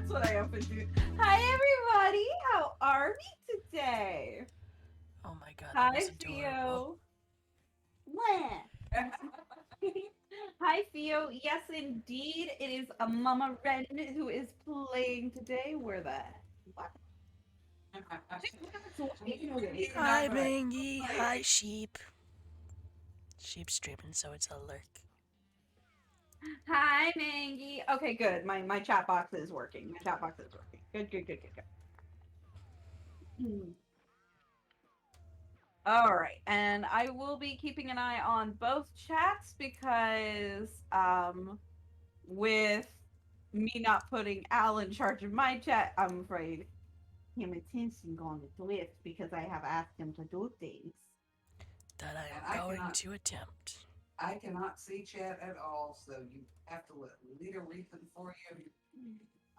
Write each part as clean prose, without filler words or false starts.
That's what I often do. Hi, everybody. How are we today? Oh my god, that was Hi, adorable. Theo. Mwah. Hi, Theo. Yes, indeed. It is a Mama Ren who is playing today. Where the what? Hi, Bingy. Hi, sheep. Sheep's streaming, so it's a lurk. Hi, Mangy. Okay, good. My chat box is working. My chat box is working. Good, good, good, good, good. All right, and I will be keeping an eye on both chats because with me not putting Al in charge of my chat, I'm afraid him attention going to drift because I have asked him to do things. That I And am going to attempt. I cannot see chat at all, so you have to let Lita read them for you.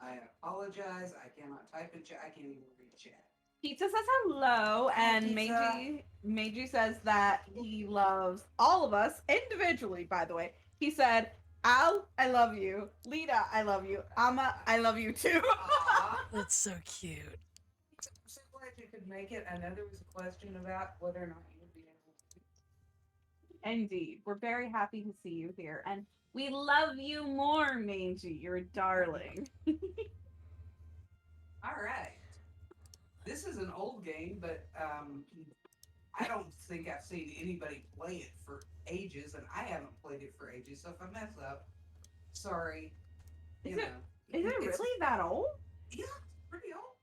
I apologize. I cannot type in chat. I can't even read chat. Pizza says hello, Hi, and Pizza. Meiji says that he loves all of us individually. By the way, he said, "Al, I love you. Lita, I love you. Amma, I love you too." Aw. That's so cute. I'm so glad you could make it. I know there was a question about whether or not you would be able to. Indeed, we're very happy to see you here, and we love you more, Mangy. You're a darling. All right. This is an old game, but I don't think I've seen anybody play it for ages, and I haven't played it for ages. So if I mess up, sorry. Is You it know, is it it's really that old? yeah, it's pretty old.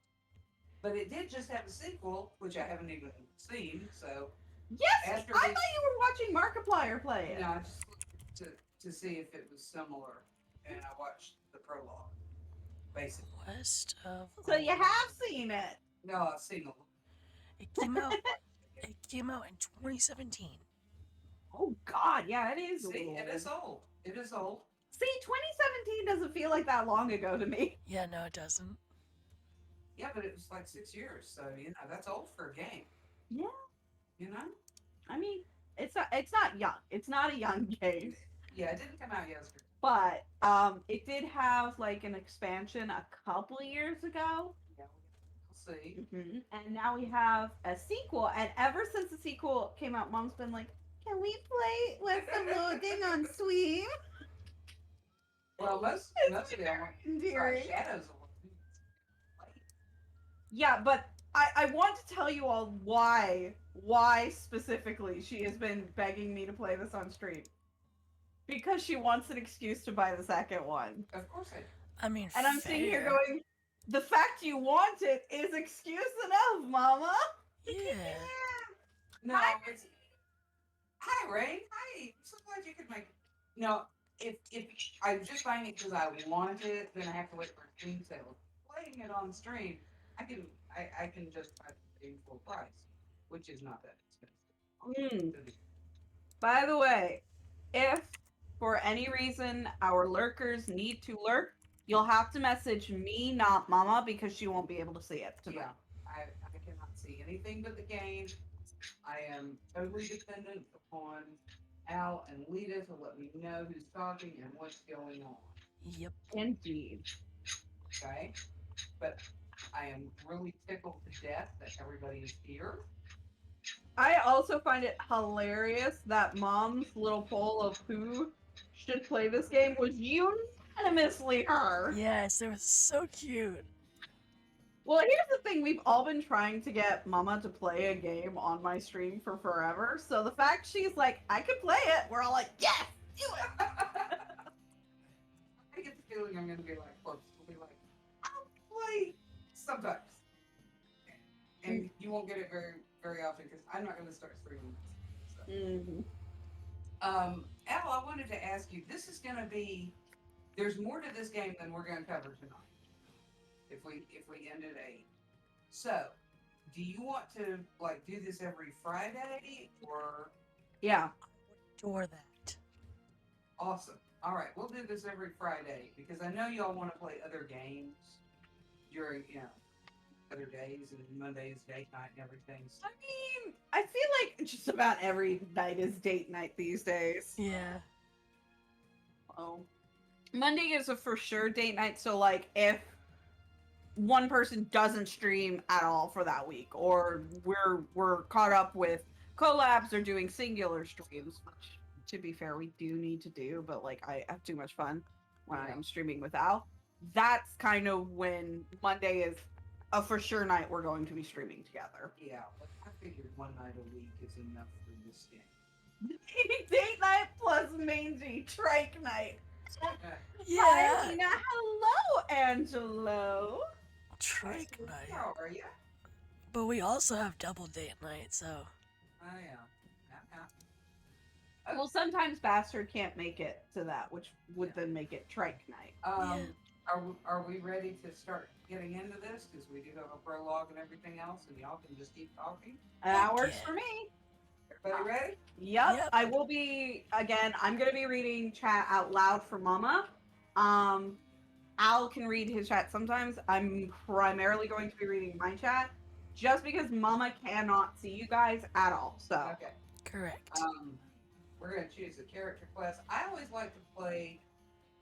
But it did just have a sequel, which I haven't even seen. So Yes, after I we, thought you were watching Markiplier play you it. know, I just looked to see if it was similar, and I watched the prologue, basically. West of So you Old. have seen it. No, I've seen It came out. It came out in 2017. Oh God, yeah, it is See, old. it is old. It is old. See, 2017 doesn't feel like that long ago to me. Yeah, no, it doesn't. Yeah, but it was like 6 years, so you know that's old for a game. Yeah, You know? I mean, it's not young. It's not a young game, Yeah, it didn't come out yesterday. but it did have like an expansion a couple of years ago. Yeah, we'll see. And now we have a sequel. And ever since the sequel came out, Mom's been like, "Can we play with the loading on Sweem?" Well, most It's of been them very try endearing. Shadows of War. Yeah, but I want to tell you all why specifically she has been begging me to play this on stream. Because she wants an excuse to buy the second one. Of course I do. I mean, And I'm sitting here fair. going, the fact you want it is excuse enough, Mama. Yeah. No, Hi. it's hi Ray. Hi. I'm so glad you could make it. No, if I'm just buying it because I want it, then I have to wait for a stream sale. Playing it on stream, I can just buy it paying full price, which is not that Mm. expensive. By the way, if for any reason our lurkers need to lurk, you'll have to message me, not Mama, because she won't be able to see it tonight. Yeah, I cannot see anything but the game. I am totally dependent upon Al and Lita to let me know who's talking and what's going on. Yep. Indeed. Okay? But I am really tickled to death that everybody is here. I also find it hilarious that Mom's little poll of who should play this game was unanimously her. Yes, it was so cute. Well, here's the thing: we've all been trying to get Mama to play a game on my stream for forever. So the fact she's like, "I could play it," we're all like, "Yes, do it!" I get the feeling I'm going to be like, folks, will be like, I'll play sometimes. And you won't get it very, very often because I'm not going to start streaming this. So. Mm-hmm. Al, I wanted to ask you, this is going to be, there's more to this game than we're going to cover tonight. If we end at 8. So, do you want to like do this every Friday or Yeah. Adore that. awesome? All right, we'll do this every Friday because I know y'all want to play other games during other days and Monday's date night and everything. So, I mean, I feel like just about every night is date night these days. Yeah. Oh. Monday is a for sure date night, so like if one person doesn't stream at all for that week, or we're caught up with collabs or doing singular streams, which to be fair we do need to do, but like I have too much fun when Yeah. I'm streaming with Al. That's kind of when Monday is a for sure night we're going to be streaming together. Yeah, but I figured one night a week is enough for this game. Date night plus mangy trike night. Yeah. Hi, Tina. Hello, Angelo. Trike night. How are you? But we also have double date night, so. I am. Well, sometimes Bastard can't make it to that, which would then make it trike night. Are we ready to start getting into this? Because we do have a prologue and everything else, and y'all can just keep talking. That works yeah. for me. Everybody ready? Yep. I will be, again, I'm going to be reading chat out loud for Mama. Al can read his chat sometimes. I'm primarily going to be reading my chat just because Mama cannot see you guys at all. So, Okay. Correct. We're going to choose a character class. I always like to play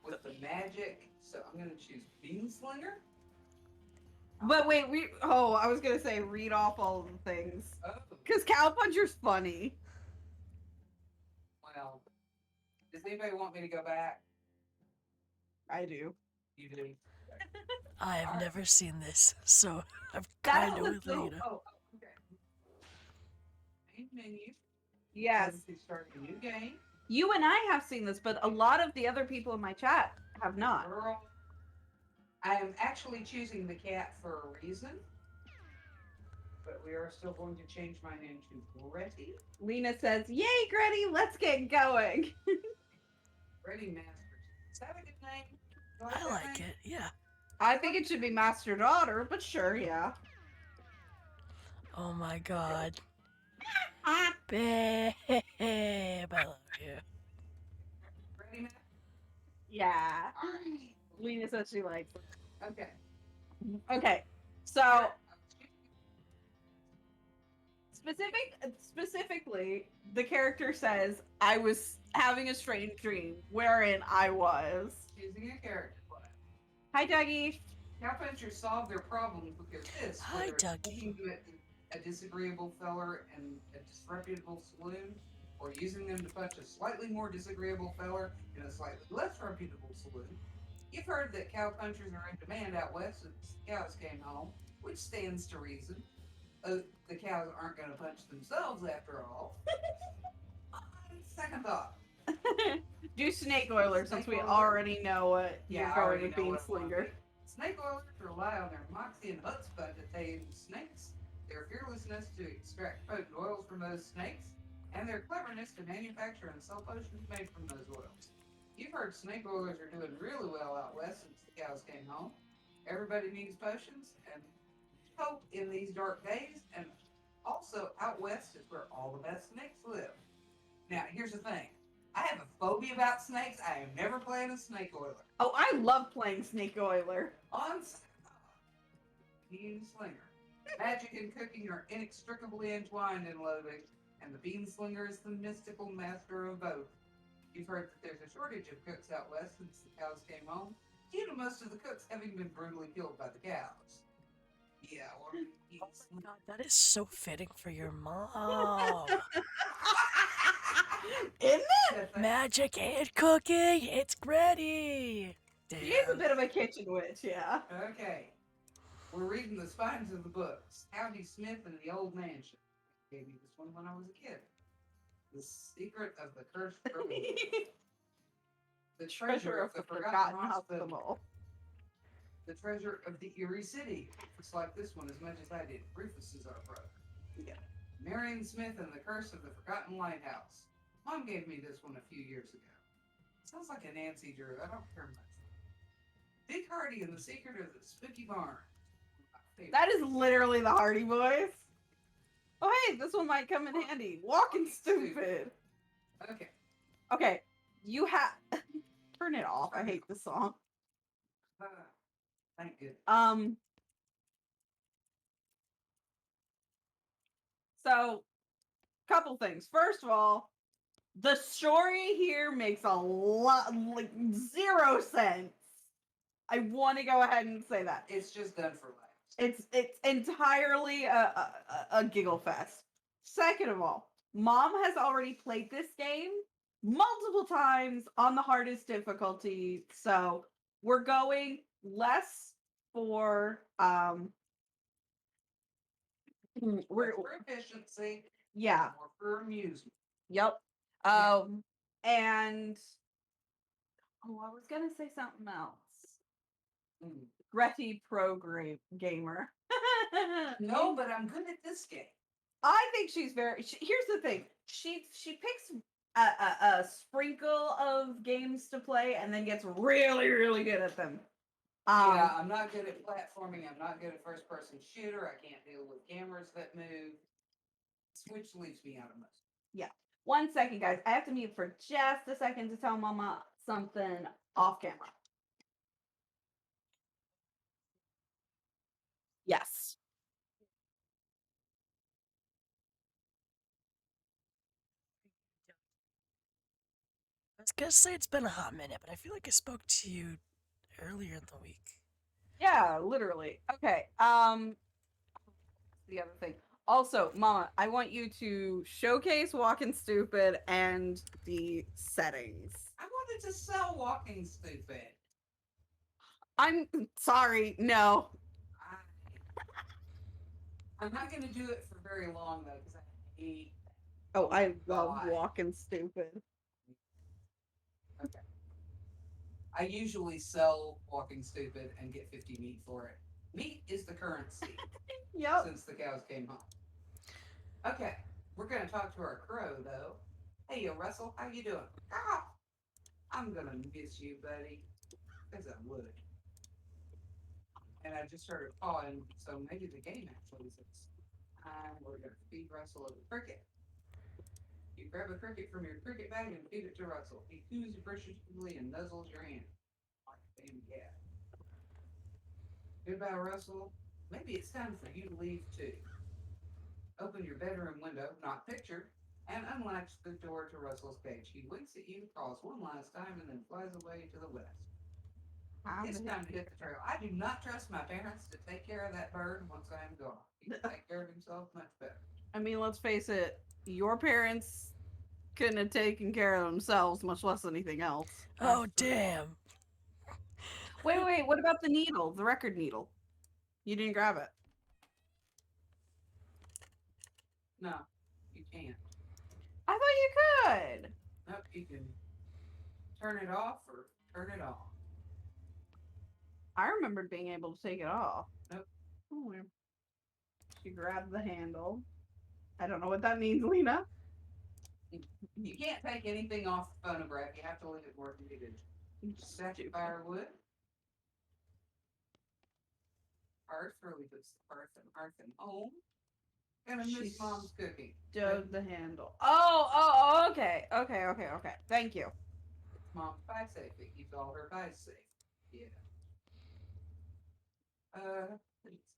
with the magic, so I'm going to choose Beanslinger. but wait, I was going to say read off all of the things. Oh, Because Cowpuncher's funny. well, does anybody want me to go back? I do. You do. I have Alright. never seen this, so I'm That's kind of the with thing. Lita. Oh, okay. Main menu. Yes. To start a new game. You and I have seen this, but a lot of the other people in my chat have not. Girl, I am actually choosing the cat for a reason. But we are still going to change my name to Gretty. Lena says, "Yay, Gretty, let's get going." Gretty Masters. Is that a good name? You I that like name? it, yeah. I think it should be Master Daughter, but sure, yeah. Oh my god. Ah. Babe, I love you. Gretty Masters? Yeah. Alright. Lena says she likes it. Okay. Okay, so specifically, the character says, "I was having a strange dream wherein I was." Choosing a character class. Hi, Dougie. Cowpunchers solve their problems because this, Hi, whether it's Dougie. looking at a disagreeable feller in a disreputable saloon, or using them to punch a slightly more disagreeable feller in a slightly less reputable saloon. You've heard that cowpunchers are in demand out west since the cows came home, which stands to reason. The cows aren't going to punch themselves after all. Second thought. Do Snake Oiler, since we Snake Oiler. already know what Yeah, you're I going already with know Bean what it will Slinger. be. Snake oilers rely on their moxie and chutzpah to tame snakes, their fearlessness to extract potent oils from those snakes, and their cleverness to manufacture and sell potions made from those oils. You've heard snake oilers are doing really well out west since the cows came home. Everybody needs potions and hope in these dark days, and also out west is where all the best snakes live. Now, here's the thing. I have a phobia about snakes. I am never playing a snake oiler. Oh, I love playing Snake Oiler. On Bean Slinger. Magic and cooking are inextricably entwined in loathing, and the Bean Slinger is the mystical master of both. You've heard that there's a shortage of cooks out west since the cows came home, due to most of the cooks having been brutally killed by the cows. Yeah, or Bean Slinger. God, that is so fitting for your mom. Isn't it? Magic and cooking, it's ready. Damn. She is a bit of a kitchen witch, yeah. Okay. We're reading the spines of the books. Howdy Smith and the Old Mansion. I gave you this one when I was a kid. The Secret of the Cursed Road. The Treasure of the Forgotten Hospital. The Treasure of the Erie City. Looks like this one as much as I did. Rufus is our brother. Yeah. Marion Smith and the Curse of the Forgotten Lighthouse. Mom gave me this one a few years ago. Sounds like a Nancy Drew. I don't care much. Big Hardy and the Secret of the Spooky Barn. That is literally the Hardy Boys. Oh, hey, this one might come in handy. Walking Stupid. Okay. Okay, you have... Turn it off. I hate this song. Thank you. So, couple things. First of all, the story here makes a lot, like, 0 sense. I want to go ahead and say that. It's just done for laughs. It's entirely a giggle fest. Second of all, Mom has already played this game multiple times on the hardest difficulty, so we're going less for we're For efficiency, yeah, or for amusement. yep. Yeah. And oh, I was gonna say something else. Mm. Gretty gamer. No, but I'm good at this game. I think she's here's the thing. She picks a sprinkle of games to play and then gets really really good at them. Yeah, I'm not good at platforming. I'm not good at first person shooter. I can't deal with cameras that move, which leaves me out of most. Yeah. 1 second, guys. I have to mute for just a second to tell Mama something off camera. Yes. I was gonna say it's been a hot minute, but I feel like I spoke to you earlier in the week. Yeah, literally. Okay. The other thing. Also, Mama, I want you to showcase Walking Stupid and the settings. I wanted to sell Walking Stupid. I'm sorry, no. I'm not going to do it for very long though, because I hate. Oh, I God. love Walking Stupid. Okay. I usually sell Walking Stupid and get 50 meat for it. Meat is the currency. Yep. Since the cows came home. Okay, we're gonna talk to our crow though. Hey, yo, Russell, how you doing? Ah, I'm gonna miss you, buddy, because I would. And I just started pawing, so maybe the game actually says, we're gonna feed Russell a cricket. You grab a cricket from your cricket bag and feed it to Russell. He coos appreciatively and nuzzles your hand. Like a baby cat. Goodbye, Russell. Maybe it's time for you to leave too. Open your bedroom window, not picture, and unlatch the door to Russell's cage. He winks at you, calls one last time, and then flies away to the west. It's time to hit the trail. I do not trust my parents to take care of that bird once I am gone. He can take care of himself much better. I mean, let's face it, your parents couldn't have taken care of themselves, much less anything else. Oh, damn. Wait, what about the needle, the record needle? You didn't grab it. No, you can't. I thought you could. Nope, you can turn it off or turn it on. I remembered being able to take it off. Nope. Oh, yeah. She grabbed the handle. I don't know what that means, Lena. You can't take anything off the phonograph. You have to leave it where it is. Stack firewood. Hearth really puts the hearth and home. And I miss Mom's cooking. Stowed the handle. Oh, okay. Thank you. Mom's pie safe. It keeps all her pies safe. Yeah.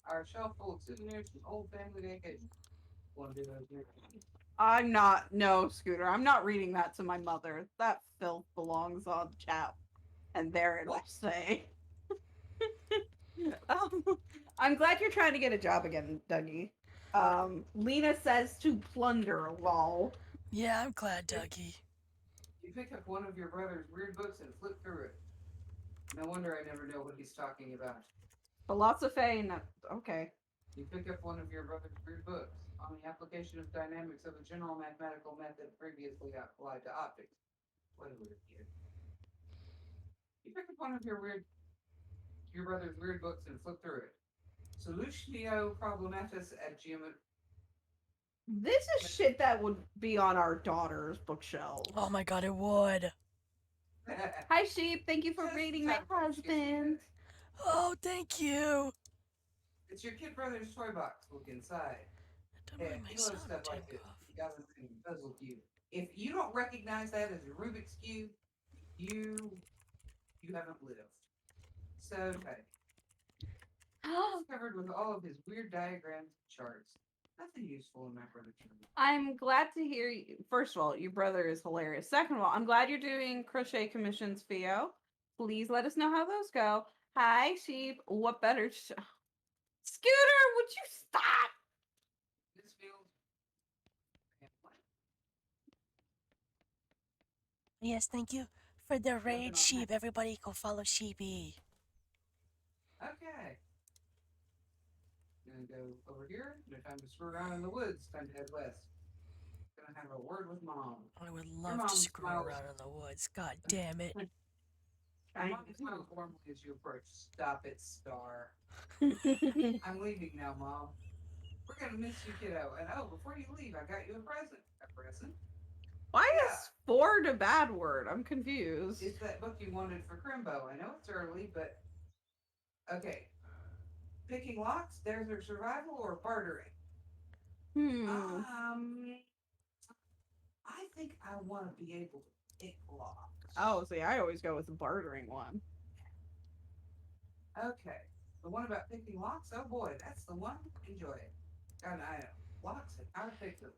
Our shelf full of souvenirs from old family vacation. Want to do those here? I'm not, no, Scooter. I'm not reading that to my mother. That filth belongs on chat. And there it'll stay. I'm glad you're trying to get a job again, Dougie. Lena says to plunder, lol. Yeah, I'm glad, Dougie. You pick up one of your brother's weird books and flip through it. No wonder I never know what he's talking about. Philosophy, okay. You pick up one of your brother's weird books on the application of dynamics of a general mathematical method previously applied to optics. What a weird kid. You pick up one of your brother's weird books and flip through it. Solutio problematis at geometry. This is shit that would be on our daughter's bookshelf. Oh my god, it would. Hi, Sheep. Thank you for reading my husband. Oh, thank you. It's your kid brother's toy box. Look inside. I don't mind my stuff sound like this. off. You got a puzzle cube. If you don't recognize that as a Rubik's cube, you haven't lived. So okay. Covered with all of his weird diagrams and charts. Nothing useful in my brother's room. I'm glad to hear you. First of all, your brother is hilarious. Second of all, I'm glad you're doing crochet commissions, Theo. Please let us know how those go. Hi, sheep. What better? Scooter, would you stop? This feels. Yes, thank you for the Nothing raid, on sheep. that. Everybody go follow Sheepy. Okay. Gonna go over here. No time to screw around in the woods. Time to head west. Gonna have a word with mom. I would Your love to mom screw smiles. around in the woods. God damn it. Your mom smiles warmly as you approach. Stop it, Star. I'm leaving now, Mom. We're gonna miss you, kiddo. And oh, before you leave, I got you a present. A present? Why Yeah. is Ford a bad word? I'm confused. It's that book you wanted for Crimbo. I know it's early, but okay. Picking locks, there's a survival or bartering. Hmm. I think I want to be able to pick locks. Oh, see, I always go with the bartering one. Okay. The one about picking locks? Oh boy, that's the one. Enjoy it. Got an item. Locks and how to pick them.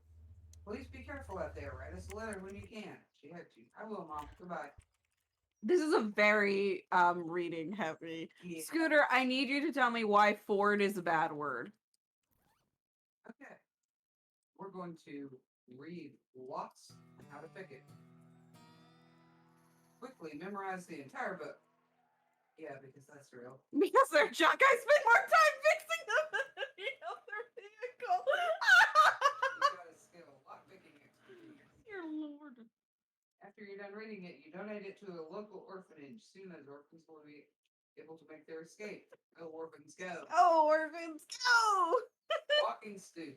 Please be careful out there. Write us a letter when you can. She had to. I will, Mom. Goodbye. This is a very reading heavy. Yeah. Scooter, I need you to tell me why Ford is a bad word. Okay. We're going to read locks and how to pick it. Quickly memorize the entire book. Yeah, because that's real. Because they're junk, I spend more time fixing them than any other vehicle. You got a skill. Lock picking expertise. Dear Lord. After you're done reading it, you donate it to a local orphanage. Soon as orphans will be able to make their escape. Go orphans go. Oh, orphans, go! Walking Stoop.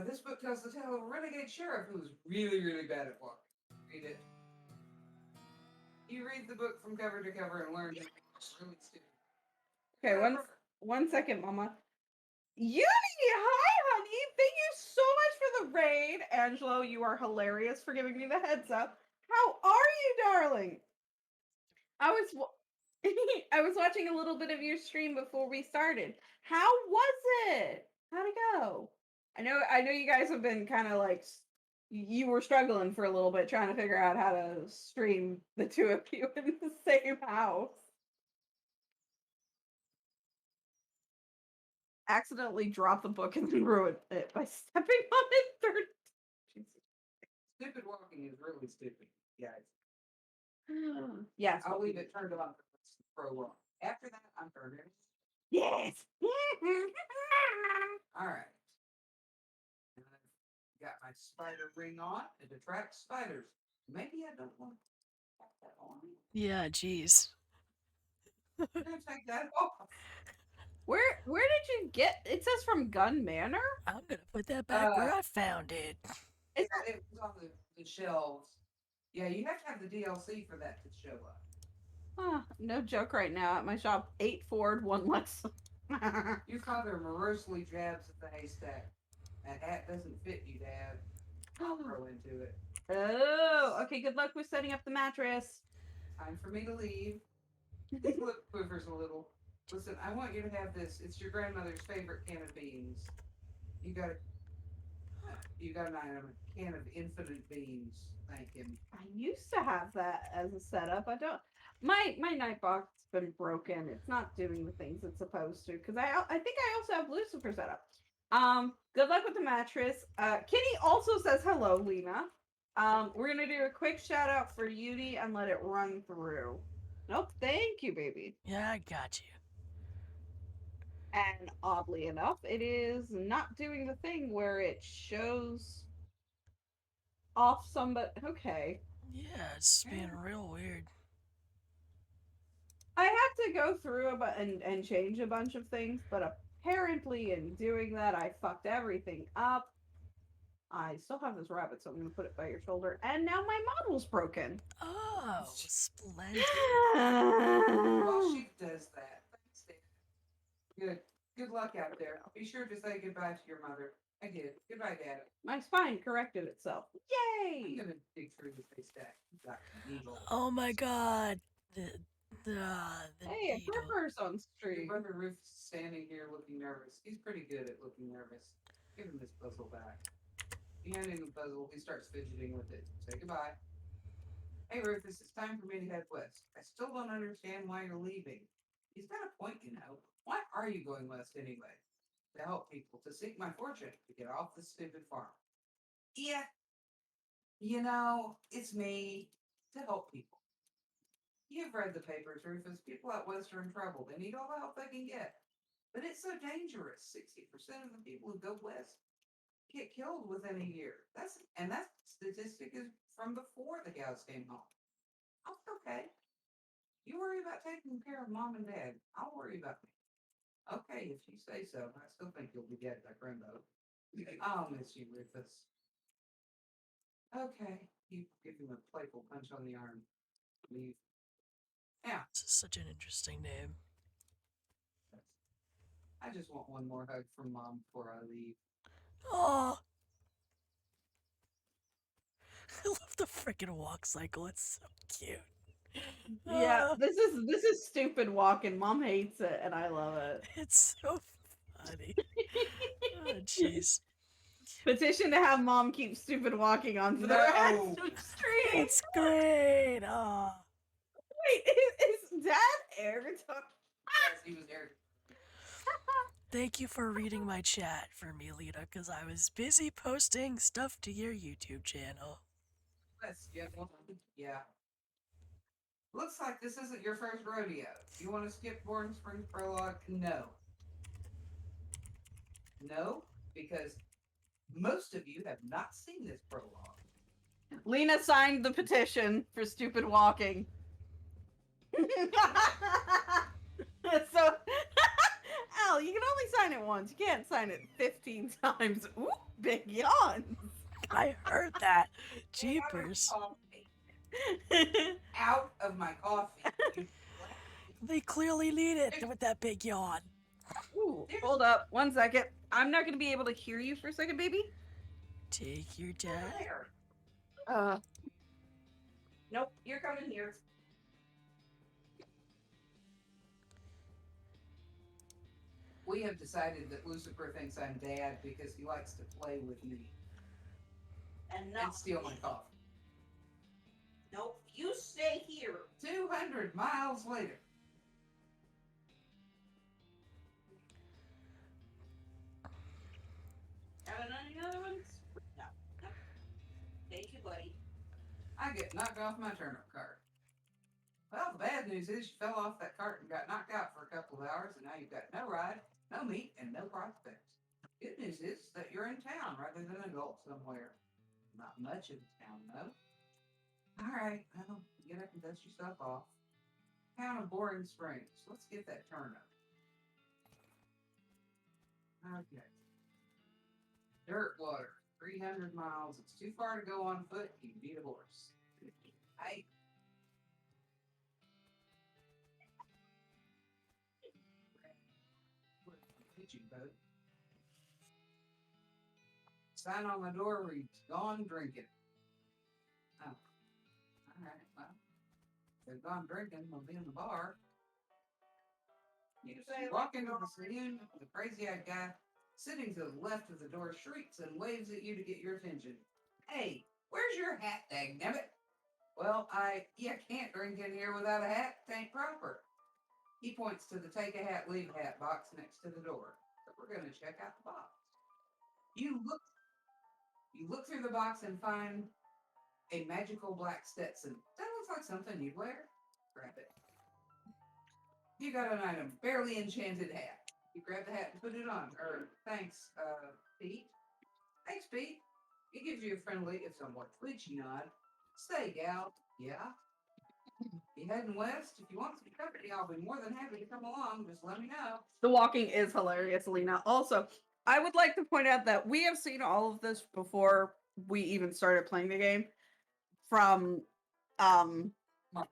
This book tells the tale of a renegade sheriff who was really, really bad at walking. Read it. You read the book from cover to cover and learn it's really stupid. Okay, one second, Mama. Yuni, hi, honey. Thank you so much for the raid. Angelo, you are hilarious for giving me the heads up. How are you, darling? I was I was watching a little bit of your stream before we started. How was it? How'd it go? I know you guys have been kind of like you were struggling for a little bit trying to figure out how to stream the two of you in the same house. Accidentally dropped the book and then ruined it by stepping on it third. Jesus. Stupid walking is really stupid, guys. Yes. I'll leave it turned on for a while. After that, I'm turning. Yes. All right. And I've got my spider ring on. It attracts spiders. Maybe I don't want to have that on. Yeah, jeez. I'm gonna take that off. Where did you get? It says from Gun Manor. I'm gonna put that back where I found it. Yeah, it was on the shelves. Yeah, you have to have the DLC for that to show up. No joke right now. At my shop, 8 Ford, 1 less. Your father morosely jabs at the haystack. That hat doesn't fit you, Dad. I'll throw into it. Oh, okay. Good luck with setting up the mattress. Time for me to leave. His lip quivers a little. Listen, I want you to have this. It's your grandmother's favorite can of beans. You got an item, a can of infinite beans. Thank him. I used to have that as a setup. I don't. My night box has been broken. It's not doing the things it's supposed to. Because I think I also have Lucifer set up. Good luck with the mattress. Kitty also says hello, Lena. We're gonna do a quick shout out for Yudi and let it run through. Nope, thank you, baby. Yeah, I got you. And oddly enough, it is not doing the thing where it shows off somebody. Okay. Yeah, it's being real weird. I had to go through and change a bunch of things, but apparently in doing that, I fucked everything up. I still have this rabbit, so I'm going to put it by your shoulder. And now my model's broken. Oh, splendid. Well, she does that. Thanks, Dad. Good. Good luck out there. Be sure to say goodbye to your mother. I did. Goodbye, Dad. My spine corrected itself. I'm Yay! gonna dig through the haystack. Got needle. Oh my god. The Hey, a needle. purpose on Your stream. brother Ruth's standing here looking nervous. He's pretty good at looking nervous. Give him this puzzle back. You hand him the puzzle, he starts fidgeting with it. Say goodbye. Hey, Rufus, it's time for me to head west. I still don't understand why you're leaving. He's got a point, you know. Why are you going west anyway? To help people, to seek my fortune, to get off this stupid farm. Yeah, you know, it's me to help people. You've read the papers, Rufus. People out west are in trouble. They need all the help they can get. But it's so dangerous. 60% of the people who go west get killed within a year. That statistic is from before the cows came home. I'm okay. You worry about taking care of mom and dad. I'll worry about me. Okay, if you say so. I still think you'll be dead by Grimbo. I'll miss you, Rufus. Okay. You give him a playful punch on the arm. Leave. Yeah. This is such an interesting name. I just want one more hug from mom before I leave. Oh, I love the freaking walk cycle. It's so cute. Yeah, Ah, this is stupid walking. Mom hates it, and I love it. it's so funny. Oh, jeez. Petition to have mom keep stupid walking on for the rest No. of the stream. It's great. Oh. Wait, is Dad Eric? Yes, he was there. Thank you for reading my chat for me, Lita, because I was busy posting stuff to your YouTube channel. Yes, yeah. Yeah. Looks like this isn't your first rodeo. You want to skip Born Springs prologue? No. No, because most of you have not seen this prologue. Lena signed the petition for stupid walking. So, Al, you can only sign it once. You can't sign it 15 times. Ooh, big yawns. I heard that. Jeepers. Out of my coffee. They clearly need it with that big yawn. Ooh, hold up. 1 second. I'm not going to be able to hear you for a second, baby. Take your time. Nope, you're coming here. We have decided that Lucifer thinks I'm dad because he likes to play with me and steal my coffee. Nope, you stay here. 200 miles later. Got any other ones? No. Thank you, buddy. I get knocked off my turnip cart. Well, the bad news is you fell off that cart and got knocked out for a couple of hours, and now you've got no ride, no meat, and no prospects. Good news is that you're in town rather than a gulch somewhere. Not much in town, though. All right, well, get up and dust yourself off. Town of Boring Springs. Let's get that turnip. Okay. Dirt water, 300 miles. It's too far to go on foot. You need a horse. Hey. Pitching boat. Sign on the door reads, "Gone drinking." Oh. All right, well. If they've gone drinking, they'll be in the bar. You walk into the saloon, the crazy-eyed guy sitting to the left of the door shrieks and waves at you to get your attention. Hey, where's your hat, dagnabbit? Well, you can't drink in here without a hat. It ain't proper. He points to the take a hat, leave a hat box next to the door. So we're going to check out the box. You look through the box and find a magical black Stetson. That looks like something you'd wear. Grab it. You got an item, barely enchanted hat. You grab the hat and put it on. Thanks, Pete. Thanks, Pete. He gives you a friendly, if somewhat twitchy nod. Say, gal. Yeah? You heading west? If you want some company, I'll be more than happy to come along. Just let me know. The walking is hilarious, Lena. Also, I would like to point out that we have seen all of this before we even started playing the game from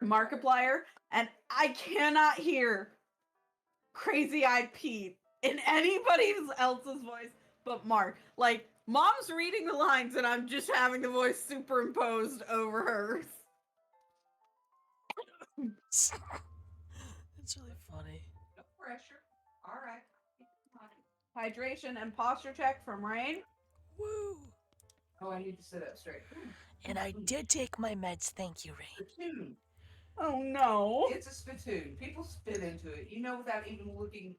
Markiplier, and I cannot hear crazy-eyed Pete in anybody else's voice but Mark. Like, Mom's reading the lines, and I'm just having the voice superimposed over hers. It's really funny. No pressure. All right. Hydration and posture check from Rain. Woo! Oh, I need to sit up straight. And I did take my meds, thank you, Rain. Spittoon. Oh no. It's a spittoon. People spit into it. You know, without even looking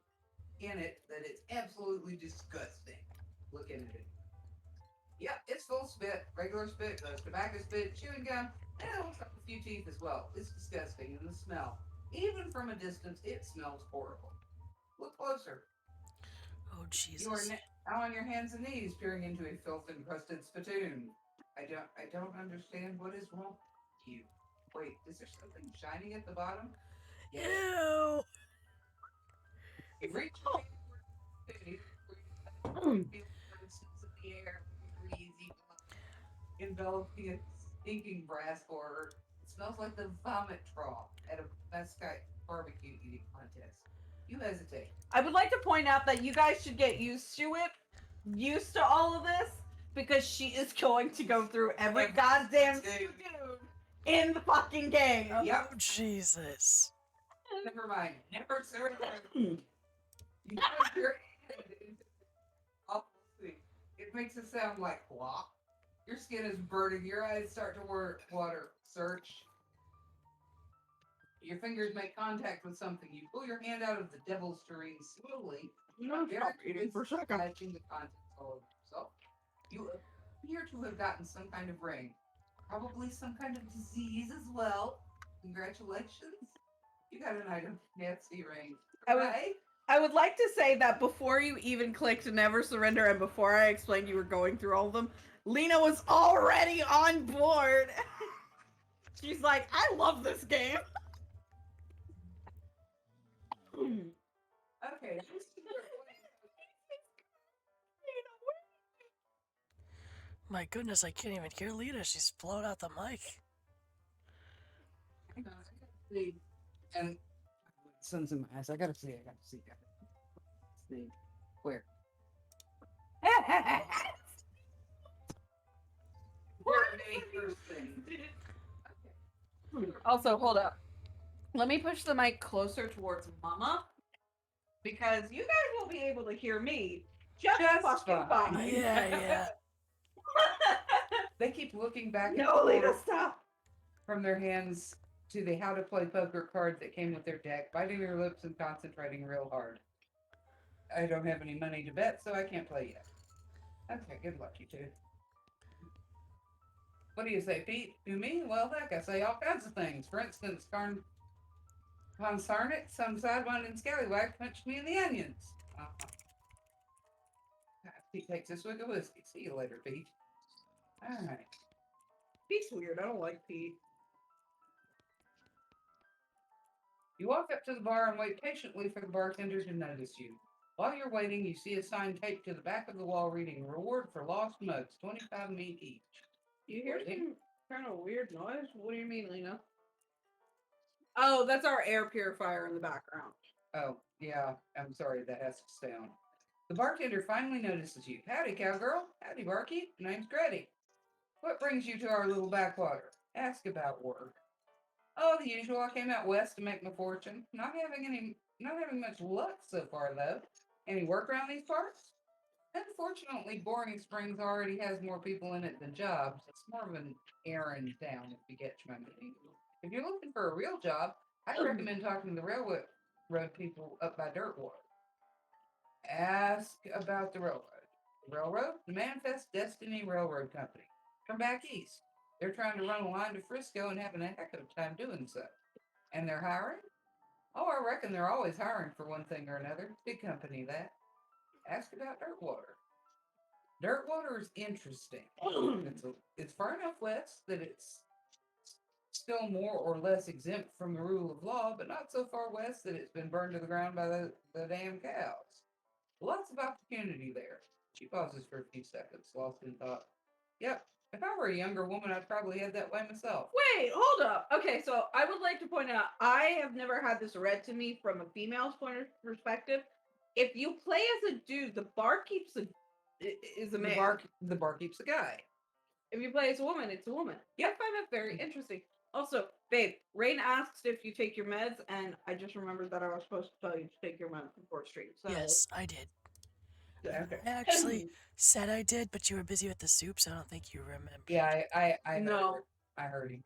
in it, that it's absolutely disgusting. Looking at it. Yep, it's full of spit. Regular spit, tobacco spit, chewing gum, and it looks like a few teeth as well. It's disgusting, and the smell. Even from a distance, it smells horrible. Look closer. Oh, You are Jesus. now on your hands and knees, peering into a filth-encrusted spittoon. I don't understand what is wrong with you. Wait, is there something shining at the bottom? Yeah. Ew. You reach your hand toward the spittoon, where you feel the freshness of the air when you breathe deep, enveloping a stinking brass board. It smells like the vomit trough at a mascot barbecue eating contest. You hesitate. I would like to point out that you guys should get used to all of this, because she is going to go through every Every goddamn spittoon. spittoon in the fucking game. Oh, Yep. Jesus. Never mind. Never surrender. You put your hand into the awful thing. It makes it sound like plop. Your skin is burning. Your eyes start to water. Search. Your fingers make contact with something. You pull your hand out of the devil's terrain slowly. No, stop eating for a second. Touching the contents all over yourself. You appear to have gotten some kind of ring. Probably some kind of disease as well. Congratulations. You got an item. Nancy ring. Right? I would like to say that before you even clicked Never Surrender and before I explained you were going through all of them, Lena was already on board. She's like, I love this game. Okay. My goodness, I can't even hear Lita. She's blown out the mic. Hang on, I gotta see. And sun's in my eyes. I gotta see. See. Where? Also, hold up. Let me push the mic closer towards Mama, because you guys will be able to hear me just fucking fine. fine. Yeah. They keep looking back No, Lita, forth stop. from their hands to the how to play poker card that came with their deck, biting their lips and concentrating real hard. I don't have any money to bet, so I can't play yet. Okay, good luck, you two. What do you say, Pete? To me? Well, heck, I say all kinds of things. For instance, Sarnet, some sidewinding scallywag punched me in the onions. Pete takes a swig of whiskey. See you later, Pete. All right. Pete's weird. I don't like Pete. You walk up to the bar and wait patiently for the bartender to notice you. While you're waiting, you see a sign taped to the back of the wall reading, Reward for lost mugs, 25 meat each. You hear some kind of weird noise? What do you mean, Lena? Oh, that's our air purifier in the background. Oh, yeah, I'm sorry, that has to stay on. The bartender finally notices you. Howdy, cowgirl. Howdy, barkeep. Name's Grady. What brings you to our little backwater? Ask about work. Oh, the usual. I came out west to make my fortune. Not having much luck so far, though. Any work around these parts? Unfortunately, Boring Springs already has more people in it than jobs. It's more of an errand town, if you get my meaning. If you're looking for a real job, I'd recommend talking to the railroad people up by Dirtwater. Ask about the railroad. The railroad? The Manifest Destiny Railroad Company. Come back east. They're trying to run a line to Frisco and having a heck of a time doing so. And they're hiring? Oh, I reckon they're always hiring for one thing or another. Big company, that. Ask about Dirtwater. Dirtwater is interesting. It's far enough west that it's still more or less exempt from the rule of law, but not so far west that it's been burned to the ground by the damn cows. Lots of opportunity there. She pauses for a few seconds, lost in thought. Yep, if I were a younger woman, I'd probably head that way myself. Wait, hold up. Okay, so I would like to point out, I have never had this read to me from a female's point of perspective. If you play as a dude, the barkeep's is a man. The barkeep's a guy. If you play as a woman, it's a woman. Yeah, I find that very interesting. Also, babe, Rain asked if you take your meds, and I just remembered that I was supposed to tell you to take your meds before stream. So Yes, I did. Okay. I actually said I did, but you were busy with the soup, so I don't think you remember. Yeah, I heard No. her. I heard him.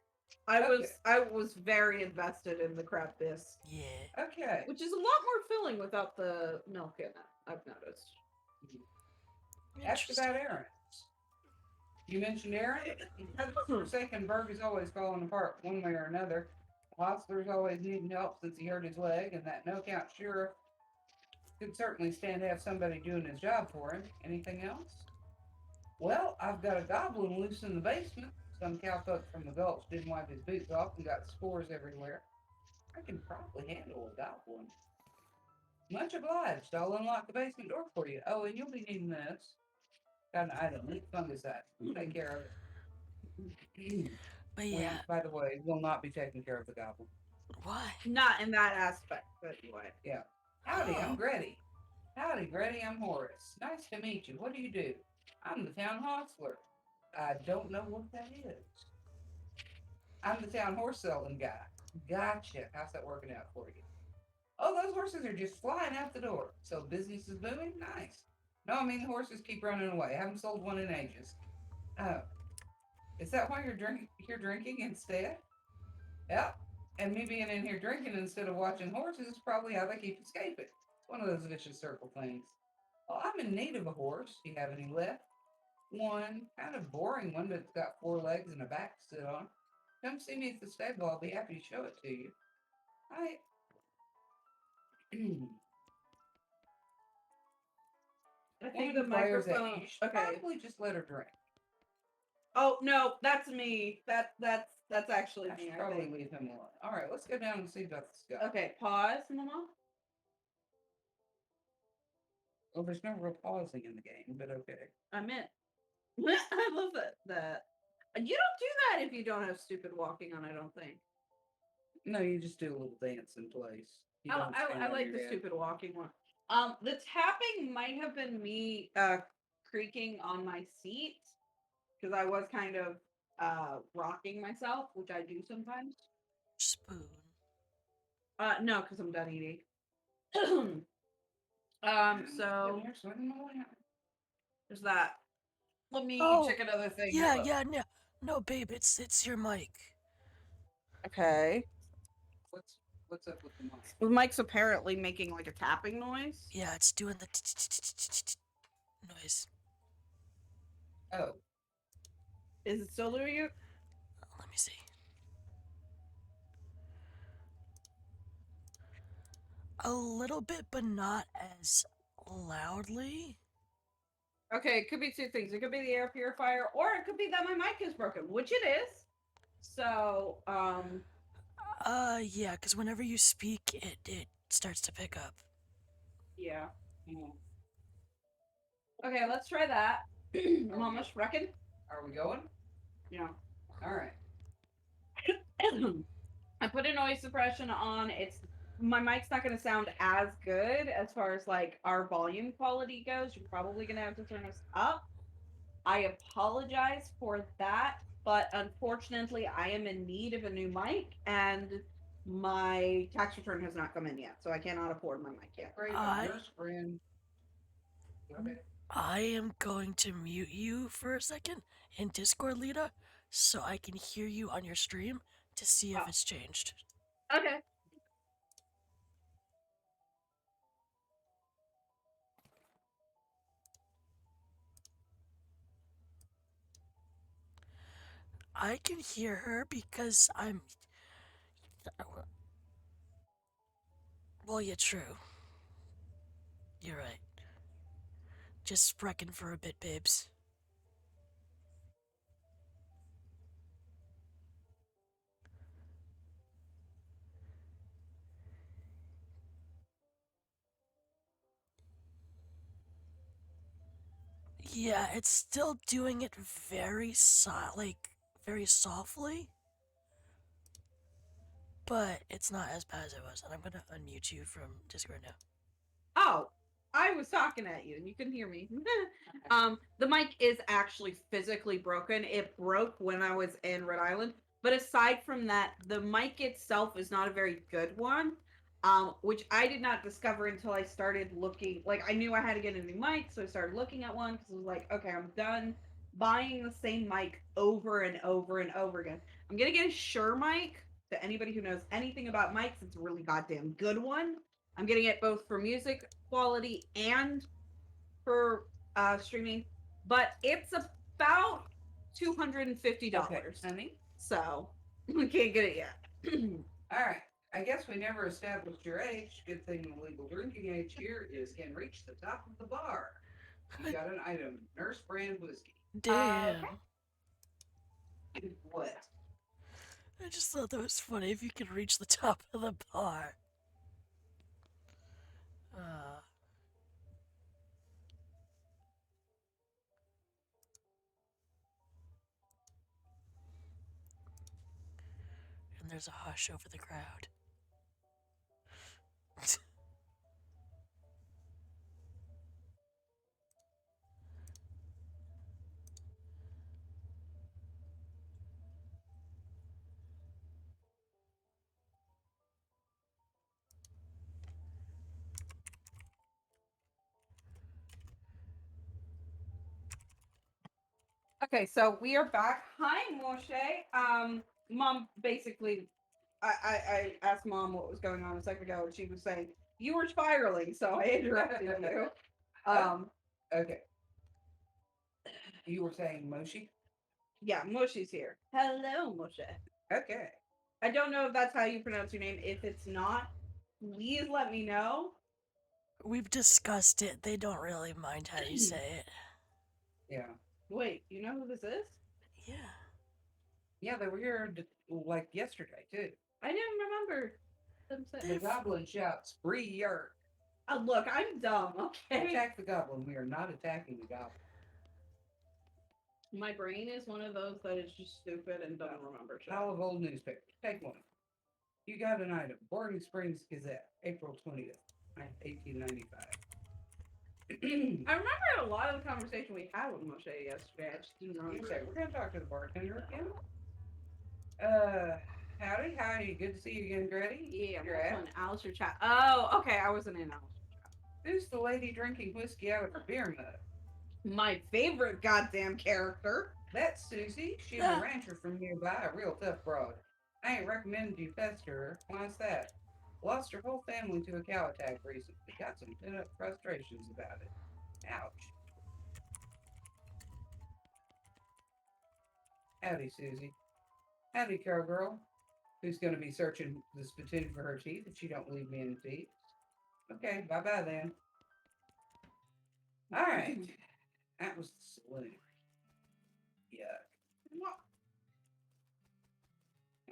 I Okay. was very invested in the crab bisque, Yeah. Okay. which is a lot more filling without the milk in it. I've noticed. Ask Interesting. about Aaron. You mentioned Aaron. Forsaken Berg is always falling apart one way or another. Hostler's always needing help since he hurt his leg, and that no-count sheriff could certainly stand to have somebody doing his job for him. Anything else? Well, I've got a goblin loose in the basement. Some cowpoke from the gulch didn't wipe his boots off and got spores everywhere. I can probably handle a goblin. Much obliged. I'll unlock the basement door for you. Oh, and you'll be needing this. Got an item, leak fungicide. Take care of it. But We, yeah, by the way, will not be taking care of the goblin. why? Not in that aspect, but anyway. Yeah. Howdy, I'm Oh. Gretty. Howdy, Gretty, I'm Horace. Nice to meet you. What do you do? I'm the town hostler. I don't know what that is. I'm the town horse selling guy. Gotcha. How's that working out for you? Oh, those horses are just flying out the door. So business is booming? Nice. No, I mean the horses keep running away. I haven't sold one in ages. Oh. Is that why you're here drinking instead? Yep. And me being in here drinking instead of watching horses is probably how they keep escaping. It's one of those vicious circle things. Well, I'm in need of a horse. Do you have any left? One kind of boring one, but it's got 4 legs and a back to sit on. Come see me at the stable. I'll be happy to show it to you. I. I One think of the the players that microphone. you should Okay. probably just let her drink. Oh no, that's me. That's actually I me. should I probably think. leave him alone. All right, let's go down and see about this guy. Okay, pause, Mama. Well, there's no real pausing in the game, but okay. I'm in. I love that. You don't do that if you don't have stupid walking on. I don't think. No, you just do a little dance in place. You I, don't stand I on like your the head. stupid walking one. The tapping might have been me creaking on my seat because I was kind of rocking myself, which I do sometimes. Spoon. No, because I'm done eating. So there's that. Let me Oh, check another thing. Yeah, Hold up. yeah, no, babe, it's your mic. Okay. What's up with the mic? The mic's apparently making like a tapping noise. Yeah, it's doing the noise. Oh, Is it still doing it? Let me see. A little bit, but not as loudly. Okay, it could be two things. It could be the air purifier, or it could be that my mic is broken, which it is. So, Yeah, because whenever you speak, it starts to pick up. yeah. Okay, let's try that. Mama reckon? are we going? Yeah. All right. I put a noise suppression on. My mic's not going to sound as good as far as like our volume quality goes. You're probably going to have to turn us up. I apologize for that, but unfortunately, I am in need of a new mic, and my tax return has not come in yet, so I cannot afford my mic yet. Great. I- Your friend. Okay. I am going to mute you for a second in Discord, Lita, so I can hear you on your stream to see if Oh. it's changed. Okay. I can hear her because I'm. Well, yeah, true. You're right. Just wrecking for a bit, babes. Yeah, it's still doing it very very softly. But it's not as bad as it was, and I'm gonna unmute you from Discord now. Oh, I was talking at you and you couldn't hear me. The mic is actually physically broken. It broke when I was in Rhode Island. But aside from that, the mic itself is not a very good one. which I did not discover until I started looking. Like, I knew I had to get a new mic, so I started looking at one because I was like, okay, I'm done buying the same mic over and over and over again. I'm gonna get a Shure mic. To anybody who knows anything about mics, it's a really goddamn good one. I'm getting it both for music quality and for streaming, but it's about $250. Okay, honey. So we can't get it yet. All right. I guess we never established your age. Good thing the legal drinking age here is can reach the top of the bar. You got an item, nurse brand whiskey. Damn. What? I just thought that was funny if you could reach the top of the bar. And there's a hush over the crowd. Okay, so we are back. Hi, Moshe. Mom basically, I asked Mom what was going on a second ago, and she was saying you were spiraling, so I interrupted you. Okay. You were saying Moshi? Yeah, Moshe's here. Hello, Moshe. Okay. I don't know if that's how you pronounce your name. If it's not, please let me know. We've discussed it. They don't really mind how you say it. Yeah. Wait, you know who this is? Yeah. Yeah, they were here like yesterday too. I didn't remember them The saying. goblin shouts, "Free yerk!" Look, I'm dumb. Okay. Attack the goblin. We are not attacking the goblin. My brain is one of those that is just stupid and doesn't remember shit. Pile of old newspapers. Take one. You got an item. Boarding Springs Gazette, April 20th, 1895. I remember a lot of the conversation we had with Moshe yesterday. I just didn't remember. Okay, we're gonna talk to the bartender again. Howdy. Good to see you again, Grady. Yeah, I'm You're also at? in Alistair chat. Oh, okay, I wasn't in Alistair chat. Who's the lady drinking whiskey out of her beer mug? My favorite goddamn character. That's Susie. She's a rancher from nearby, a real tough broad. I ain't recommended you pester her. Why's that? Lost her whole family to a cow attack recently. Got some pent-up frustrations about it. Ouch. Howdy, Susie. Howdy, cowgirl. Who's going to be searching the spittoon for her teeth if she don't leave me in peace? Okay, bye-bye then. All right. That was the saloon. Yuck. What?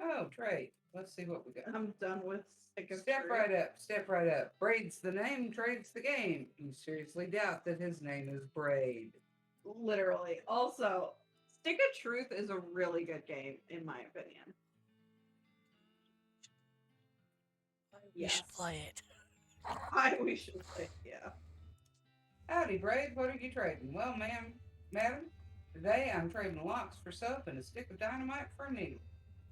Oh, trade. Let's see what we got. I'm done with Step right up. Braid's the name, trade's the game. You seriously doubt that his name is Braid. Literally. Also, Stick of Truth is a really good game, in my opinion. You should play it. We should play, yeah. Howdy, Braid. What are you trading? Well, madam, today I'm trading locks for soap and a stick of dynamite for a needle.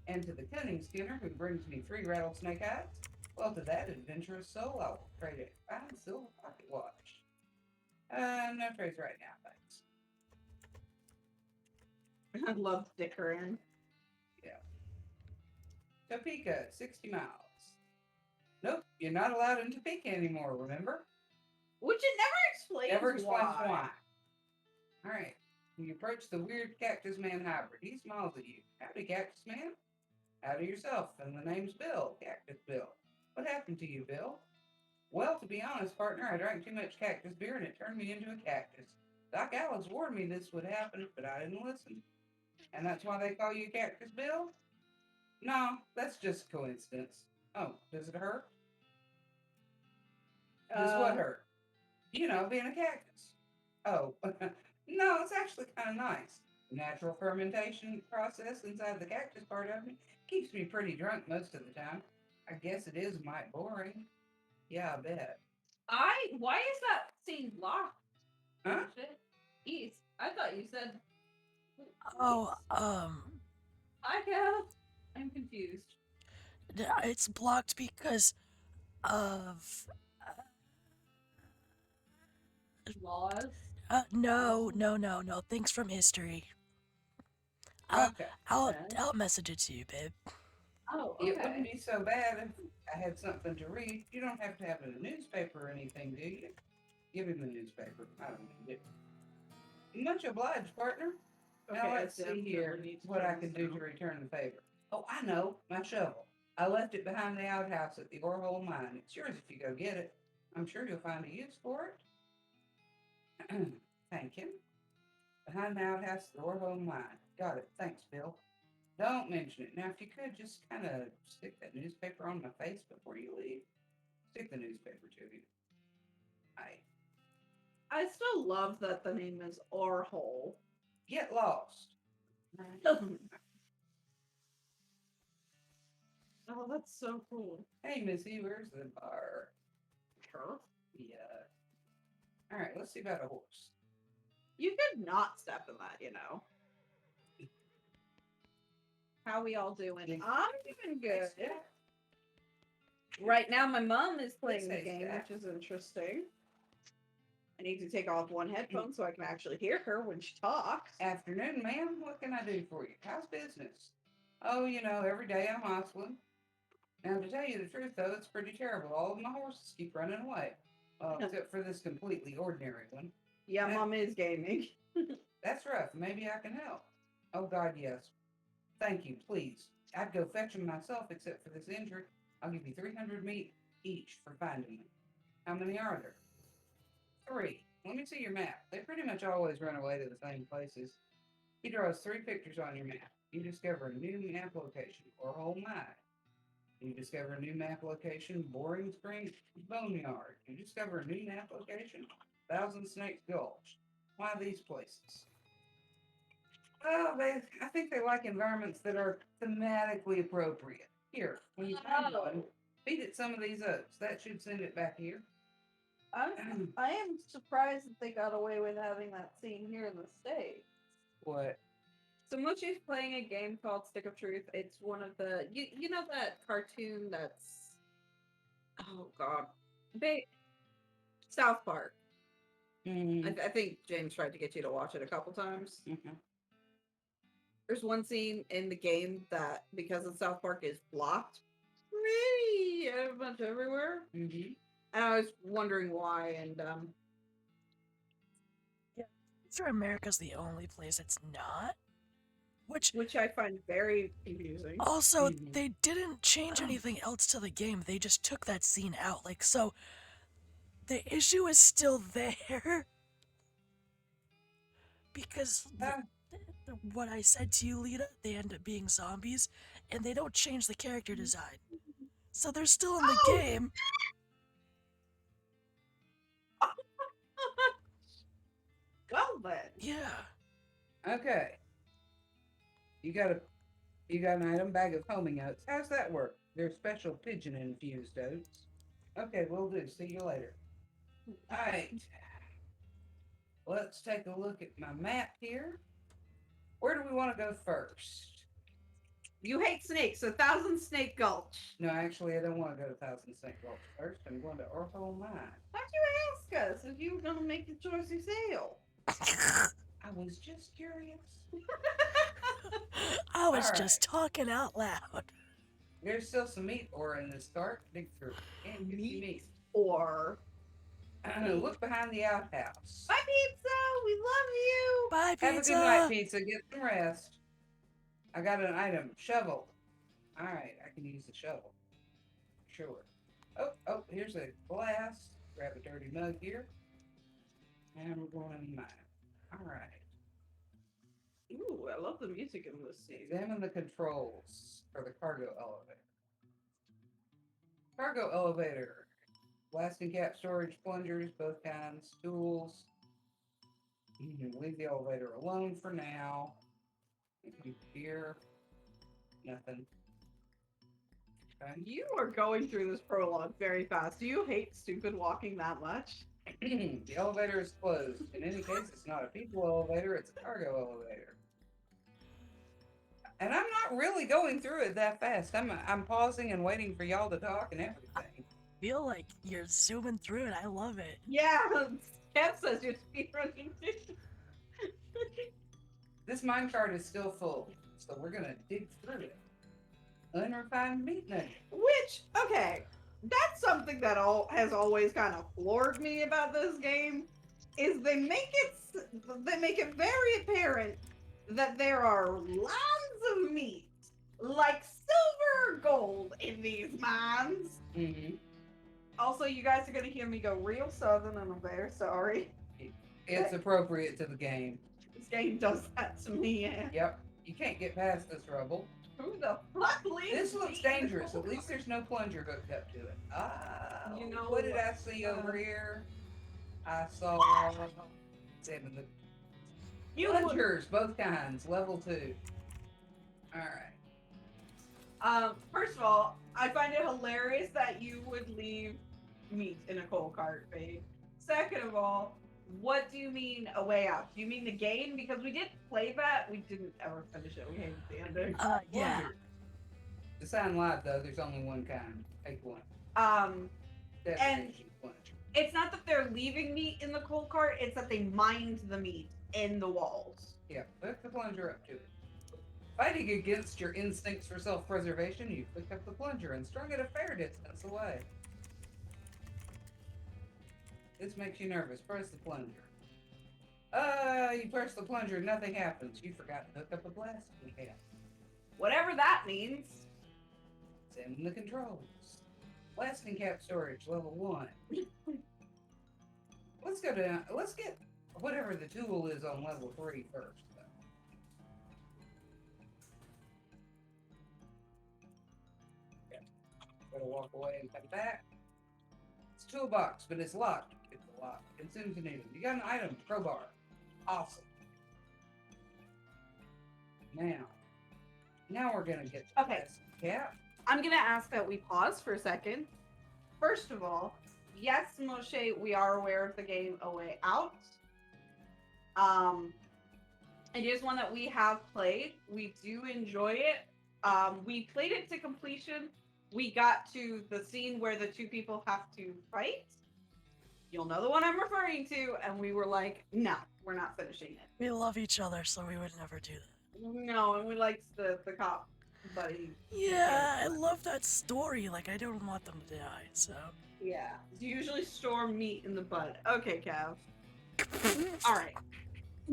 And to the cunning skinner who brings me 3 rattlesnake hides, well, to that adventurous soul, I will trade a fine silver pocket watch. No trades right now, thanks. I love dickering. Yeah. Topeka, 60 miles. Nope, you're not allowed in Topeka anymore, remember? Which it never explains why. All right. You approach the weird Cactus Man hybrid. He smiles at you. Howdy, Cactus Man. Howdy yourself. And the name's Bill. Cactus Bill. What happened to you, Bill? Well, to be honest, partner, I drank too much cactus beer and it turned me into a cactus. Doc Alex warned me this would happen, but I didn't listen. And that's why they call you Cactus Bill? No, that's just a coincidence. Oh, does it hurt? Does what hurt? You know, being a cactus. Oh, no, it's actually kind of nice. The natural fermentation process inside the cactus part of me keeps me pretty drunk most of the time. I guess it is might boring. Yeah, I bet. Why is that scene locked? Huh? East. I thought you said. Oh, I guess. I'm confused. it's blocked because of Laws. no. Things from history. I'll Okay. I'll Okay. I'll message it to you, babe. Oh, It wouldn't okay. be so bad if I had something to read. You don't have to have a newspaper or anything, do you? Give him the newspaper. I don't need it. Much obliged, partner. Now Okay, let's see here what I can do to return the favor. Oh, I know, my shovel. I left it behind the outhouse at the Orhole mine. It's yours if you go get it. I'm sure you'll find a use for it. Thank you. Behind the outhouse at the Orhole mine. Got it. Thanks, Bill. Don't mention it. Now, if you could just kind of stick that newspaper on my face before you leave. Stick the newspaper to you. I still love that the name is Orhole. Get lost. Oh, that's so cool. Hey, Missy, where's the bar? Sure. Yeah. All right, let's see about a horse. You could not step in that, you know. How we all doing? I'm doing good. Right now, my mom is playing the game, which is interesting. I need to take off one headphone so I can actually hear her when she talks. Afternoon, ma'am. What can I do for you? How's business? Oh, you know, every day I'm hustling. Now, to tell you the truth, though, it's pretty terrible. All of my horses keep running away. Except for this completely ordinary one. Yeah, Mom is gaming. That's rough. Maybe I can help. Oh, God, yes. Thank you, please. I'd go fetch them myself, except for this injury. I'll give you 300 meat each for finding them. How many are there? 3. Let me see your map. They pretty much always run away to the same places. He draws 3 pictures on your map. You discover a new map location, or whole mine. You discover a new map location, Boring Spring Boneyard. You discover a new map location, Thousand Snakes Gulch. Why these places? Well, I think they like environments that are thematically appropriate. Here, when you find one, feed it some of these oats. That should send it back here. I am surprised that they got away with having that scene here in the States. What? So Mochi's playing a game called Stick of Truth. It's one of the you know that cartoon that's oh god, South Park. Mm-hmm. I think James tried to get you to watch it a couple times. Mm-hmm. There's one scene in the game that because of South Park is blocked pretty much everywhere. Mm-hmm. And I was wondering why, and Yeah, sure. America's the only place it's not. which I find very confusing. Also, they didn't change anything else to the game. They just took that scene out. Like, so the issue is still there. Because what I said to you, Lita, they end up being zombies, and they don't change the character design. So they're still in the game. Well then. Yeah. Okay. You got an item bag of homing oats. How's that work? They're special pigeon infused oats. Okay, will do. See you later. All right. Let's take a look at my map here. Where do we want to go first? You hate snakes, so Thousand Snake Gulch. No, actually, I don't want to go to Thousand Snake Gulch first. I'm going to Orhole Mine. How'd you ask us if you were gonna make the choice yourself? I was just curious. I was just talking out loud. There's still some meat ore in this cart. Dig through. And meat. Or Look behind the outhouse. bye, pizza. We love you. Bye, pizza. Have a good night, pizza. Get some rest. I got an item. Shovel. All right, I can use the shovel. Sure. Oh, here's a glass. Grab a dirty mug here. And we're going in mine. All right. Ooh, I love the music in this scene. Examine the controls for the cargo elevator. Cargo elevator. Blasting cap storage plungers, both kinds, tools. You can leave the elevator alone for now. Here, nothing. Okay. You are going through this prologue very fast. Do you hate stupid walking that much? The elevator is closed. In any case, it's not a people elevator, it's a cargo elevator. And I'm not really going through it that fast. I'm pausing and waiting for y'all to talk and everything. feel like you're zooming through it. I love it. Yeah, Kev says you're speedrunning too. This minecart is still full, so we're gonna dig through it. Unrefined meat nugget. Which, okay, that's something that has always kind of floored me about this game, is they make it very apparent that there are lots of meat, like silver or gold, in these mines. Mm-hmm. Also, you guys are gonna hear me go real southern, and I'm very sorry. It's appropriate to the game. This game does that to me. Yeah. Yep. You can't get past this rubble. Who the fuck leaves This looks meat in the dangerous. At cold? least there's no plunger hooked up to it. Ah, You know what did I what? see over here? I saw seven the You would- plungers, both kinds, level 2. All right. First of all, I find it hilarious that you would leave meat in a coal cart, babe. Second of all, what do you mean a way out? Do you mean the game? Because we did play that, we didn't ever finish it. We hated the ending. Yeah. Plunger. To sign live though, there's only one kind. Take one. And- Destination plunger. It's not that they're leaving meat in the coal cart; it's that they mined the meat in the walls. Yeah, hook the plunger up to it. Fighting against your instincts for self-preservation, you picked up the plunger and strung it a fair distance away. This makes you nervous. Press the plunger. You press the plunger, nothing happens. You forgot to hook up a blasting cap. Whatever that means. Examine the controls. Blasting cap storage, level 1. Let's go down. Let's get whatever the tool is on level 3 first. Though. Yeah. Gotta walk away and come back. It's a toolbox, but it's locked. It's a lock. Consumes an item. You got an item, crowbar. Awesome. Now we're gonna get to Okay. the cap. I'm gonna ask that we pause for a second. First of all, yes, Moshe, we are aware of the game A Way Out. It is one that we have played. We do enjoy it. We played it to completion. We got to the scene where the two people have to fight. You'll know the one I'm referring to, and we were like, no, we're not finishing it. We love each other, so we would never do that. No, and we liked the cop buddy. Yeah, I love that story. Like, I don't want them to die, so. Yeah. You usually store meat in the bud. Okay, Cav. All right.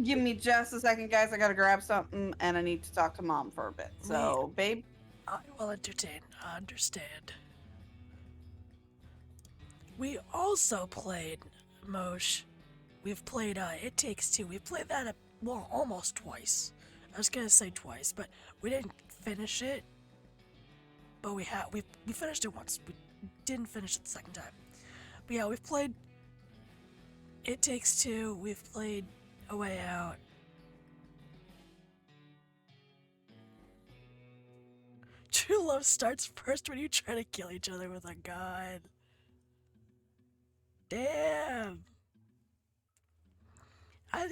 Give me just a second, guys. I gotta grab something, and I need to talk to Mom for a bit. So, babe. I will entertain. I understand. We also played, Mosh. We've played It Takes Two. We've played that well, almost twice. I was gonna say twice, but we didn't finish it. But we finished it once. We didn't finish it the second time. But yeah, we've played It Takes Two. We've played A Way Out. True love starts first when you try to kill each other with a gun. Damn.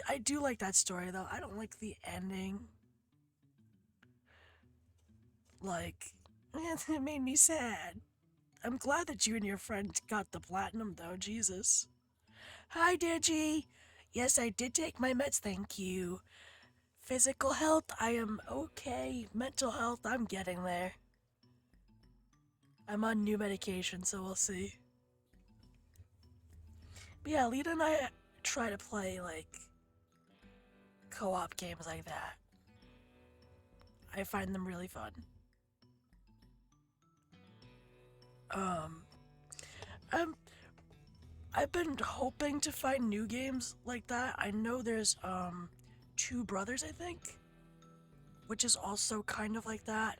I do like that story though. I don't like the ending. Like, it made me sad. I'm glad that you and your friend got the platinum though, Jesus. Hi, Digi. Yes, I did take my meds, thank you. Physical health, I am okay. Mental health, I'm getting there. I'm on new medication, so we'll see. But yeah, Lita and I try to play, like, co-op games like that. I find them really fun. I've been hoping to find new games like that. I know there's, Two Brothers, I think, which is also kind of like that.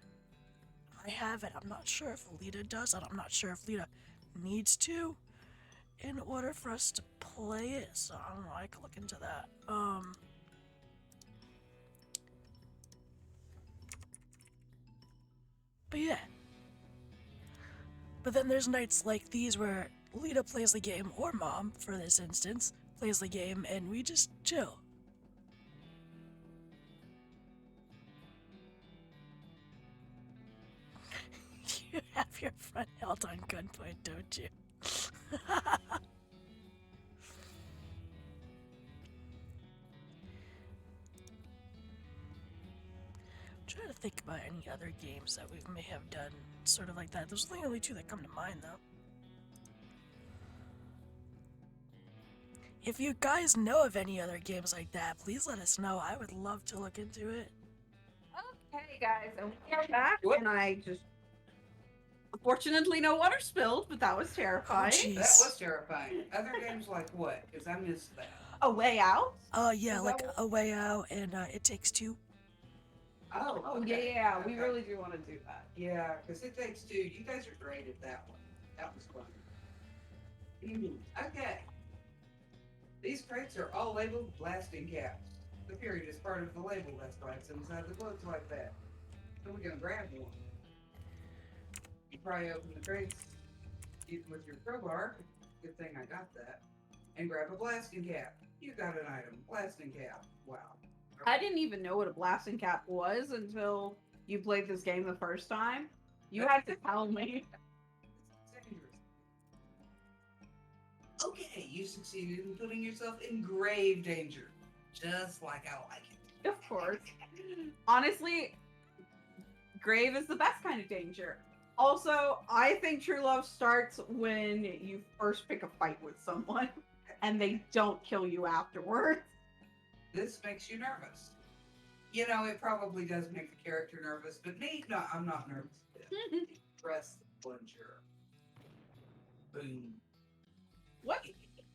I have it. I'm not sure if Lita does, and I'm not sure if Lita needs to in order for us to play it, so I don't know, I could look into that. But yeah. But then there's nights like these where Lita plays the game, or Mom, for this instance, plays the game, and we just chill. You have your friend held on gunpoint, don't you? Trying to think about any other games that we may have done sort of like that. Those are the only two that come to mind, though. If you guys know of any other games like that, please let us know. I would love to look into it. Okay, guys, and we are back, What? and I just unfortunately no water spilled, but that was Oh, terrifying. jeez. That was terrifying. Other games like what? Because I missed that. A Way Out. Yeah, Is like that what- A Way Out and It Takes Two. Oh, Oh okay. yeah, we Okay. really do want to do that. Yeah, because It Takes Two. You guys are great at that one. That was fun. Okay. These crates are all labeled blasting caps. The period is part of the label, that's why it's inside the books like that. So we're gonna grab one. You pry open the crates with your crowbar. Good thing I got that. And grab a blasting cap. You got an item. Blasting cap. Wow. I didn't even know what a blasting cap was until you played this game the first time. You had to tell me. It's dangerous. Okay, you succeeded in putting yourself in grave danger. Just like I like it. Of course. Honestly, grave is the best kind of danger. Also, I think true love starts when you first pick a fight with someone and they don't kill you afterwards. This makes you nervous. You know, it probably does make the character nervous, but me, no, I'm not nervous. Press the plunger. Boom. What?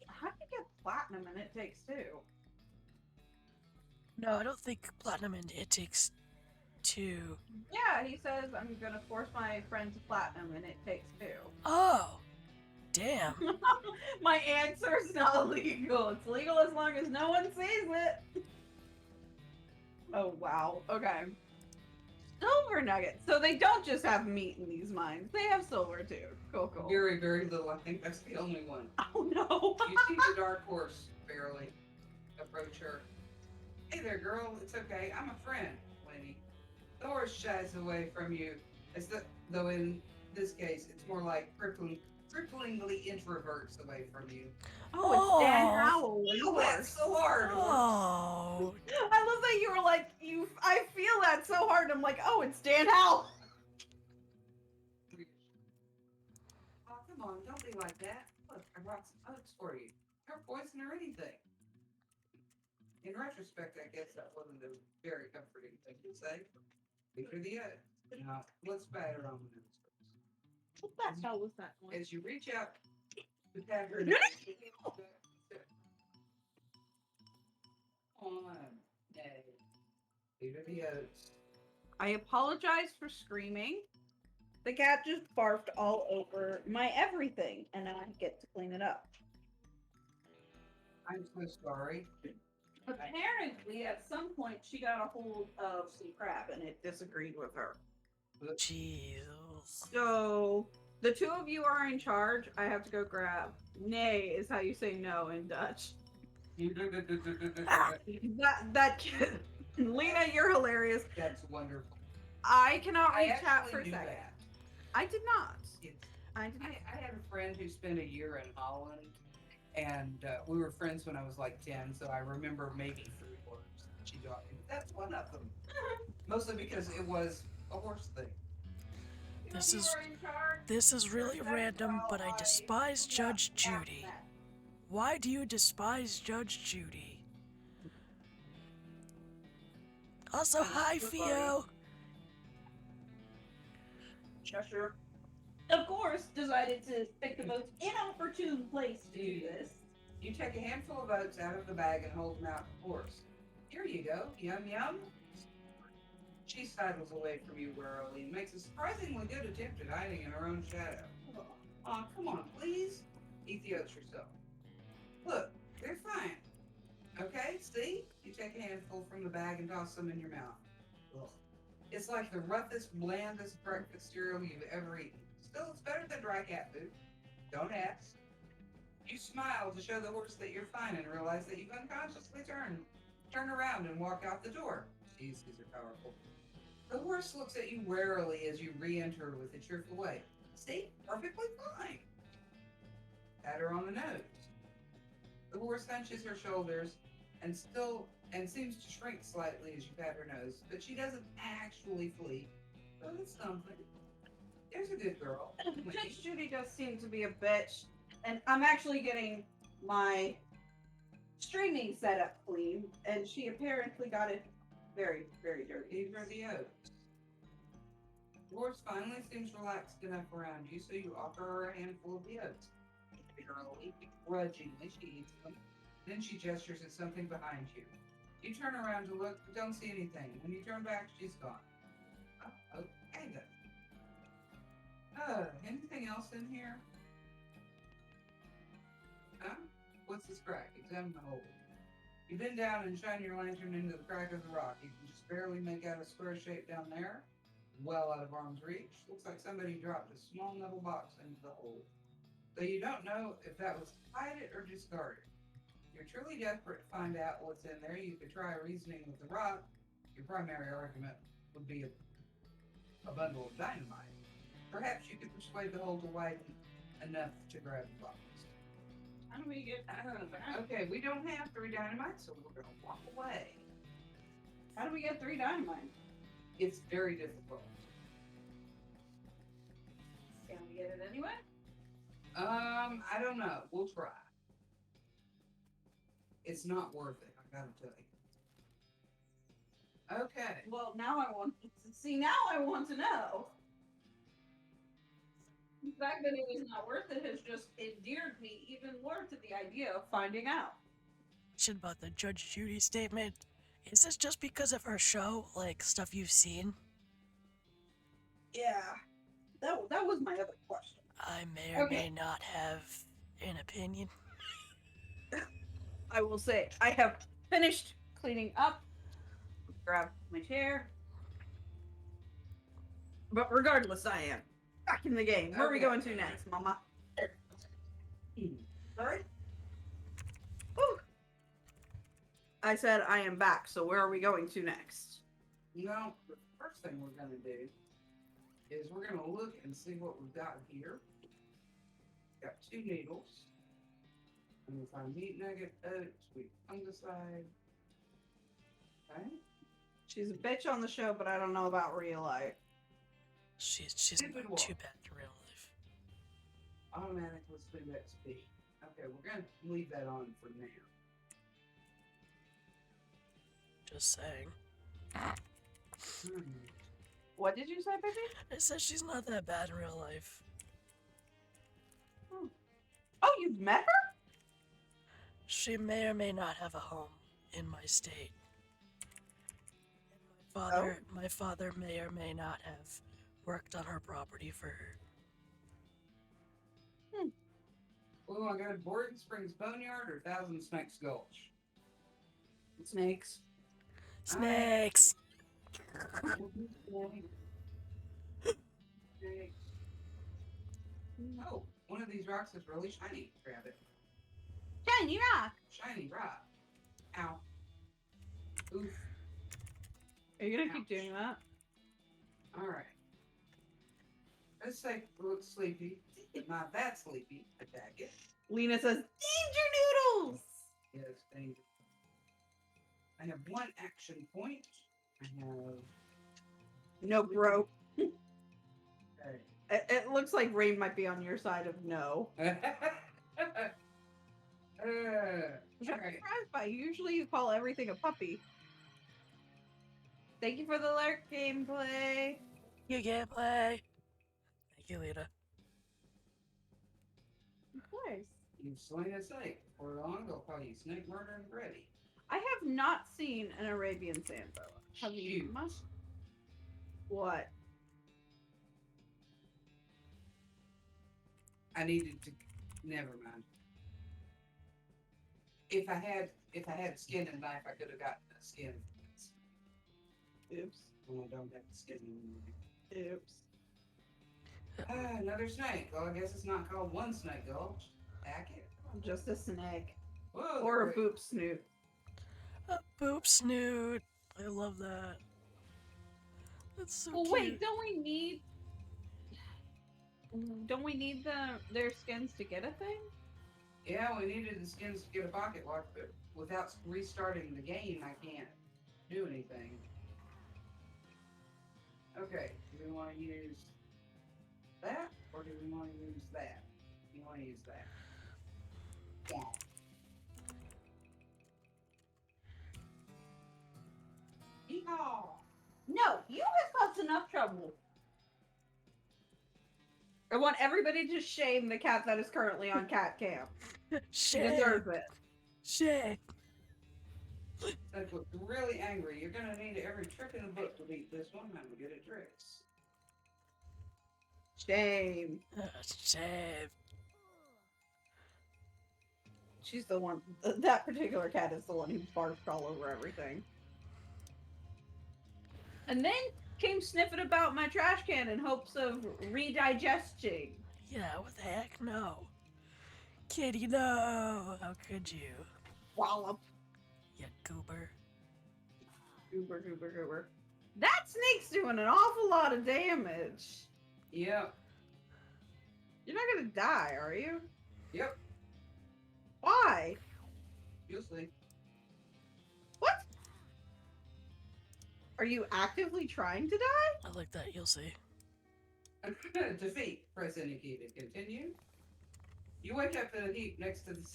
How do you get platinum and It Takes Two? No, I don't think Platinum and It Takes Two. Yeah, he says I'm gonna force my friend to platinum and It Takes Two. Oh, damn. My answer's not legal. It's legal as long as no one sees it. Oh wow. Okay. Silver nuggets. So they don't just have meat in these mines. They have silver too. Cool, cool. Very, very little. I think that's the only one. Oh no. You see the dark horse barely approach her. Hey there, girl. It's okay. I'm a friend, lady. The horse shies away from you. Though in this case, it's more like cripplingly introverts away from you. Oh, it's Dan Oh. Howell. Oh, that's so hard. Oh, I love that you were like, I feel that so hard. I'm like, oh, it's Dan Howell. Oh, come on, don't be like that. Look, I brought some oats for you. No poison or anything. In retrospect, I guess that wasn't a very comforting thing to say. These are the oats. Now, let's batter on the nose first. What the hell was that noise? As you reach out to pat her No, on. Nay. These are the oats. I apologize for screaming. The cat just barfed all over my everything, and now I get to clean it up. I'm so sorry. Apparently, at some point, she got a hold of some crab, and it disagreed with her. Jesus. So, the two of you are in charge. I have to go grab. Nay is how you say no in Dutch. That kid. Lita, you're hilarious. That's wonderful. I cannot I read chat actually for a knew second. that. I did not. It's- I did not. I had a friend who spent a year in Holland, and we were friends when I was like 10, so I remember maybe 3 words she taught me. That's one of them. Mostly because it was a horse thing. This is really random, but I despise Judge Judy. Why do you despise Judge Judy? Also, hi, Theo. Cheshire, of course, decided to pick the most inopportune place to do this. You take a handful of oats out of the bag and hold them out to the horse. Here you go. Yum yum. She sidles away from you warily and makes a surprisingly good attempt at hiding in her own shadow. Aw, come on, please. Eat the oats yourself. Look, they're fine. Okay, see? You take a handful from the bag and toss them in your mouth. Ugh. It's like the roughest, blandest breakfast cereal you've ever eaten. Still, it's better than dry cat food. Don't ask. You smile to show the horse that you're fine and realize that you've unconsciously turn around and walk out the door. Jeez, these are powerful. The horse looks at you warily as you re-enter with a cheerful way. See? Perfectly fine. Pat her on the nose. The horse hunches her shoulders and seems to shrink slightly as you pat her nose, but she doesn't actually flee. So that's something. There's a good girl. Judge Judy does seem to be a bitch, and I'm actually getting my streaming setup clean, and she apparently got it very, very dirty. These are the oats. The horse finally seems relaxed enough around you, so you offer her a handful of the oats. Grudgingly, she eats them. Then she gestures at something behind you. You turn around to look, but don't see anything. When you turn back, she's gone. Oh, okay then. Anything else in here? Huh? What's this crack? Examine the hole. You bend down and shine your lantern into the crack of the rock. You can just barely make out a square shape down there. Well out of arm's reach. Looks like somebody dropped a small metal box into the hole. Though you don't know if that was to hide it or discard it. You're truly desperate to find out what's in there. You could try reasoning with the rock. Your primary argument would be a bundle of dynamite. Perhaps you could persuade the hole to widen enough to grab the box. How do we get Okay, we don't have 3 dynamite, so we're going to walk away. How do we get 3 dynamite? It's very difficult. Can we get it anyway? I don't know. We'll try. It's not worth it, I gotta tell you. Okay. Well, now I want to know. The fact that it was not worth it has just endeared me even more to the idea of finding out. Question about the Judge Judy statement. Is this just because of her show, like stuff you've seen? Yeah, that was my other question. I may or may not have an opinion. I will say I have finished cleaning up. Grab my chair. But regardless, I am back in the game. Where are we going to next, Mama? Sorry? Woo. I said I am back, so where are we going to next? Well, the first thing we're going to do is we're going to look and see what we've got here. Got 2 needles. I'm going to find meat nugget, oats, sweet fungicide. Okay. She's a bitch on the show, but I don't know about real life. She's Stupid not walk. too bad in real life. Automatic with food XP. Okay, we're going to leave that on for now. Just saying. What did you say, baby? I said she's not that bad in real life. Oh, you've met her? She may or may not have a home in my state. My father may or may not have worked on her property for her. Oh, I got a Borden Springs Boneyard or Thousand Snakes Gulch? Snakes. Snakes! Oh, one of these rocks is really shiny. Grab it. Shiny rock. Shiny rock. Ow. Oof. Are you gonna Ouch. keep doing that? Alright. This snake looks sleepy. Not that sleepy. Attack it. Lena says, "Danger noodles." Yes, danger. I have 1 action point. I have. No, bro. Okay. It looks like Rain might be on your side of no. Alright. Which I'm surprised by. Usually you call everything a puppy. Thank you for the lurk gameplay. You can't play. Thank you, Lita. Of course. You've slain a snake. For long, they'll call you Snake Murder and Freddy. I have not seen an Arabian Sandboa. Have you? Shoot. Must? What? I needed to. Never mind. If I had skin and knife, I could have gotten a skin. Oops. When I don't have the skin anymore. Oops. Another snake. Well, I guess it's not called One Snake Gulch. Back it. Just a snake. Whoa, Or a wait. boop snoot. A boop snoot. I love that. That's so Well, cute. wait, don't we need their skins to get a thing? Yeah, we needed the skins to get a pocket watch, but without restarting the game, I can't do anything. Okay, do we want to use that, or do we want to use that? You want to use that? Yeah. Yeehaw! No, you have caused enough trouble. I want everybody to shame the cat that is currently on cat camp. She Shame. deserves it. Shame. That looks really angry. You're gonna need every trick in the book to beat this one. I'm good at tricks. Shame. Shame. She's the one. That particular cat is the one who barked all over everything. And then came sniffing about my trash can in hopes of redigesting. Yeah, what the heck? No. Kitty, no. How could you? Wallop. You goober. Goober, goober, goober. That snake's doing an awful lot of damage. Yep. You're not gonna die, are you? Yep. Why? You'll see. What? Are you actively trying to die? I like that. You'll see. Defeat. Press any key to continue. You wake up in a heap next to the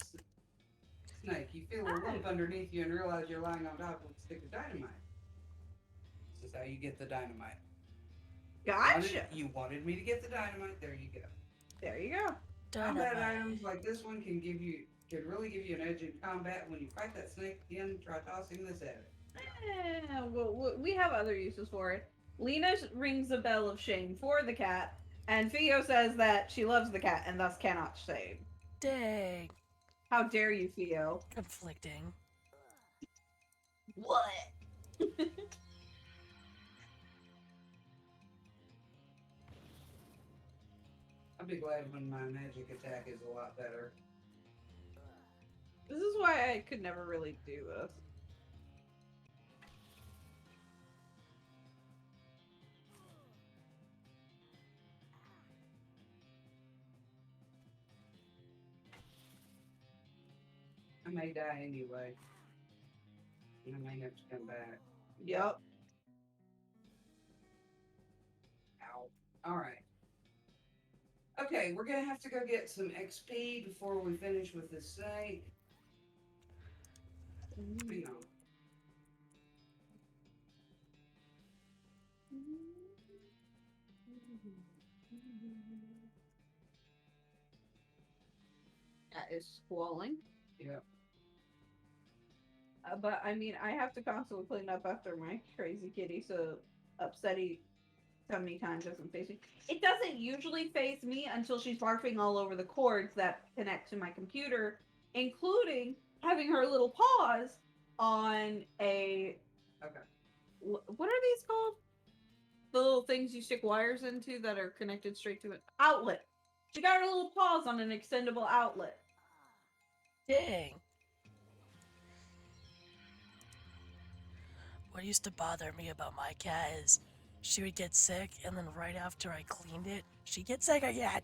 snake. You feel a lump underneath you and realize you're lying on top of a stick of dynamite. This is how you get the dynamite. Gotcha. You wanted me to get the dynamite. There you go. There you go. Combat items like this one can really give you an edge in combat. When you fight that snake again, try tossing this at it. Well, we have other uses for it. Lena rings a bell of shame for the cat, and Theo says that she loves the cat and thus cannot shame. Dang. How dare you, Theo? Conflicting. What? I'll be glad when my magic attack is a lot better. This is why I could never really do this. I may die anyway. And I may have to come back. Yep. Ow. Alright. Okay, we're gonna have to go get some XP before we finish with this snake. Hang on. That is squalling. Yep. But I mean, I have to constantly clean up after my crazy kitty, so upsetty tummy time doesn't face me. It doesn't usually face me until she's barfing all over the cords that connect to my computer, including having her little paws on a. Okay. What are these called? The little things you stick wires into that are connected straight to an outlet. She got her little paws on an extendable outlet. Dang. What used to bother me about my cat is she would get sick, and then right after I cleaned it, she'd get sick again.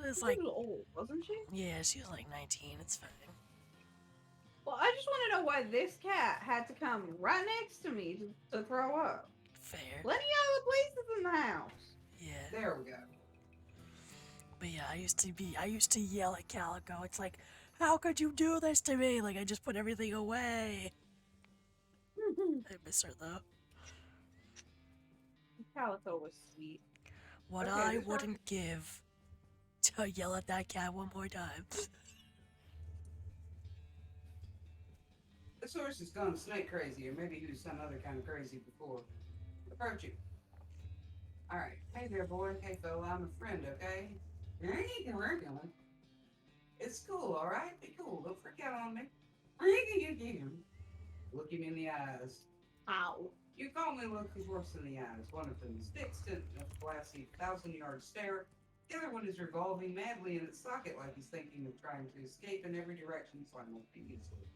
It's like, She was old, wasn't she? yeah, she was like 19. It's fine. Well, I just want to know why this cat had to come right next to me to throw up. Fair. Plenty of other places in the house. Yeah. There we go. But yeah, I used to yell at Calico. It's like, how could you do this to me? Like, I just put everything away. I miss her though. Calico was sweet. What Okay, I this wouldn't give to yell at that cat one more time. This horse has gone snake crazy, or maybe he was some other kind of crazy before. Approach him. Alright. Hey there, boy. Hey, fella. I'm a friend, okay? It's cool, alright? Be cool. Don't freak out on me. Look him in the eyes. Ow. You calmly look his horse in the eyes. One of them is fixed in a glassy 1,000-yard stare. The other one is revolving madly in its socket like he's thinking of trying to escape in every direction simultaneously.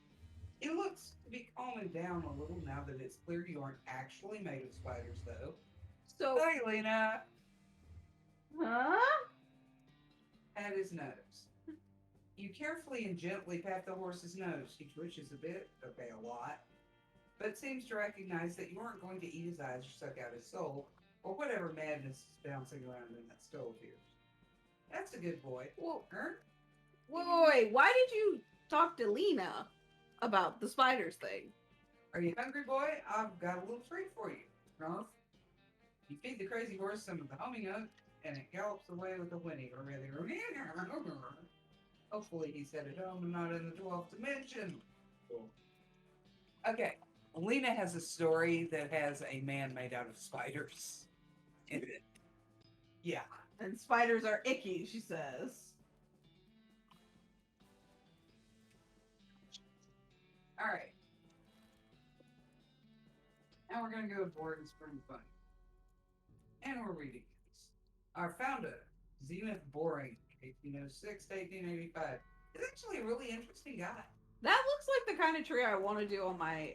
He looks to be calming down a little now that it's clear you aren't actually made of spiders, though. So, Hey, Lena! huh? At his nose. You carefully and gently pat the horse's nose. He twitches a bit, okay, a lot, but seems to recognize that you aren't going to eat his eyes or suck out his soul, or whatever madness is bouncing around in that skull of yours. That's a good boy. Well, Ern? wait. Why did you talk to Lena about the spiders thing? Are you hungry, boy? I've got a little treat for you. Ruff. You feed the crazy horse some of the homing oat, and it gallops away with a whinny, or rather, hopefully he's at home and not in the 12th dimension. Cool. Okay, Lena has a story that has a man made out of spiders in it. Yeah. And spiders are icky, she says. All right. Now we're going to go to board spring fun. And we're reading this. Our founder, Zenith Boring, 1806 to 1885, is actually a really interesting guy. That looks like the kind of tree I want to do on my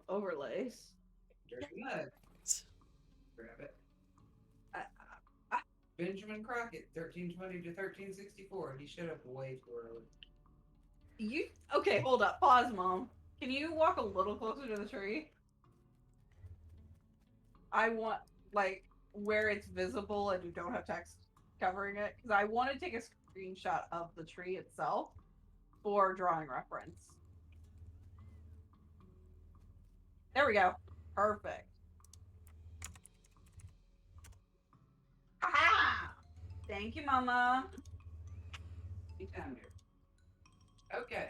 overlays. Dirty mud. Grab it. Benjamin Crockett, 1320 to 1364. He showed up way too early. Okay, hold up. Pause, Mom. Can you walk a little closer to the tree? I want, like, where it's visible and you don't have text covering it. Because I want to take a screenshot of the tree itself for drawing reference. There we go. Perfect. Aha! Thank you, Mama. Be down here. Okay.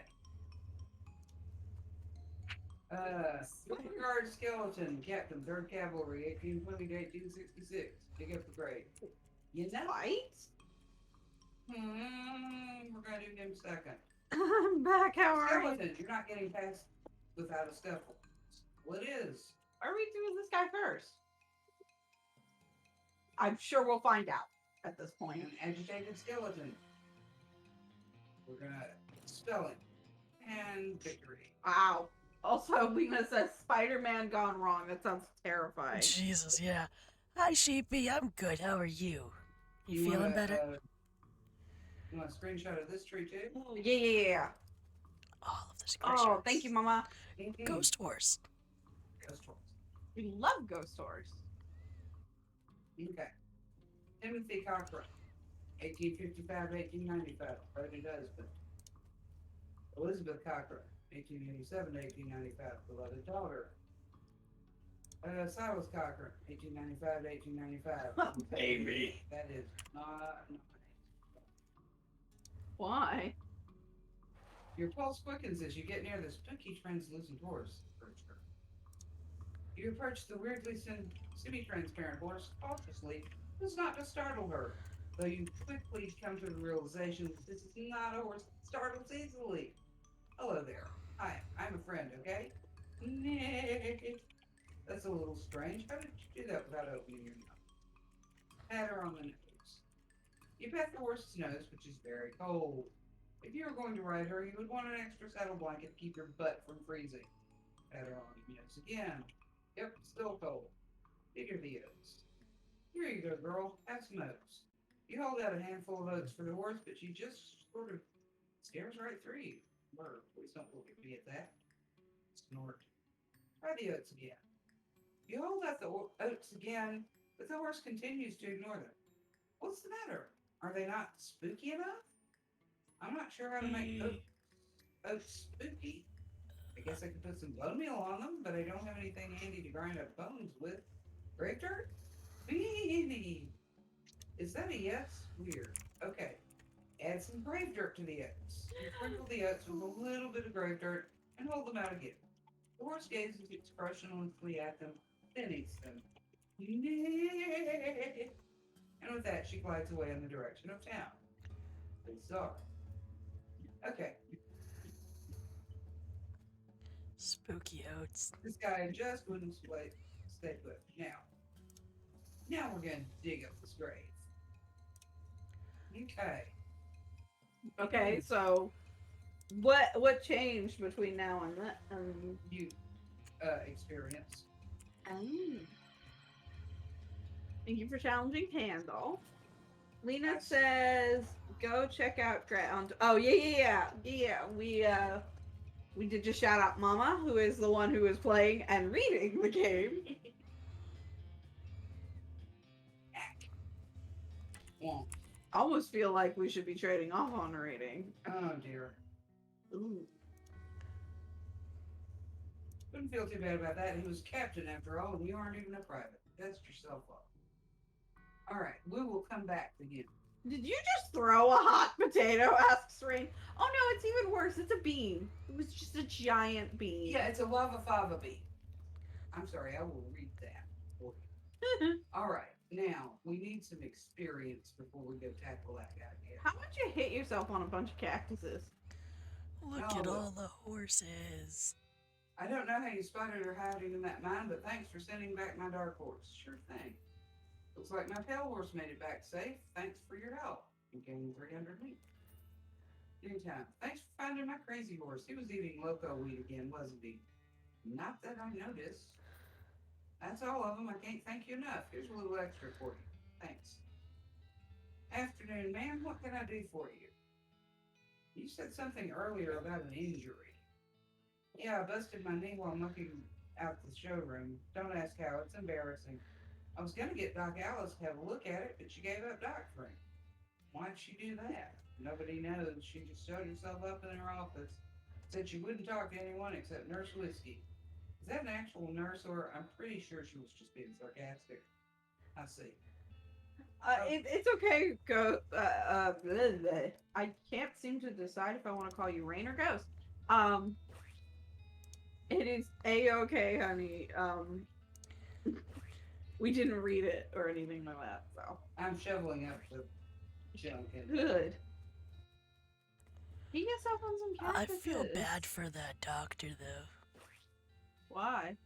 Guard Skeleton, Captain, 3rd Cavalry, 1820 to 1866. Dig up the grade. You know? Fight? We're gonna do him second. I'm back. How are you? Skeleton, you're not getting past without a scuffle. What is? Why are we doing this guy first? I'm sure we'll find out at this point. An agitated skeleton. We're gonna spell it. And victory. Wow. Also, Lena says Spider-Man gone wrong. That sounds terrifying. Jesus, yeah. Hi, Sheepy. I'm good. How are you? You feeling better? You want a screenshot of this tree too? Oh, yeah. All of the screenshots. Oh, thank you, Mama. Ghost Horse. Ghost horse. We love ghost horse. Okay. Timothy Cochran, 1855 1895. Already does, but Elizabeth Cochran, 1887 1895. Beloved daughter. Silas Cochran, 1895 1895. Baby. That is not nice. Why? Your pulse quickens as you get near the spooky translucent horse. You approach the weirdly semi-transparent horse cautiously, as not to startle her, though you quickly come to the realization that this is not a horse that startles easily. Hello there. Hi, I'm a friend, okay? That's a little strange. How did you do that without opening your mouth? Pat her on the nose. You pat the horse's nose, which is very cold. If you were going to ride her, you would want an extra saddle blanket to keep your butt from freezing. Pat her on your nose again. Yep, still cold. Figure the oats. Here you go, girl. Have some oats. You hold out a handful of oats for the horse, but she just sort of stares right through you. Please don't look at me at that. Snort. Try the oats again. You hold out the oats again, but the horse continues to ignore them. What's the matter? Are they not spooky enough? I'm not sure how to make oats spooky. I guess I could put some bone meal on them, but I don't have anything handy to grind up bones with. Grave dirt? Beanie! Is that a yes? Weird. Okay. Add some grave dirt to the oats. You sprinkle the oats with a little bit of grave dirt and hold them out again. The horse gazes expressionlessly at them, then eats them. And with that, she glides away in the direction of town. Bizarre. Okay. Spooky oats. This guy just wouldn't stay put. Now we're gonna dig up this grave. Okay. Okay, so what changed between now and that? You experience. Thank you for challenging Candle. Lena says, "Go check out Ground." Oh yeah. We did just shout out Mama, who is the one who is playing and reading the game. Well, I almost feel like we should be trading off on reading. oh dear. Ooh. Wouldn't feel too bad about that. He was captain after all, and you aren't even a private. That's yourself up. All right, we will come back to him. Did you just throw a hot potato? Asks Rain. Oh no, it's even worse. It's a bean. It was just a giant bean. Yeah, it's a lava fava bean. I'm sorry, I will read that for you. All right, now we need some experience before we go tackle that guy again. How would you hit yourself on a bunch of cactuses? Look at all the horses. I don't know how you spotted her hiding in that mine, but thanks for sending back my dark horse. Sure thing. Looks like my pale horse made it back safe. Thanks for your help. You gained 300 meat. Anytime. Thanks for finding my crazy horse. He was eating loco weed again, wasn't he? Not that I noticed. That's all of them. I can't thank you enough. Here's a little extra for you. Thanks. Afternoon, ma'am. What can I do for you? You said something earlier about an injury. Yeah, I busted my knee while looking out the showroom. Don't ask how. It's embarrassing. I was going to get Doc Alice to have a look at it, but she gave up doctoring. Why'd she do that? Nobody knows. She just showed herself up in her office. Said she wouldn't talk to anyone except Nurse Whiskey. Is that an actual nurse, or I'm pretty sure she was just being sarcastic? I see. It's okay. Go. Bleh, bleh. I can't seem to decide if I want to call you Rain or Ghost. It is a-okay, honey. We didn't read it or anything like that, so. I'm shoveling up the junk. Good. He gets up on some I cactuses. feel bad for that doctor, though. Why?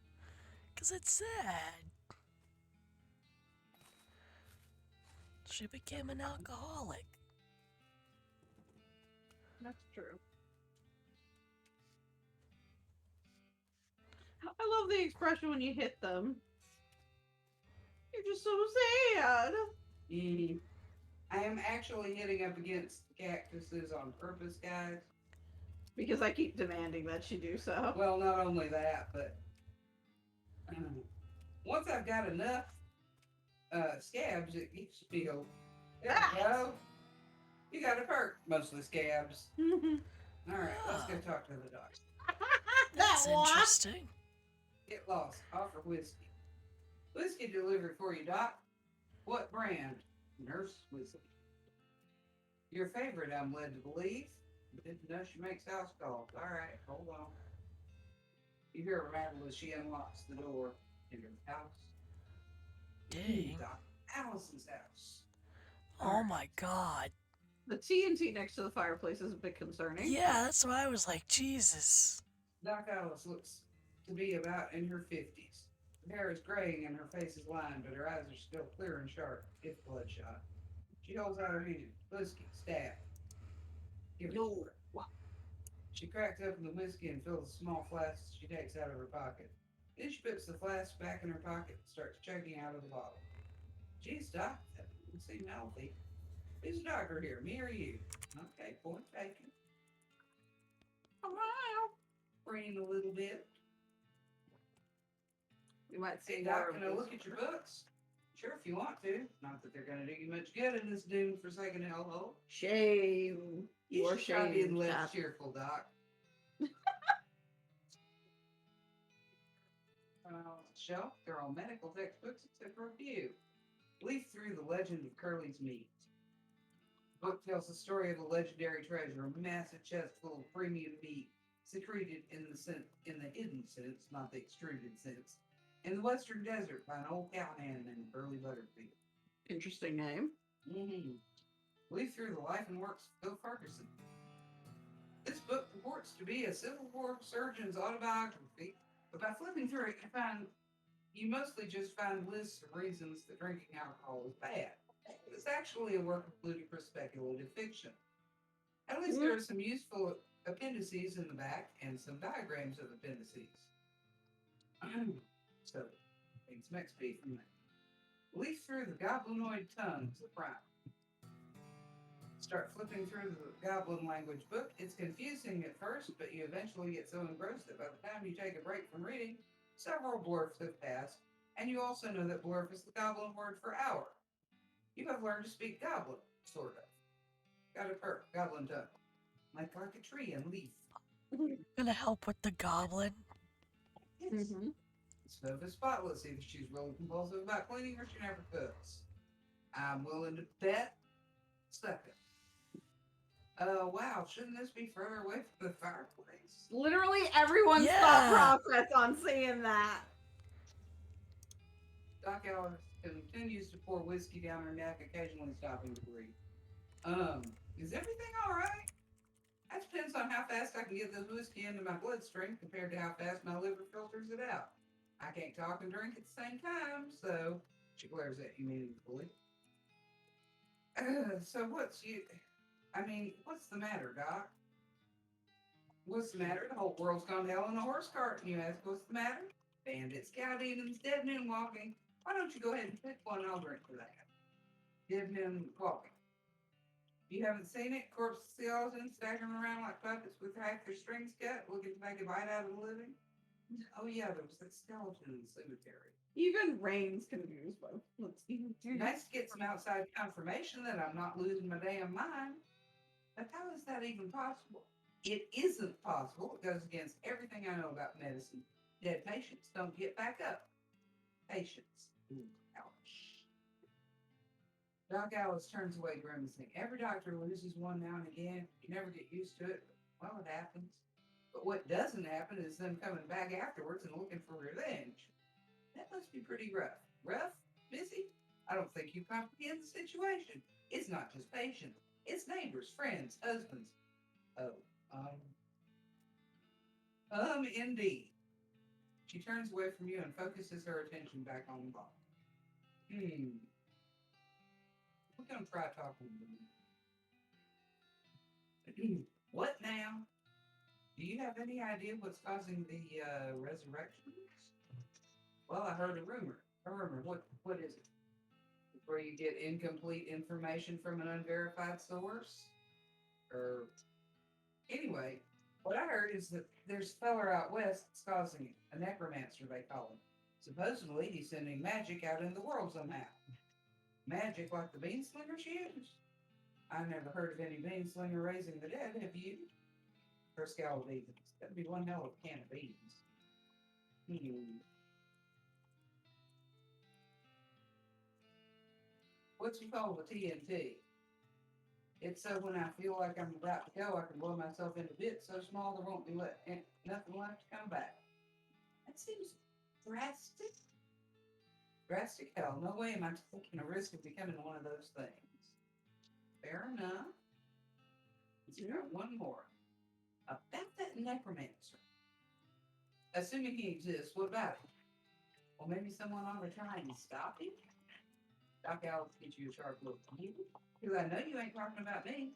'Cause it's sad. She became an alcoholic. That's true. I love the expression when you hit them. You're just so sad. I am actually hitting up against cactuses on purpose, guys. Because I keep demanding that you do so. Well, not only that, but once I've got enough scabs, it keeps feel. There we go. You got a perk, mostly scabs. All right, let's go talk to the doctor. That's interesting. Get lost. Offer whiskey. Whiskey delivered for you, Doc. What brand? Nurse Whiskey. Your favorite, I'm led to believe. Didn't know she makes house calls. All right, hold on. You hear her rattle as she unlocks the door in her house. Dang. Doc Allison's house. Oh my god. The TNT next to the fireplace is a bit concerning. Yeah, that's why I was like, Jesus. Doc Alice looks to be about in her 50s. Her hair is graying and her face is lined, but her eyes are still clear and sharp, if bloodshot. She holds out her hand. Whiskey, stab. Give it to her. She cracks open the whiskey and fills a small flask she takes out of her pocket. Then she puts the flask back in her pocket and starts chugging out of the bottle. Geez, Doc, that doesn't seem healthy. Who's the doctor here, me or you? Okay, point taken. Wow. Brain a little bit. We might see Hey, more Doc, of can I this. look at your books? Sure, if you want to. Not that they're going to do you much good in this doomed forsaken hellhole. Shame. You should try being less Chap. cheerful, Doc. Shelf, they're all medical textbooks except for a few. Leaf through The Legend of Curly's Meat. The book tells the story of a legendary treasure, a massive chest full of premium meat, secreted in the hidden sense, not the extruded sense, in the western desert by an old cowhand named Burley Butterfield. Interesting name. Leaf through the life and works of Phil Ferguson. This book purports to be a Civil War surgeon's autobiography, but by flipping through it, you mostly just find lists of reasons that drinking alcohol is bad. It's actually a work of ludicrous speculative fiction. At least there are some useful appendices in the back and some diagrams of appendices. So, things must be from that. Leaf through the goblinoid tongues, the prime. Start flipping through the goblin language book. It's confusing at first, but you eventually get so engrossed that by the time you take a break from reading, several blurfs have passed, and you also know that blurf is the goblin word for hour. You have learned to speak goblin, sort of. Got a perk, goblin tongue. Like a tree and leaf. Gonna help with the goblin. Yes. Stove is spotless. Either she's really compulsive about cleaning or she never cooks. I'm willing to bet second. Wow, shouldn't this be further away from the fireplace? Literally everyone's thought process on seeing that. Doc Alice continues to pour whiskey down her neck, occasionally stopping to breathe. Is everything alright? That depends on how fast I can get this whiskey into my bloodstream compared to how fast my liver filters it out. I can't talk and drink at the same time, so she glares at you meaningfully. So what's the matter, Doc? What's the matter? The whole world's gone to hell in a horse cart, and you ask what's the matter? Bandits, cow demons, dead men walking. Why don't you go ahead and pick one and I'll drink for that? Dead men walking. You haven't seen it? Corpse skeletons staggering around like puppets with half their strings cut, looking to make a bite out of the living? Oh yeah, there was that skeleton in the cemetery. Even Rain's confused by what's even Nice to get some outside confirmation that I'm not losing my damn mind. But how is that even possible? It isn't possible. It goes against everything I know about medicine. Dead patients don't get back up. Patients. Ooh, ouch. Doc Alice turns away grimacing. Every doctor loses one now and again. You never get used to it. Well, it happens. But what doesn't happen is them coming back afterwards and looking for revenge. That must be pretty rough. Rough? Missy? I don't think you comprehend the situation. It's not just patients. It's neighbors, friends, husbands. Oh, indeed. She turns away from you and focuses her attention back on the ball. We're going to try talking to them. What now? Do you have any idea what's causing the resurrections? Well, I heard a rumor. A rumor. What is it? Where you get incomplete information from an unverified source? Or anyway, what I heard is that there's a feller out west that's causing it. A necromancer, they call him. Supposedly, he's sending magic out in the world somehow. Magic like the beanslingers use? I never heard of any beanslinger raising the dead, have you? Or scale of beans. That'd be one hell of a can of beans. What's you call the TNT? It's so when I feel like I'm about to go, I can blow myself into bits so small there won't be nothing left to come back. That seems drastic. Drastic hell. No way am I taking a risk of becoming one of those things. Fair enough. Let's got one more. About that necromancer. Assuming he exists, what about him? Well, maybe someone ought to try and stop him? Doc Alice gives you a sharp look. You? Because I know you ain't talking about me.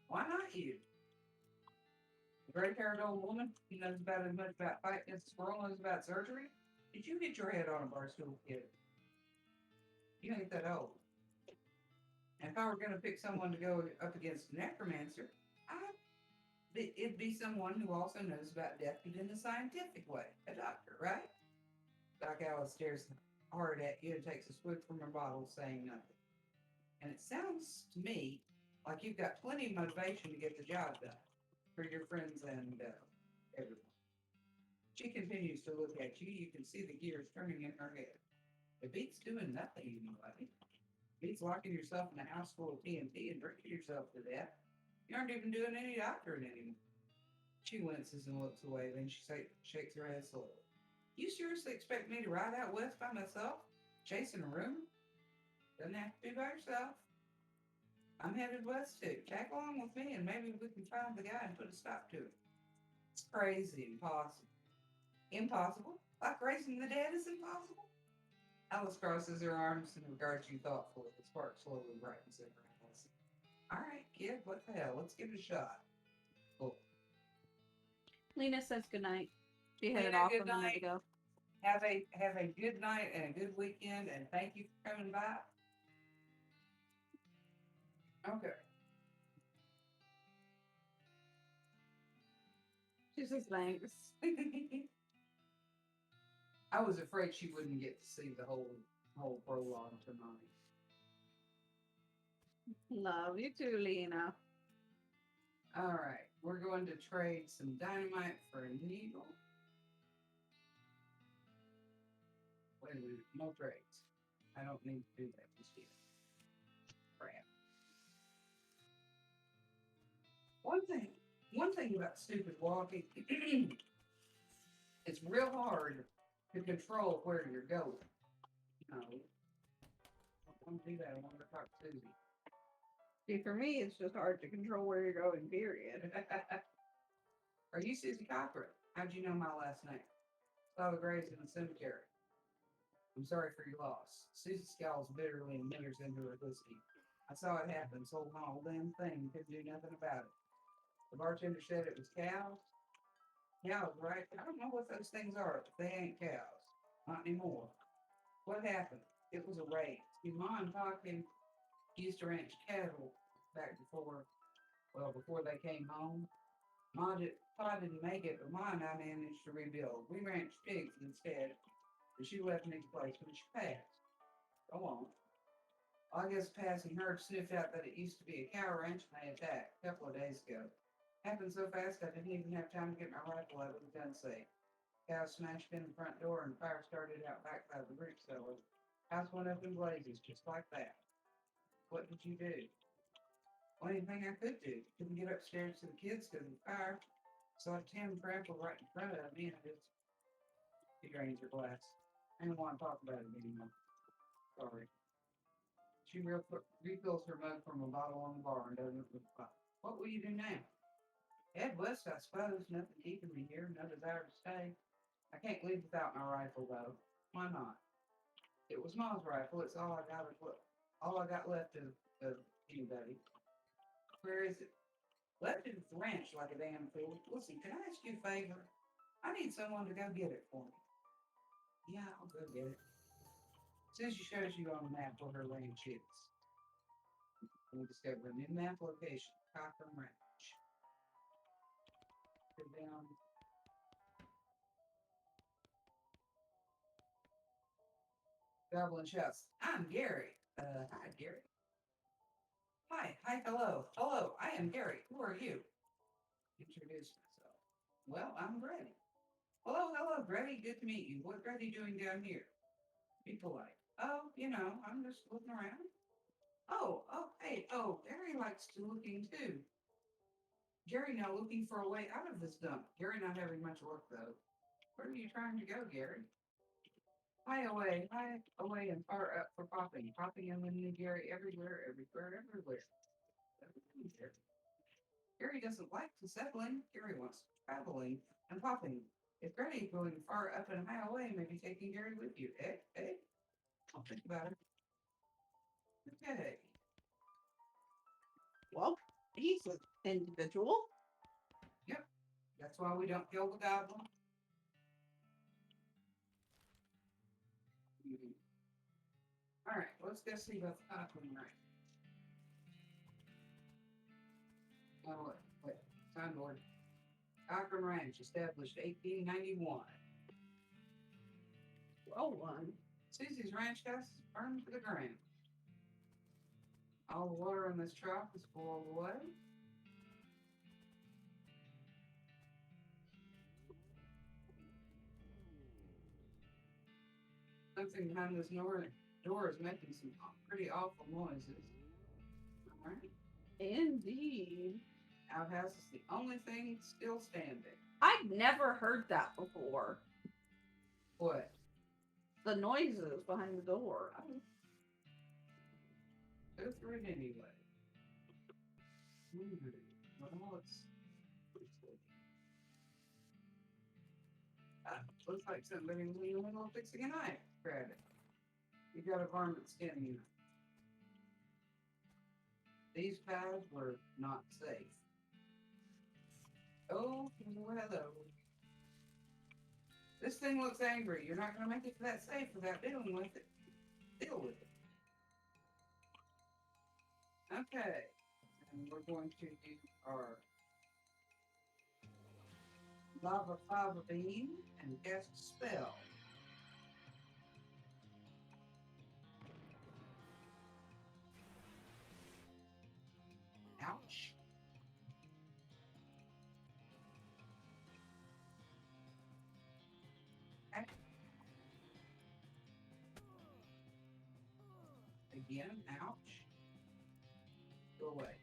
Why not you? The gray-haired old woman who knows about as much about fighting against a squirrel as about surgery? Did you hit your head on a bar stool, kid? You ain't that old. And if I were going to pick someone to go up against a necromancer, it'd be someone who also knows about death, but in a scientific way. A doctor, right? Doc Alice stares hard at you and takes a swig from her bottle, saying nothing. And it sounds to me like you've got plenty of motivation to get the job done for your friends and everyone. She continues to look at you. You can see the gears turning in her head. It beats doing nothing anyway. It beats locking yourself in a house full of TNT and drinking yourself to death. You aren't even doing any doctoring anymore. She winces and looks away, then she shakes her head slowly. You seriously expect me to ride out west by myself, chasing a rumor? Doesn't have to be by yourself. I'm headed west too. Tag along with me and maybe we can find the guy and put a stop to it. It's crazy, impossible. Impossible? Like raising the dead is impossible? Alice crosses her arms and regards you thoughtfully. The spark slowly brightens in her eyes. All right, kid, what the hell? Let's give it a shot. Cool. Lena says goodnight. She Lena, headed off good a minute night. ago. Have a good night and a good weekend, and thank you for coming by. Okay. She says thanks. I was afraid she wouldn't get to see the whole prologue tonight. Love you too, Lena. All right, we're going to trade some dynamite for a needle. Wait a minute, no trades. I don't need to do that just yet. Crap. One thing about stupid walking, it's real hard to control where you're going. You know, I don't want to do that. I want to talk to Susie. See, for me, it's just hard to control where you're going, period. Are you Susie Cochran? How'd you know my last name? Saw the graves in the cemetery. I'm sorry for your loss. Susie scowls bitterly and mutters into her whiskey. I saw it happen, sold my whole damn thing, couldn't do nothing about it. The bartender said it was cows. Cows, right? I don't know what those things are, but they ain't cows. Not anymore. What happened? It was a raid. Your mom talking used to ranch cattle back before they came home. Pa didn't make it, but Ma and I managed to rebuild. We ranched pigs instead, and she left Nick's place when she passed. Go on. August passing herd sniffed out that it used to be a cow ranch and they attacked a couple of days ago. Happened so fast I didn't even have time to get my rifle out of the gun safe. Cow smashed in the front door and fire started out back by the brick cellar. House went up in blazes just like that. What did you do? Well, anything I could do. Couldn't get upstairs to the kids because of the fire. Saw Tim trample right in front of me and I just he drains her glass. I didn't want to talk about it anymore. Sorry. She refills her mug from a bottle on the bar and doesn't look fine. What will you do now? Head west, I suppose. Nothing keeping me here. No desire to stay. I can't leave without my rifle, though. Why not? It was Ma's rifle. It's all I got. All I got left of anybody. Where is it? Left it at the ranch like a damn fool. Listen, can I ask you a favor? I need someone to go get it for me. Yeah, I'll go get it. Says she shows you on the map where her ranch is. We discover a new map location, Cochran Ranch. Go down. Goblin shouts, I'm Gary. Hi, Gary. Hi, hello, I am Gary. Who are you? Introduce myself. Well, I'm Grady. Hello, Grady. Good to meet you. What Grady doing down here? Be polite. Oh, I'm just looking around. Hey, Gary likes to looking too. Gary now looking for a way out of this dump. Gary not having much luck though. Where are you trying to go, Gary? Hi away, and far up for popping. Popping and winning Gary everywhere. Gary doesn't like to settling. Gary wants traveling and popping. If Granny going far up and high away, maybe taking Gary with you. Eh? I'll think about it. Okay. Well, he's an individual. Yep. That's why we don't kill the goblin. All right, let's go see about the Cochran Ranch. Oh, wait. Signboard. Cochran Ranch, established 1891. Well, one. Susie's ranch house is burned to the ground. All the water in this trough is boiled away. Something behind this door is making some pretty awful noises. All right. Indeed. Outhouse is the only thing still standing. I've never heard that before. What? The noises behind the door. Go through it anyway. Well, let's see. Looks like somebody in the middle of fixing a knife. Grab it. You got a varmint skin you. These paths were not safe. Oh, hello. This thing looks angry. You're not going to make it to that safe without dealing with it. Deal with it. Okay. And we're going to do our lava fava bean and cast a spell. Ouch. Okay. Again, ouch. Go away.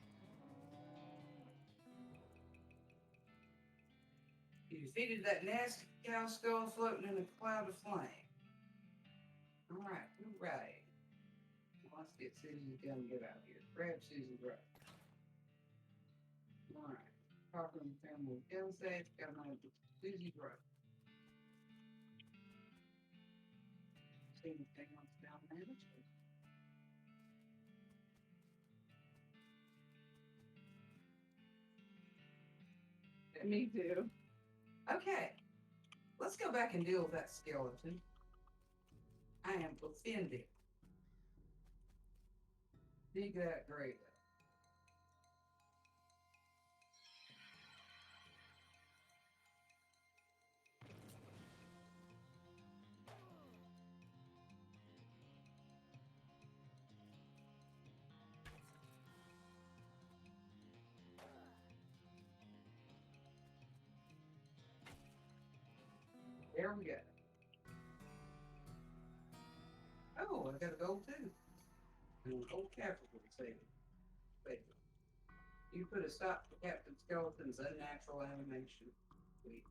You defeated that nasty cow skull floating in a cloud of flame. Alright, alright. Let's get Susie's gun and get out of here. Grab Susie's rifle. Alright. Cochran family gun safe. Got my Susie's rifle. See anything else down there? Me too. Okay. Let's go back and deal with that skeleton. I am offended. Dig that grave up. There we go. Oh, I got a gold too. And an old capital saving. Wait. You put a stop to Captain Skeleton's unnatural animation. Sweet.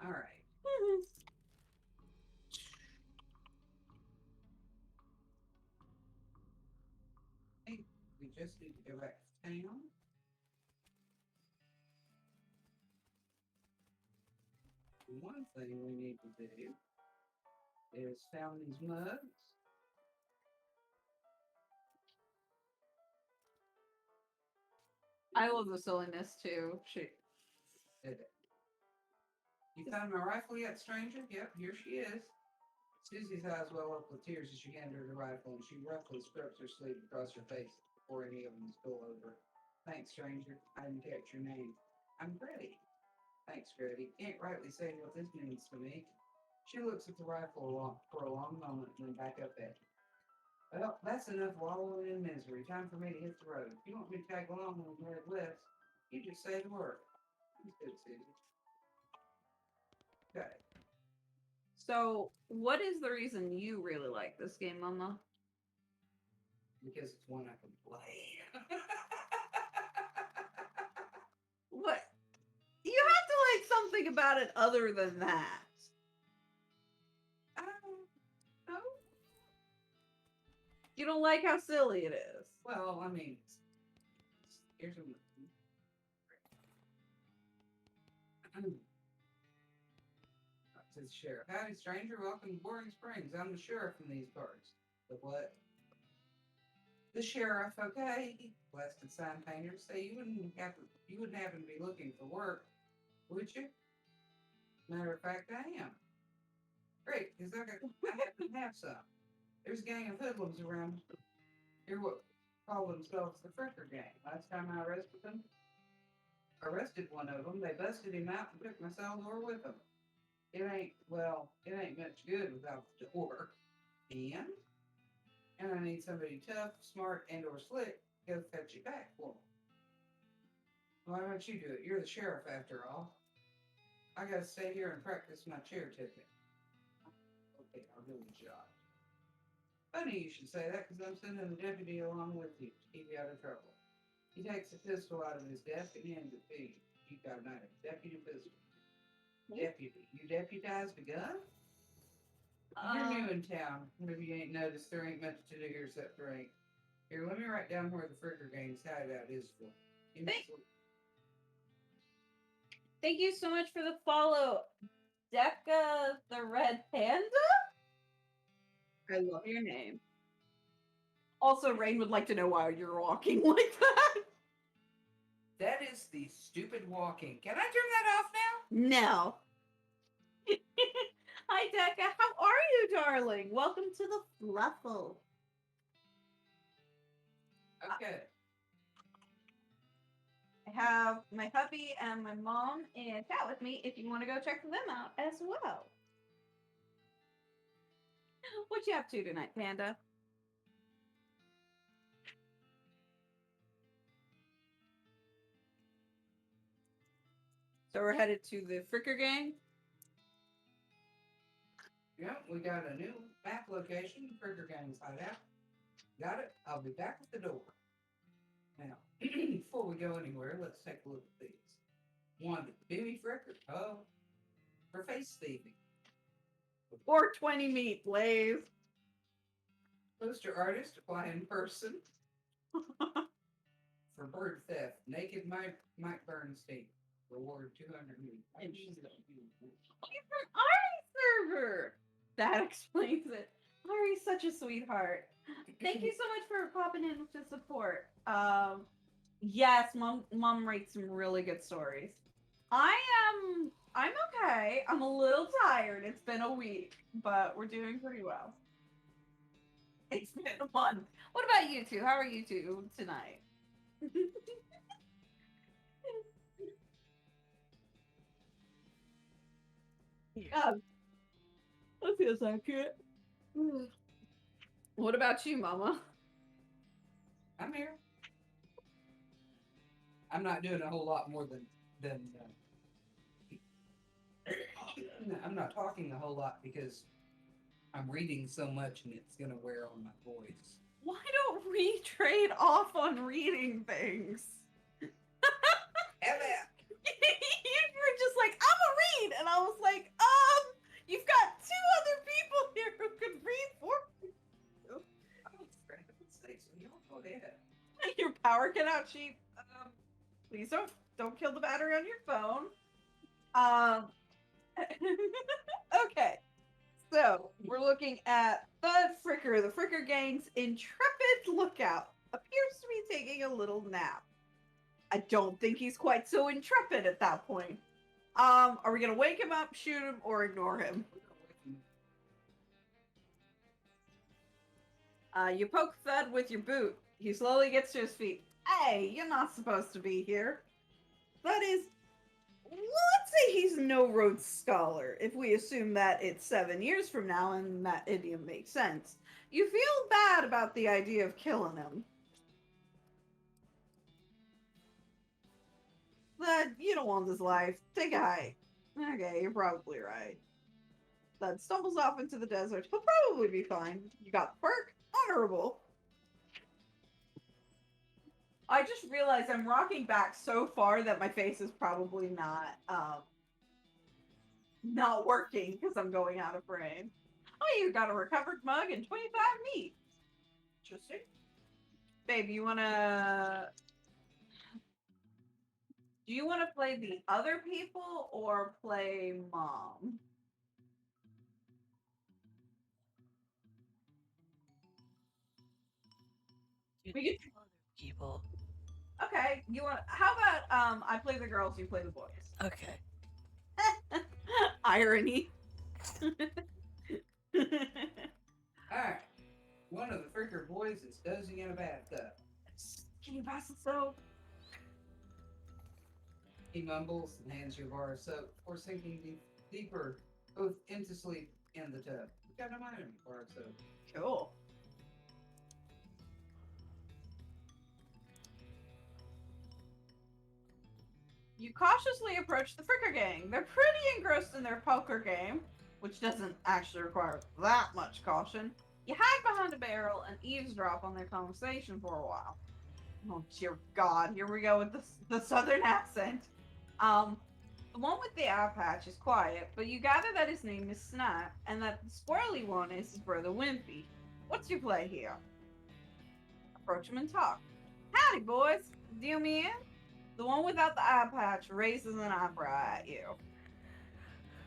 Alright. Hey, we just need to go back to town. One thing we need to do is found these mugs. I love the silliness too. She. You found my rifle yet, stranger? Yep, here she is. Susie's eyes well up with tears as she handed her the rifle, and she roughly scrubs her sleeve across her face before any of them spill over. Thanks, stranger. I didn't catch your name. I'm Grady. Thanks, Grady. Can't rightly say what this means to me. She looks at the rifle for a long moment and then back up at it. Well, that's enough wallowing in misery. Time for me to hit the road. If you want me to tag along when we head west, you just say the word. It's good, Susie. Okay. So, what is the reason you really like this game, Mama? Because it's one I can play. What? You have to like something about it other than that. No. You don't like how silly it is. Well, I mean, here's a says sheriff. Howdy, stranger. Welcome to Boring Springs. I'm the sheriff in these parts. The what? The sheriff. Okay. Blasted sign painter. Say you wouldn't happen to be looking for work, would you? Matter of fact, I am. Great, because I happen to have some. There's a gang of hoodlums around here what call themselves the Fricker Gang. Last time I arrested one of them, they busted him out and took my cell door with them. It ain't much good without the door. And I need somebody tough, smart, and or slick to go fetch it back for me. Why don't you do it? You're the sheriff after all. I gotta stay here and practice my chair tipping. Okay, I'll do the job. Funny you should say that, because I'm sending the deputy along with you to keep you out of trouble. He takes a pistol out of his desk and hands it to you. You got a deputy pistol. Deputy. You deputized a gun? You're new in town. Maybe you ain't noticed there ain't much to do here except drink. Here, let me write down where the Fricker Gang's hideout is for. Thank you so much for the follow, Deca the Red Panda. I love your name. Also, Rain would like to know why you're walking like that. That is the stupid walking. Can I turn that off now? No. Hi, Deca. How are you, darling? Welcome to the Fluffle. Okay. I have my hubby and my mom in chat with me if you want to go check them out as well. What you up to tonight, Panda? So we're headed to the Fricker Gang. Yep, we got a new map location. Trigger Gang's hideout. Got it. I'll be back at the door. Now, before we go anywhere, let's take a look at these. One, Bimmy Fricker. Oh, for face thieving. 420 meat, Blaze. Poster artist, apply in person. For bird theft, naked Mike Bernstein. Reward 200 meat. Interesting. He's from Ari's server. That explains it. Ari's such a sweetheart. Thank you so much for popping in to support. Yes, mom writes some really good stories. I'm okay. I'm a little tired. It's been a week, but we're doing pretty well. It's been a month. What about you two? How are you two tonight? Yeah, that feels accurate. What about you, Mama? I'm here. I'm not doing a whole lot more than I'm not talking a whole lot because I'm reading so much and it's gonna wear on my voice. Why don't we trade off on reading things? Have that. You were just like, I'm a read, and I was like, you've got two other people here who could read for you. Oh, for heaven's sakes, y'all go ahead. Your power can out cheap. Please don't kill the battery on your phone. Okay. So we're looking at the Fricker. The Fricker Gang's intrepid lookout appears to be taking a little nap. I don't think he's quite so intrepid at that point. Are we gonna wake him up, shoot him, or ignore him? You poke Thud with your boot. He slowly gets to his feet. Hey, you're not supposed to be here. Thud is, well, let's say he's no Rhodes Scholar, if we assume that it's 7 years from now and that idiom makes sense. You feel bad about the idea of killing him. Thud, you don't want his life. Take a hike. Okay, you're probably right. Thud stumbles off into the desert. He'll probably be fine. You got the perk? Honorable. I just realized I'm rocking back so far that my face is probably not working because I'm going out of frame. Oh, you got a recovered mug and 25 meat. Interesting. Babe, do you want to play the other people or play mom? We could Other people. Okay, how about I play the girls, you play the boys. Okay. Irony. Alright. One of the Fricker boys is dozing in a bathtub. Can you pass the soap? He mumbles and hands you a bar of soap before sinking deeper, both into sleep in the tub. We got a mind bar of soap. Cool. You cautiously approach the Fricker Gang. They're pretty engrossed in their poker game, which doesn't actually require that much caution. You hide behind a barrel and eavesdrop on their conversation for a while. Oh dear God, here we go with the southern accent. The one with the eye patch is quiet, but you gather that his name is Snap, and that the squirrely one is his brother Wimpy. What's your play here? Approach him and talk. Howdy, boys. Deal me in? The one without the eye patch raises an eyebrow at you.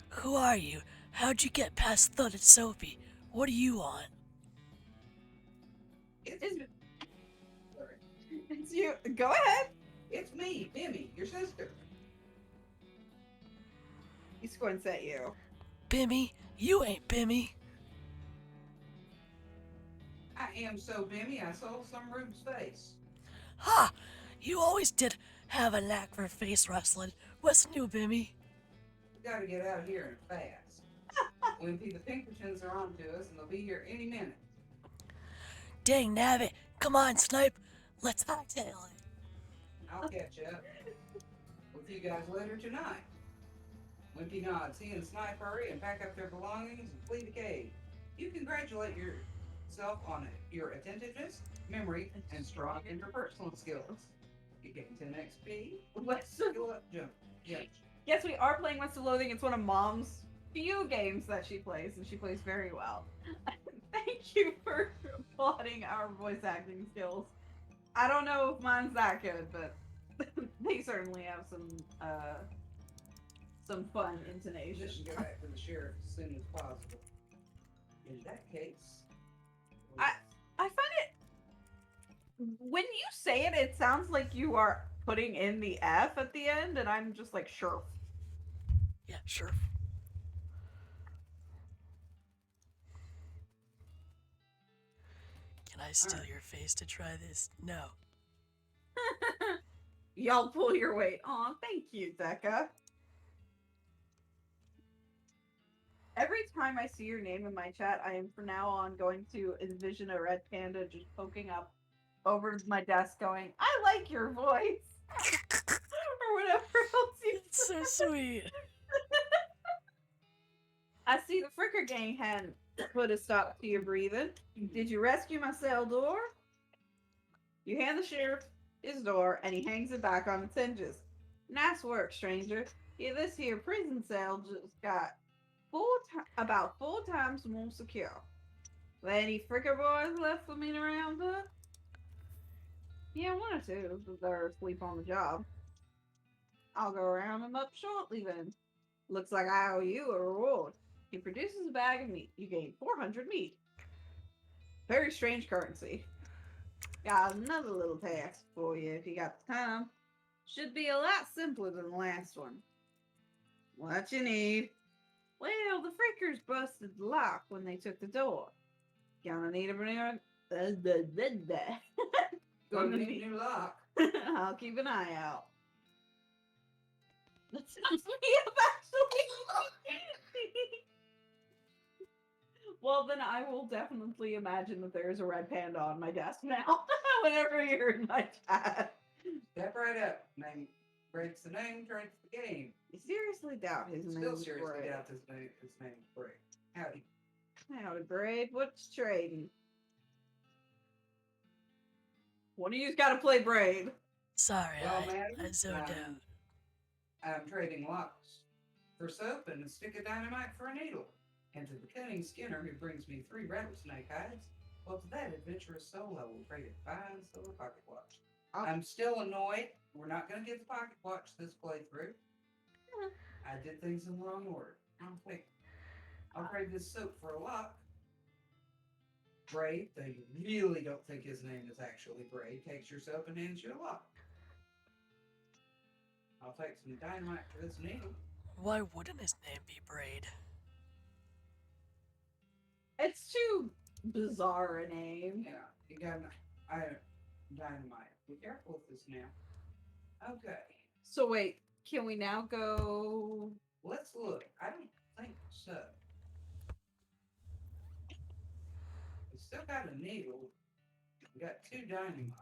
Who are you? How'd you get past Thud and Sophie? What do you want? It's you. Go ahead. It's me, Bimmy, your sister. He squints at you. Bimmy? You ain't Bimmy. I am so Bimmy, I saw some Rube's face. Ha! You always did have a knack for face wrestling. What's new, Bimmy? We gotta get out of here and fast. Wimpy, the Pinkertons are on to us, and they'll be here any minute. Dang nabbit. Come on, Snipe. Let's hightail it. I'll catch up with you guys later tonight. Wimpy nods. He and Snipe hurry and pack up their belongings and flee the cave. You congratulate yourself on your attentiveness, memory, and strong interpersonal skills. You gain 10 XP. What's Skill up jump. Yeah. Yes, we are playing What's the Loathing. It's one of Mom's few games that she plays, and she plays very well. Thank you for applauding our voice acting skills. I don't know if mine's that good, but they certainly have some fun intonation. Just get back to the sheriff as soon as possible. In that case, I find it when you say it, it sounds like you are putting in the F at the end, and I'm just like, sure. Yeah, sure. Can I steal your face to try this? No. Y'all pull your weight. Aw, thank you, Becca. Every time I see your name in my chat, I am from now on going to envision a red panda just poking up over my desk going, I like your voice. Or whatever else you It's so sweet. I see the Fricker gang hadn't put a stop to your breathing. Did you rescue my cell door? You hand the sheriff his door, and he hangs it back on its hinges. Nice work, stranger. Yeah, this here prison cell just got about 4 times more secure. Any Fricker boys left swimming around, huh? Yeah, 1 or 2, but they're asleep on the job. I'll go round them up shortly then. Looks like I owe you a reward. He produces a bag of meat. You gain 400 meat. Very strange currency. Got another little task for you if you got the time. Should be a lot simpler than the last one. What you need? Well, the freakers busted the lock when they took the door. Gonna need a gonna need a new lock. I'll keep an eye out. That sounds me up, actually. Well, then I will definitely imagine that there's a red panda on my desk now. Whenever you're in my chat. Step right up. Name breaks the name, drinks the game. You seriously doubt his name Still is seriously Braid. doubt his name is Braid. Howdy. Howdy, Braid. What's trading? One of you's got to play Braid. Sorry, Well, I madam, zoned out. I'm trading locks for soap and a stick of dynamite for a needle. And to the cunning Skinner who brings me 3 rattlesnake hides, well, to that adventurous soul I will trade a fine silver pocket watch. I'm still annoyed. We're not going to get the pocket watch this playthrough. I did things in the wrong order. I'll trade this soap for a lock. Braid, though you really don't think his name is actually Braid, takes your soap and hands you a lock. I'll take some dynamite for this needle. Why wouldn't his name be Braid? It's too bizarre a name. Yeah, you got dynamite. Be careful with this now. Okay, So wait, can we now go? let's look. I don't think so. We still got a needle. We got 2 dynamite.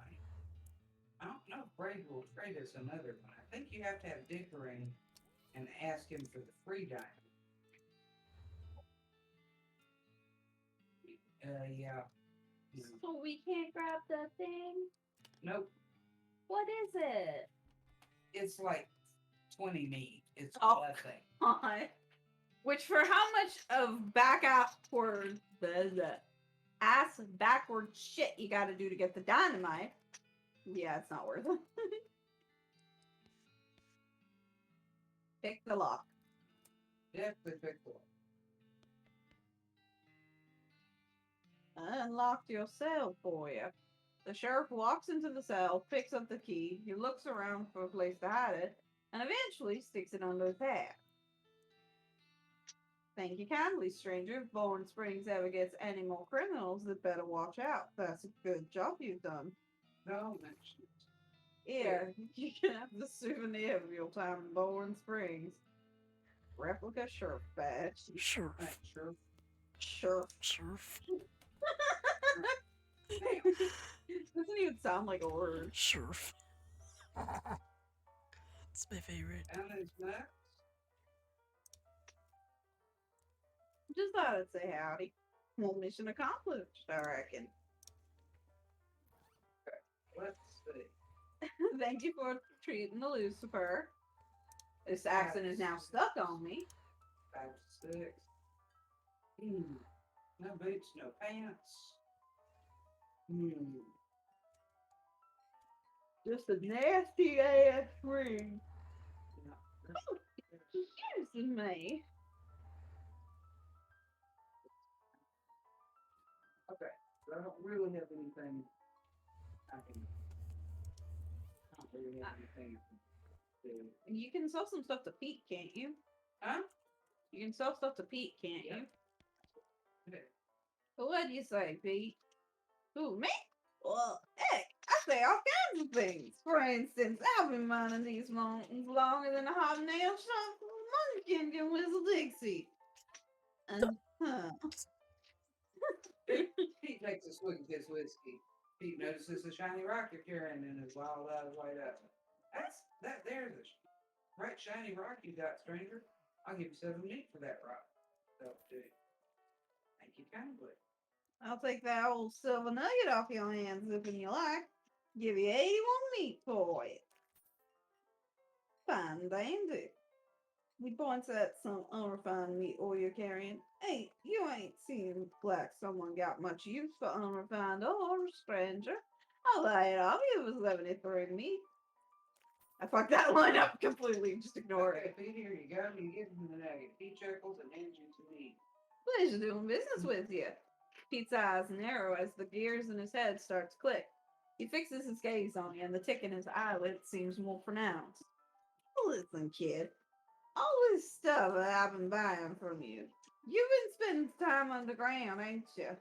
I don't know if Braid will trade us another one. I think you have to have Dickering and ask him for the free dynamite. Yeah. So we can't grab the thing? Nope. What is it? It's like 20 meat. It's Oh. nothing. Which for how much of backward the ass backward shit you gotta do to get the dynamite? Yeah, it's not worth it. Pick the lock. Definitely pick the one. I unlocked your cell for you. The sheriff walks into the cell, picks up the key, he looks around for a place to hide it, and eventually sticks it under his hat. Thank you kindly, stranger. If Bowling Springs ever gets any more criminals, they better watch out. That's a good job you've done. No, mention it. Yeah, you can have the souvenir of your time in Bowling Springs. Replica surf badge. Surf. Right, sure. Surf. Surf. Doesn't even sound like a word. Surf. It's my favorite. And it's next. Just thought I'd say howdy. Well, mission accomplished, I reckon. Let's see. Thank you for treating the Lucifer. This accent is now stuck on me. 5 to 6. No boots, no pants. Just a nasty ass ring. No. Excuse me. Okay, so I don't really have anything I can. I don't really have anything to do. You can sell some stuff to Pete, can't you? Huh? You can sell stuff to Pete, can't you? Okay. But what do you say, Pete? Who, me? Well, heck, I say all kinds of things. For instance, I've been mining these mountains longer than a hobnail shop munchkin can whistle Dixie. Huh. Pete takes a swig of his whiskey. Pete notices a shiny rock you're carrying and his wild eyes light up. There's a bright shiny rock you got, stranger. I'll give you 7 meat for that rock. That'll do. Thank you kindly. I'll take that old silver nugget off your hands if you like. Give you 81 meat for it. Fine, dandy. He points at some unrefined meat oil you're carrying. Hey, you ain't seem like someone got much use for unrefined oil, stranger. I'll lay it off you for 73 meat. I fucked that line up completely. Just ignore Okay, it. Pete, here you go. You give him the nugget. Pete chuckles and hands you some meat. Pleasure doing business with you. Pete's eyes narrow as the gears in his head start to click. He fixes his gaze on you, and the tick in his eyelids seems more pronounced. Listen, kid. All this stuff that I've been buying from you. You've been spending time underground, ain't you?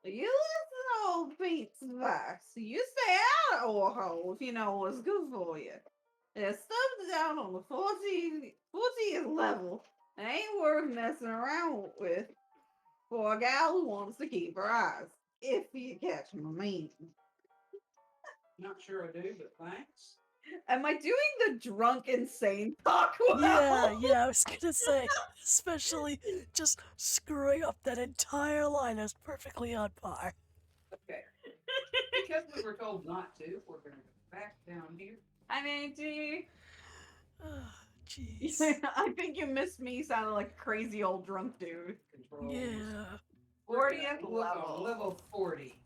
You listen to old Pete's advice. You stay out of ore hole if you know what's good for you. There's stuff down on the 40th level that ain't worth messing around with for a gal who wants to keep her eyes. If you catch my meaning. Not sure I do, but thanks. Am I doing the drunk insane talk well? Yeah, I was gonna say, especially just screwing up that entire line is perfectly on par. Okay. Because we were told not to, we're going to go back down here. I mean, Oh, jeez. I think you missed me sounding like a crazy old drunk dude. Controls. Yeah. 40th We're on level. level 40.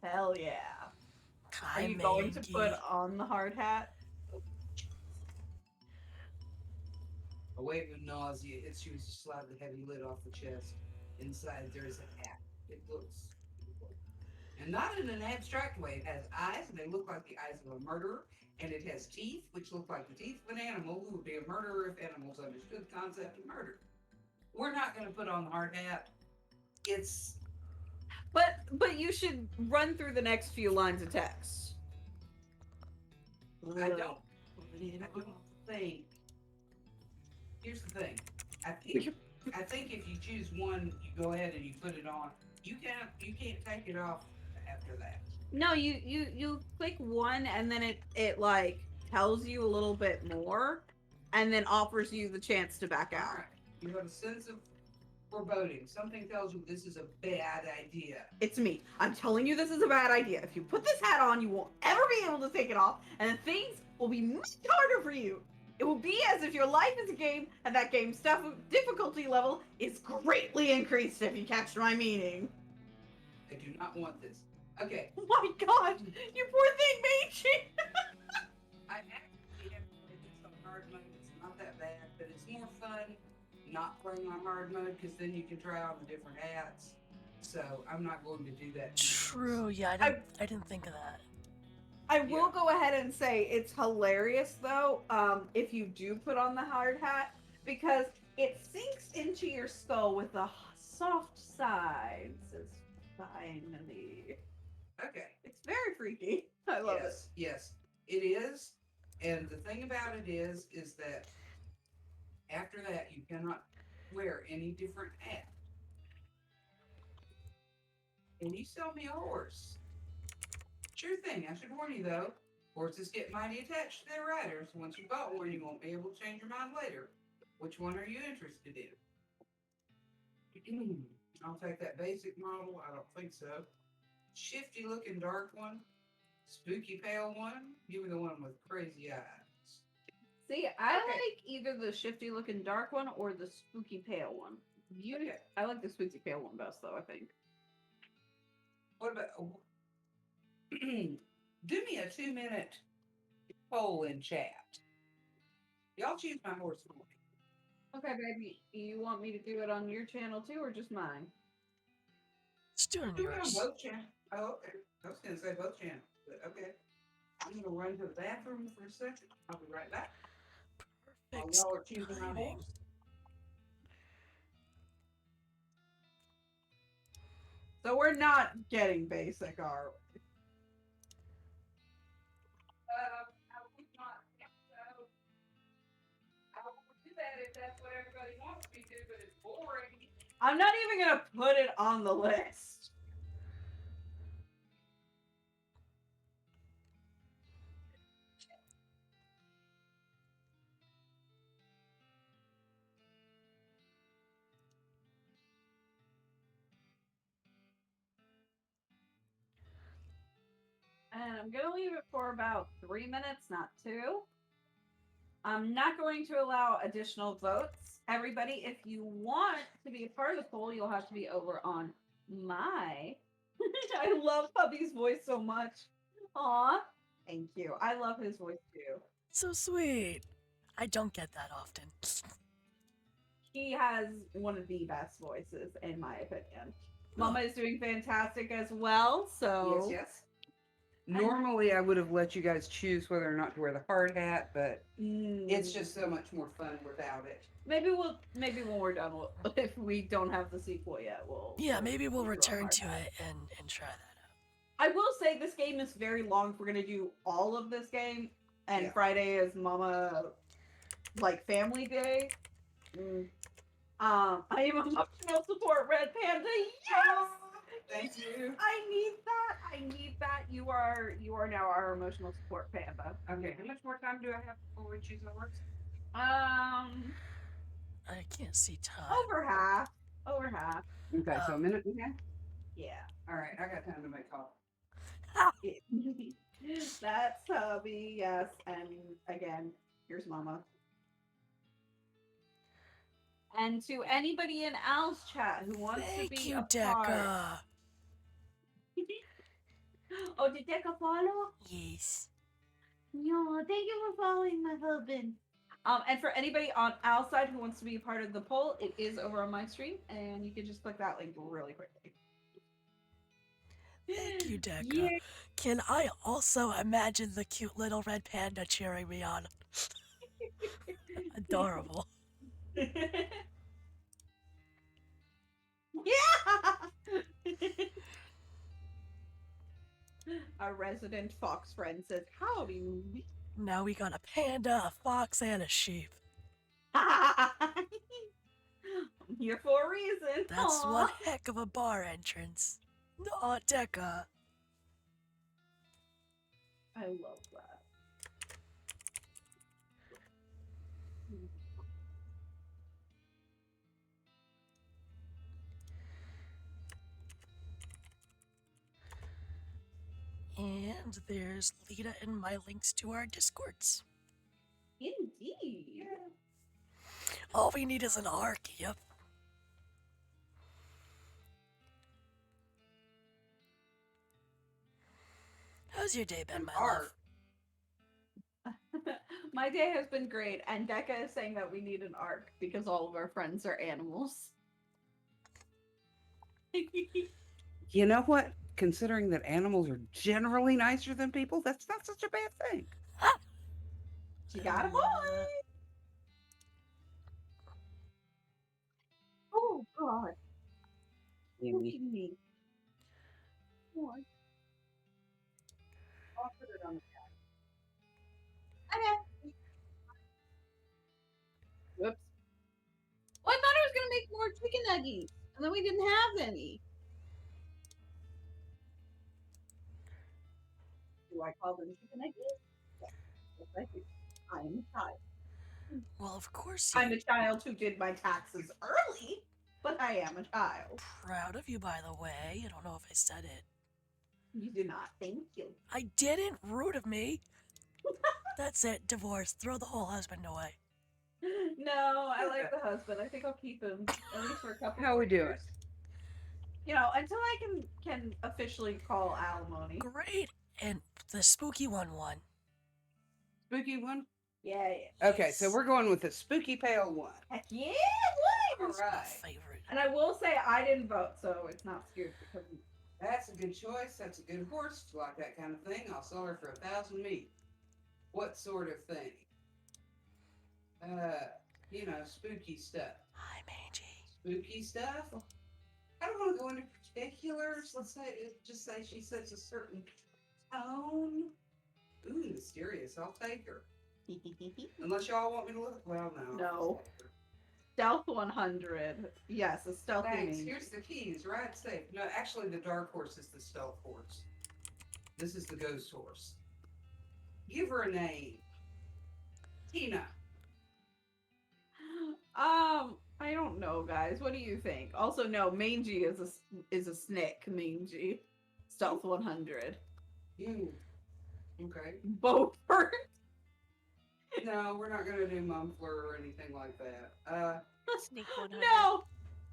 Hell yeah. Are you going to put Kaimangi. on the hard hat? A wave of nausea hits you as you slide the heavy lid off the chest. Inside there is a hat. It looks beautiful. And not in an abstract way. It has eyes, and they look like the eyes of a murderer. And it has teeth, which look like the teeth of an animal who would be a murderer if animals understood the concept of murder. We're not going to put on the hard hat. It's But you should run through the next few lines of text. I don't think. Here's the thing. I think if you choose one, you go ahead and you put it on. You can't take it off after that. No, you click one and then it like tells you a little bit more and then offers you the chance to back out. Alright. You have a sense of foreboding. Something tells you this is a bad idea. It's me. I'm telling you this is a bad idea. If you put this hat on, you won't ever be able to take it off, and then things will be much harder for you. It will be as if your life is a game, and that game's difficulty level is greatly increased if you catch my meaning. I do not want this. Okay. Oh my god, you poor thing, Maichi! I actually have played this on hard mode. It's not that bad, but it's more fun not playing on hard mode because then you can try on the different hats. So I'm not going to do that. True, yeah, I didn't think of that. I will go ahead and say it's hilarious though, if you do put on the hard hat, because it sinks into your skull with the soft sides. Finally. Okay. It's very freaky. I love it. Yes. It is, and the thing about it is that after that, you cannot wear any different hat. Can you sell me a horse? Sure thing. I should warn you though. Horses get mighty attached to their riders. Once you've got one, you won't be able to change your mind later. Which one are you interested in? I'll take that basic model. I don't think so. Shifty looking dark one. Spooky pale one. Give me the one with crazy eyes. See, I Okay. like either the shifty looking dark one or the spooky pale one. Okay. I like the spooky pale one best though, I think. What about do me a 2-minute poll in chat? Y'all choose my horse for me. Okay, baby. You want me to do it on your channel too or just mine? It's doing Do it on yours. both channels. Oh, okay. I was gonna say both channels, but okay. I'm gonna run to the bathroom for a second. I'll be right back. While Perfect y'all are choosing my timing. horse. So we're not getting basic, are we? I would not. I would do that if that's what everybody wants me to, but it's boring. I'm not even gonna put it on the list. And I'm gonna leave it for about 3 minutes, not 2. I'm not going to allow additional votes. Everybody, if you want to be a part of the poll, you'll have to be over on my. I love Puppy's voice so much. Aw, thank you. I love his voice too. So sweet. I don't get that often. He has one of the best voices, in my opinion. Mama is doing fantastic as well, so. Yes. Normally, I would have let you guys choose whether or not to wear the hard hat, but it's just so much more fun without it. Maybe when we're done, if we don't have the sequel yet, Yeah, maybe we'll throw a return hard to hat. it and try that out. I will say this game is very long. If we're gonna do all of this game, and Yeah. Friday is Mama, like family day. I am emotional support Red Panda. Yes, Thank you. I need that. I need that. You are now our emotional support panda. Okay, how much more time do I have before we choose the horse? I can't see time. Over half. Over half. Okay, so a minute and a half? Yeah. All right, I got time to make coffee. That's hubby, yes. And again, here's Mama. And to anybody in Al's chat who wants to be Thank you, a part. Deca. Oh, did Deca follow? Yes. No, thank you for following my husband. And for anybody on Al's side who wants to be a part of the poll, it is over on my stream, and you can just click that link really quickly. Thank you, Deca. Yeah. Can I also imagine the cute little red panda cheering me on? Adorable. Yeah. Our resident fox friend says, "Howdy, movie." Now we got a panda, a fox, and a sheep. I'm here for a reason. That's Aww. one heck of a bar entrance. Aw, Deca. I love that. And there's Lita and my links to our Discords. Indeed. All we need is an arc, yep. How's your day been, An my arc? love? My day has been great, and Deca is saying that we need an arc because all of our friends are animals. You know what? Considering that animals are generally nicer than people, that's not such a bad thing. She got a boy. Oh God! Look at me. Boy. I'll put it on the Okay. Whoops. Well, I thought I was gonna make more chicken nuggets, and then we didn't have any. Do I call them chicken nuggets? Yes, yes I do. I'm a child. Well, of course I'm you. a child who did my taxes early, but I am a child. Proud of you, by the way. I don't know if I said it. You do not. Thank you. I didn't. Rude of me. That's it. Divorce. Throw the whole husband away. No, I like the husband. I think I'll keep him at least for a couple. How we doing? years. You know, until I can officially call alimony. Great. And the spooky one won. Spooky one? Yeah, yeah. Okay, so we're going with the spooky pale one. Heck yeah, boy. All That's my right. favorite. And I will say I didn't vote, so it's not skewed because That's a good choice. That's a good horse. If you like that kind of thing, I'll sell her for 1,000 meat. What sort of thing? You know, spooky stuff. Hi, Mangy. Spooky stuff? I don't want to go into particulars. Let's say, just say she sets a certain tone. Ooh, mysterious. I'll take her. Unless y'all want me to look. Well, no. No. Stealth 100. Yes, a stealthy Thanks. mage. Here's the keys. Ride safe. No, actually, the dark horse is the stealth horse. This is the ghost horse. Give her a name. Tina. I don't know, guys. What do you think? Also, no, mangy is a snake. Mangy, stealth 100. You. Okay. Both are. No, we're not gonna do Mumfler or anything like that. Sneak 100. No.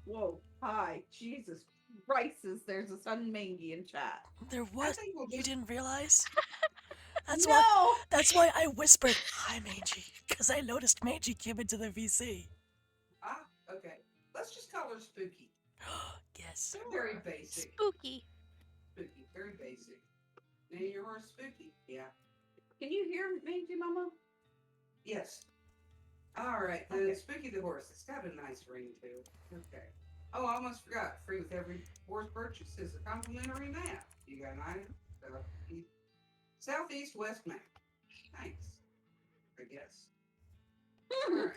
Whoa. Hi. Jesus Christ! There's a sudden mangy in chat. There I was. think we'll You just didn't realize? That's no. why. That's why I whispered, "Hi, Mangy," because I noticed Mangy came into the VC. Okay. Let's just call her Spooky. Yes. Very basic. Spooky. Spooky. Very basic. Name your horse Spooky. Yeah. Can you hear mangy, Mama? Yes. All right. The Okay. Spooky the horse. It's got a nice ring too. Okay. Oh, I almost forgot. Free with every horse purchase is a complimentary map. You got an item? Southeast West map. Thanks. I guess. All right.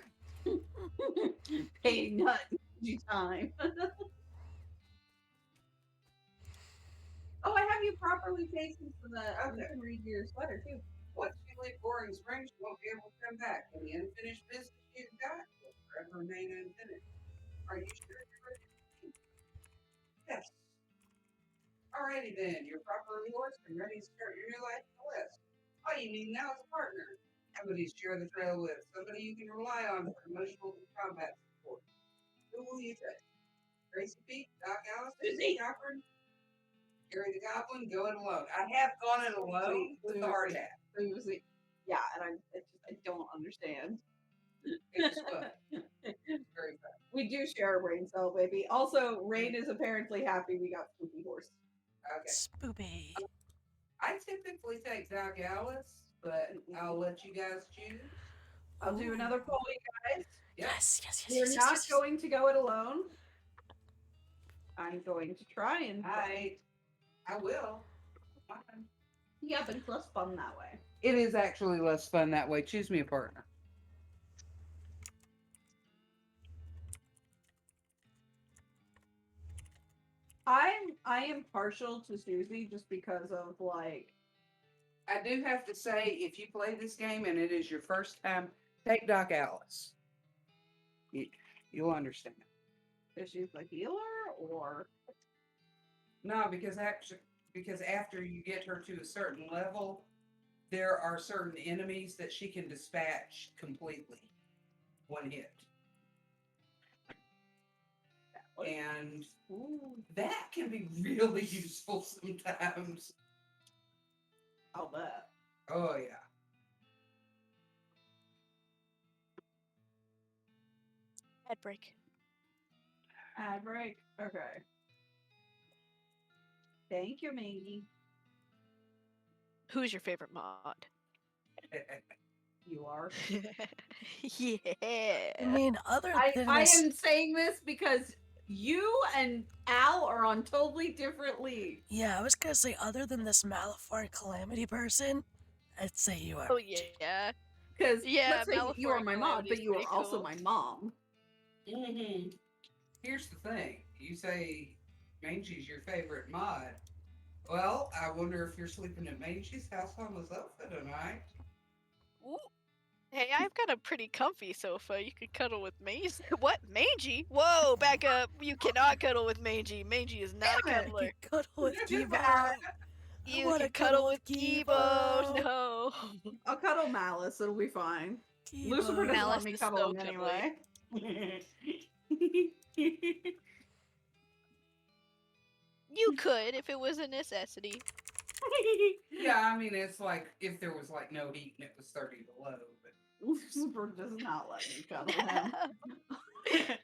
Pay nut mangy time. Oh, I have you properly facing so that we Okay. can read your sweater too. Once you leave Boring Springs, you won't be able to come back. Any unfinished business you've got will forever remain unfinished. Are you sure you're ready to leave? Yes. Alrighty then, you're properly horsed and ready to start your new life on the West. All you need now is a partner. Somebody to share the trail with. Somebody you can rely on for emotional and combat support. Who will you take? Tracy Pete, Doc Alice, Susie. Cochran, Gary the Goblin, go it alone. I have gone it alone with the hard hat. Susie. Yeah, and I don't understand. It's fun. It's very fun. We do share a brain cell, baby. Also, Rain is apparently happy we got Spooky Horse. Okay. Spoopy. I typically take Doc Alice, but I'll let you guys choose. I'll do another poll, you guys. Yep. Yes, yes, yes, We're yes, not yes, yes. going to go it alone. I'm going to try and. I will. Fine. Yeah, but it's less fun that way. It is actually less fun that way. Choose me a partner. I am partial to Susie just because of like. I do have to say, if you play this game and it is your first time, take Doc Alice. You'll understand. Is she the healer or? No, because after you get her to a certain level, there are certain enemies that she can dispatch completely. One hit. And that can be really useful sometimes. I'll bet. Oh, yeah. Head break. Ad break. Okay. Thank you, Maggie. Who's your favorite mod? You are. Yeah. I mean, other than I this, am saying this because you and Al are on totally different leagues. yeah, I was gonna say, other than this Malafar Calamity person, I'd say you are. Oh yeah. Because Yeah, let's say you are Malifaux my mod, Calamity but is you are pretty also cool. my mom. Mm-hmm. Here's the thing. You say Mangie's your favorite mod. Well, I wonder if you're sleeping at Mangie's house on the sofa tonight. Ooh. Hey, I've got a pretty comfy sofa. You could cuddle with me. What? Mangy? Whoa, back up. You cannot cuddle with Mangy. Mangy is not a Damn it. You cuddler. can cuddle with Just Gibo. bad. I You want to can cuddle with Gibo. Gibo. No. I'll cuddle Malice. It'll be fine. Lucifer Gibo. doesn't let Malice me is cuddle so him cuddly. anyway. You could if it was a necessity. Yeah, I mean, it's like if there was like no heat and it was 30 below. But Lucifer does not let me cuddle him.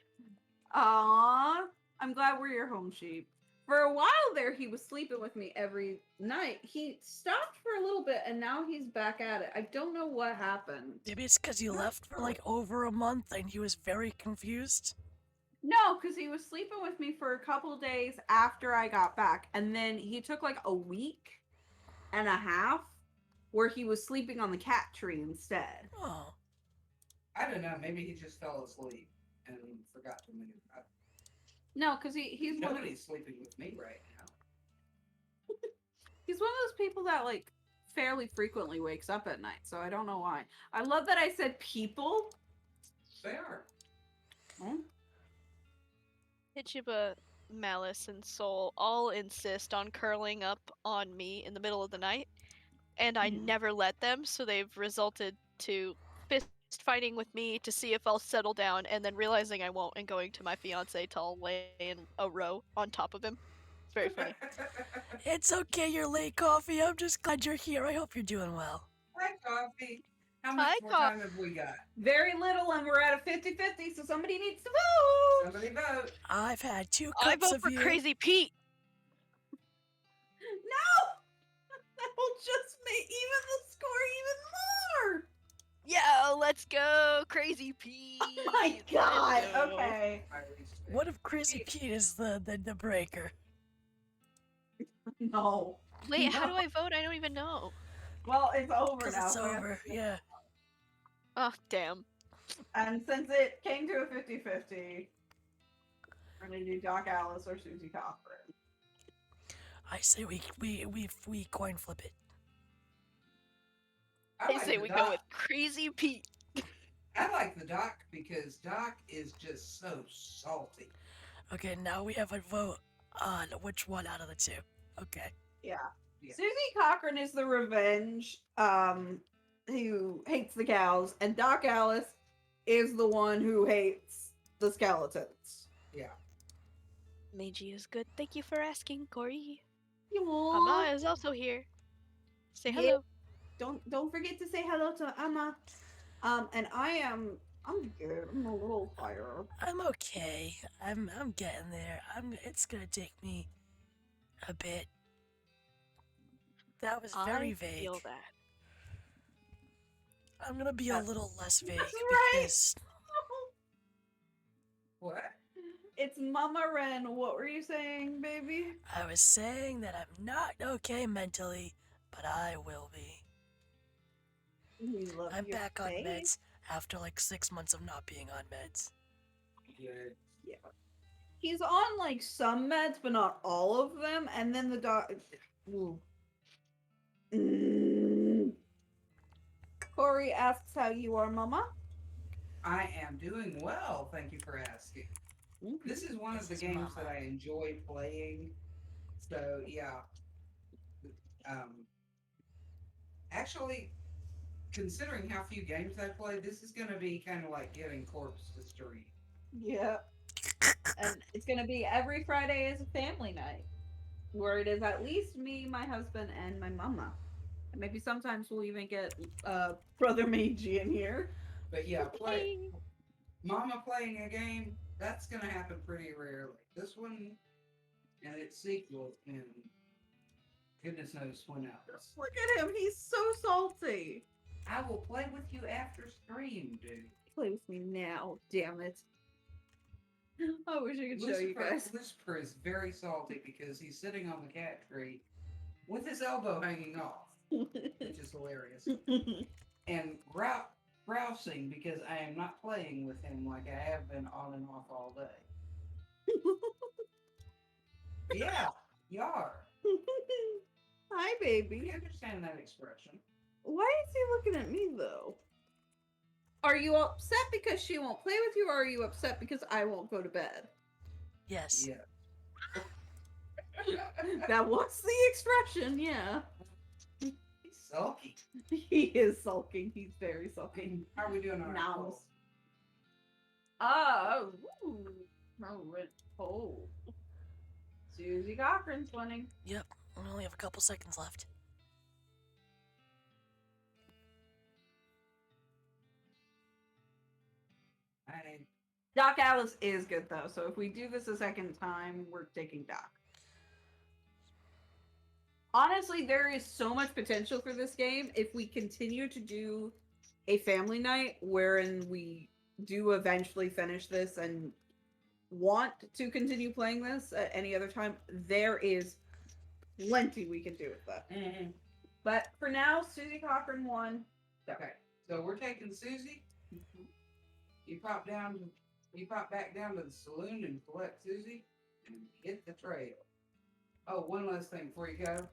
Aww. I'm glad we're your home sheep. For a while there, he was sleeping with me every night. He stopped for a little bit and now he's back at it. I don't know what happened. Maybe it's because you left for like over a month and he was very confused. No, because he was sleeping with me for a couple days after I got back. And then he took like a week and a half where he was sleeping on the cat tree instead. Oh. I don't know. Maybe he just fell asleep and forgot to move. No, because he's one of Nobody's sleeping with me right now. he's one of those people that like fairly frequently wakes up at night, so I don't know why. I love that I said people. They are. Hichiba, Malice, and Soul all insist on curling up on me in the middle of the night, and I Mhm. never let them, so they've resulted to fist fighting with me to see if I'll settle down, and then realizing I won't and going to my fiance to all lay in a row on top of him. It's very funny. It's okay, you're late, Coffee. I'm just glad you're here. I hope you're doing well. Hi, Coffee. How much Hi, more time have we got? Very little, and we're at a 50-50, so somebody needs to vote. Somebody vote. I've had 2 I cups vote of for you. Crazy Pete! No, that will just make even the score even more. Yo, let's go, Crazy Pete! Oh my Let's god. go. Okay. My least favorite. What if Crazy Pete is the breaker? No. Wait, how do No. I vote? I don't even know. Well, it's over Because now. it's so we have over, to- yeah. Oh, damn. And since it came to a 50-50, we're gonna do Doc Alice or Susie Cochran. I say we coin flip it. I like say the we Doc. go with Crazy Pete. I like the Doc because Doc is just so salty. Okay, now we have a vote on which one out of the 2. Okay. Yeah. Yeah. Susie Cochran is the revenge, who hates the cows, and Doc Alice is the one who hates the skeletons. Yeah. Meiji is good. Thank you for asking, Corey. Aww. Amma is also here. Say Yeah. hello. Don't forget to say hello to Amma. And I'm good. I'm a little tired. I'm okay. I'm getting there. It's gonna take me a bit. That was very I vague. feel that. I'm gonna be a little less vague That's right. because What? It's Mama Ren. What were you saying, baby? I was saying that I'm not okay mentally, but I will be. We love I'm your back on face. meds after like 6 months of not being on meds. Good. Yeah. He's on like some meds, but not all of them. And then the dog. Corey asks how you are, Mama. I am doing well. Thank you for asking. This is one of the This is games Mama. that I enjoy playing. So yeah. Actually, considering how few games I play, this is gonna be kind of like getting Corpse to stream. Yeah. And it's gonna be every Friday is a family night, where it is at least me, my husband, and my mama. And maybe sometimes we'll even get brother Meiji in here. But yeah, Mama playing a game, that's gonna happen pretty rarely. This one and its sequel, and goodness knows when else. Look at him, he's so salty. I will play with you after stream, dude. Play with me now, damn it. I wish I could show you guys. Lucifer is very salty because he's sitting on the cat tree with his elbow hanging off, which is hilarious. And browsing because I am not playing with him like I have been on and off all day. Yeah, you are. Hi, We baby. understand that expression. Why is he looking at me though? Are you upset because she won't play with you, or are you upset because I won't go to bed? Yes. Yeah. That was the expression, yeah. He's sulky. He is sulking. He's very sulking. How are we doing on our Noms. polls? Oh, oh. Susie Cochran's winning. Yep. We only have a couple seconds left. Doc Alice is good though, so if we do this a second time, we're taking Doc. Honestly, there is so much potential for this game if we continue to do a family night wherein we do eventually finish this and want to continue playing this at any other time. There is plenty we can do with that. Mm-hmm. But for now, Susie Cochran won. Okay, so we're taking Susie. You pop back down to the saloon and collect Susie and hit the trail. Oh, one last thing before you go.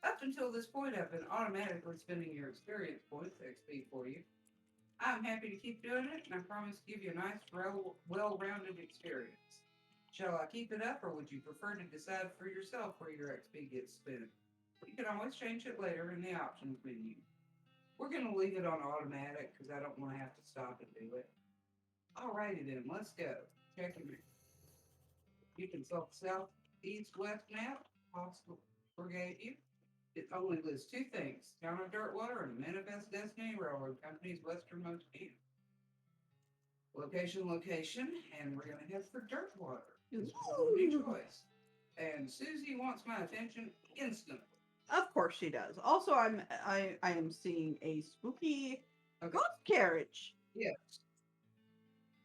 Up until this point, I've been automatically spending your experience points, XP, for you. I'm happy to keep doing it, and I promise to give you a nice, well-rounded experience. Shall I keep it up, or would you prefer to decide for yourself where your XP gets spent? You can always change it later in the options menu. We're going to leave it on automatic because I don't want to have to stop and do it. Alrighty then, let's go. Check your map. You consult the south, east, west map. Hospital gave you. It only lists two things: Town of Dirtwater and Manifest Destiny Railroad Company's westernmost end. Location, and we're gonna head for Dirtwater. This was our only choice. And Susie wants my attention instantly. Of course she does. Also, I am seeing a spooky ghost carriage. Yes.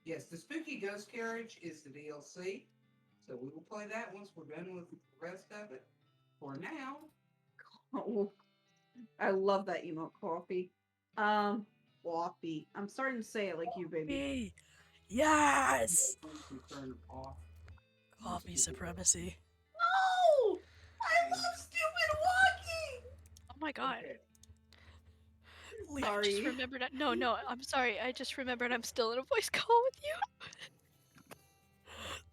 Yes, the spooky ghost carriage is the DLC. So we will play that once we're done with the rest of it. For now, Oh, I love that emote, Coffee. Coffee. I'm starting to say it like you, baby. Me. Yes. we turn off. Coffee supremacy. No! I love stupid walking! Oh my god. Okay. Lita, I just Sorry. remembered. No, I'm sorry. I just remembered I'm still in a voice call with you.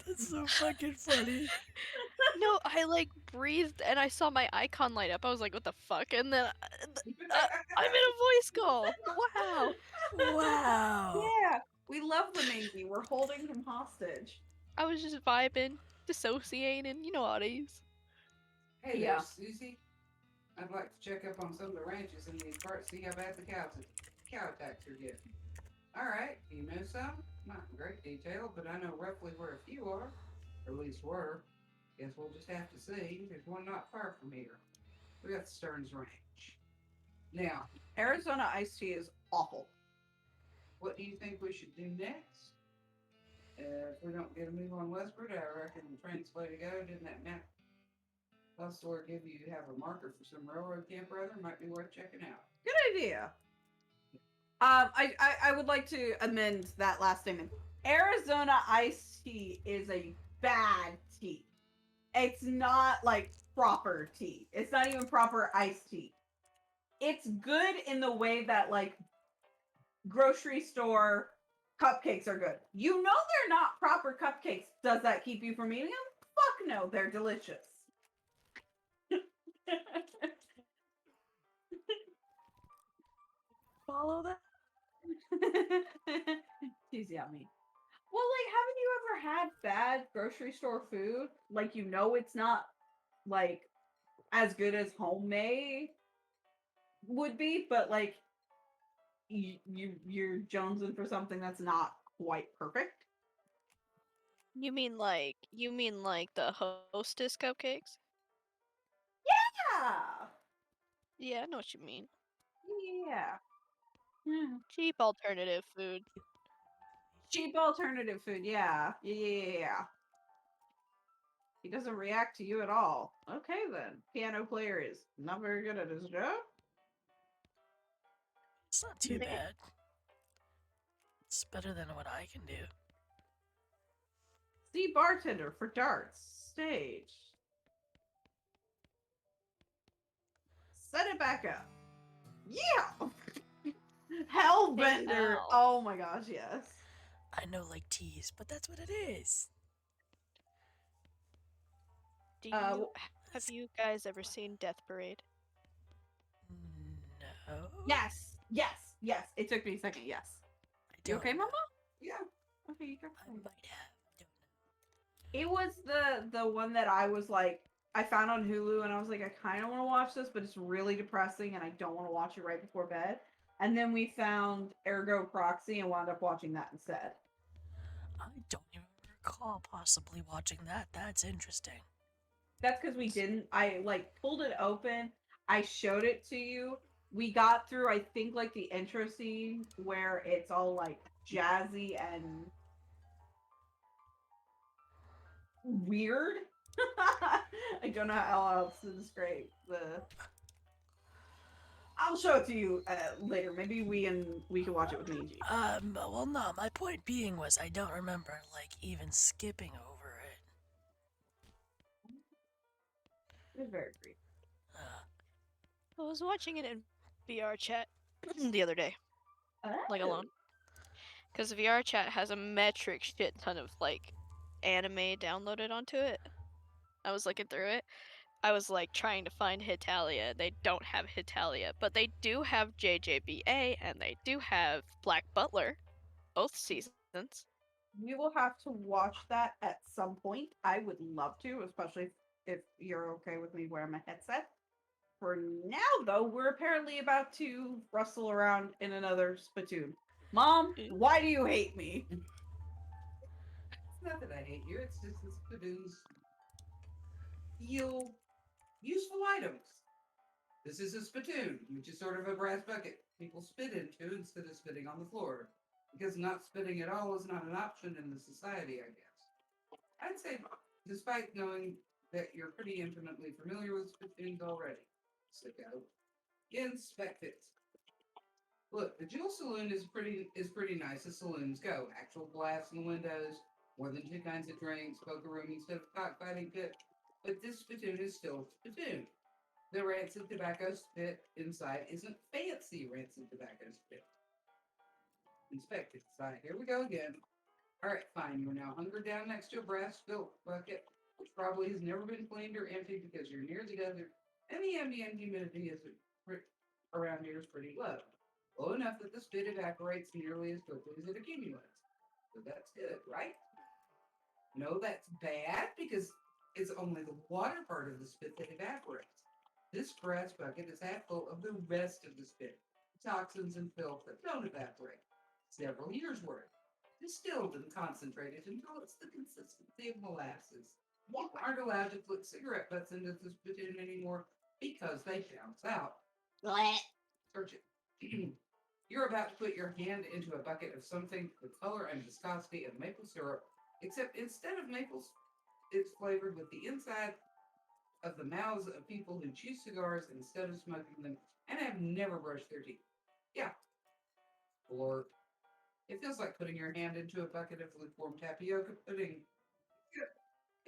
That's so fucking funny. No, I like breathed and I saw my icon light up. I was like, what the fuck? And then I'm in a voice call. Wow. Wow. Yeah, we love the Mangy. We're holding him hostage. I was just vibing, dissociating. You know how it is. Hey Yeah. there, Susie. I'd like to check up on some of the ranches in these parts, see how bad the cow attacks are getting. Alright, you know some? Not in great detail, but I know roughly where a few are. Or at least were. Guess we'll just have to see. There's one not far from here. We got the Stearns Ranch. Now, Arizona iced tea is awful. what do you think we should do next? If we don't get a move on westward, I reckon the train's way to go. Didn't that map store give you have a marker for some railroad camp or other? Might be worth checking out. Good idea. I would like to amend that last statement. Arizona iced tea is a bad tea. It's not like proper tea. It's not even proper iced tea. It's good in the way that like grocery store cupcakes are good. You know they're not proper cupcakes. Does that keep you from eating them? Fuck no, they're delicious. Follow that? She's yummy. Well, like, haven't you ever had bad grocery store food? Like, you know it's not, like, as good as homemade would be, but, like, you're jonesing for something that's not quite perfect? You mean like the Hostess cupcakes? Yeah! Yeah, I know what you mean. Yeah. Hmm. Cheap alternative food. Cheap alternative food, yeah. Yeah. He doesn't react to you at all. Okay, then. Piano player is not very good at his job. It's not too bad. It's better than what I can do. See bartender for darts. Stage. Set it back up. Yeah! Hellbender! Ow. Oh my gosh, yes. I know like tease, but that's what it is. Do Uh, you have you guys ever seen Death Parade? No. Yes, yes, yes. It took me a second, yes. I You don't okay, know. Mama? Yeah. Okay, you go. I might have. Don't know. It was the one that I was like, I found on Hulu and I was like, I kind of want to watch this, but it's really depressing and I don't want to watch it right before bed. And then we found Ergo Proxy and wound up watching that instead. I don't even recall possibly watching that. That's interesting. That's because we didn't. I like pulled it open. I showed it to you. We got through, I think, like the intro scene where it's all like jazzy and weird. I don't know how else to describe the. I'll show it to you later. Maybe we can watch it with me and G. Well, no, my point being was I don't remember, like, even skipping over it. It was very brief. Uh, I was watching it in VR chat the other day, like Oh. alone. Because VR chat has a metric shit ton of like anime downloaded onto it. I was looking through it. I was like trying to find Hitalia. They don't have Hitalia, but they do have JJBA and they do have Black Butler, both seasons. We will have to watch that at some point. I would love to, especially if you're okay with me wearing my headset. For now, though, we're apparently about to rustle around in another spittoon. Mom, why do you hate me? It's not that I hate you, it's just the spittoons feel useful items. This is a spittoon, which is sort of a brass bucket people spit into instead of spitting on the floor. Because not spitting at all is not an option in the society, I guess. I'd say, despite knowing that you're pretty intimately familiar with spittoons already. Sicko. Inspect it. Look, the Jewel Saloon is pretty nice as saloons go. Actual glass in the windows, more than two kinds of drinks, poker room instead of cockfighting pit. But this spittoon is still spittoon. The rancid tobacco spit inside isn't fancy rancid tobacco spit. Inspect it inside. Here we go again. Alright, fine. You are now hunkered down next to a brass spilt bucket, which probably has never been cleaned or emptied because you're near the desert, and the ambient humidity is around here is pretty low. Low enough that the spit evaporates nearly as quickly as it accumulates. So that's good, right? No, that's bad because it's only the water part of the spit that evaporates. This brass bucket is half full of the rest of the spit, toxins and filth that don't evaporate. Several years' worth. Distilled and concentrated until it's the consistency of molasses. You aren't allowed to put cigarette butts into the spittoon anymore because they bounce out. Search it. You're about to put your hand into a bucket of something the color and viscosity of maple syrup, except instead of maples, it's flavored with the inside of the mouths of people who chew cigars instead of smoking them and have never brushed their teeth. Yeah. Or it feels like putting your hand into a bucket of lukewarm tapioca pudding.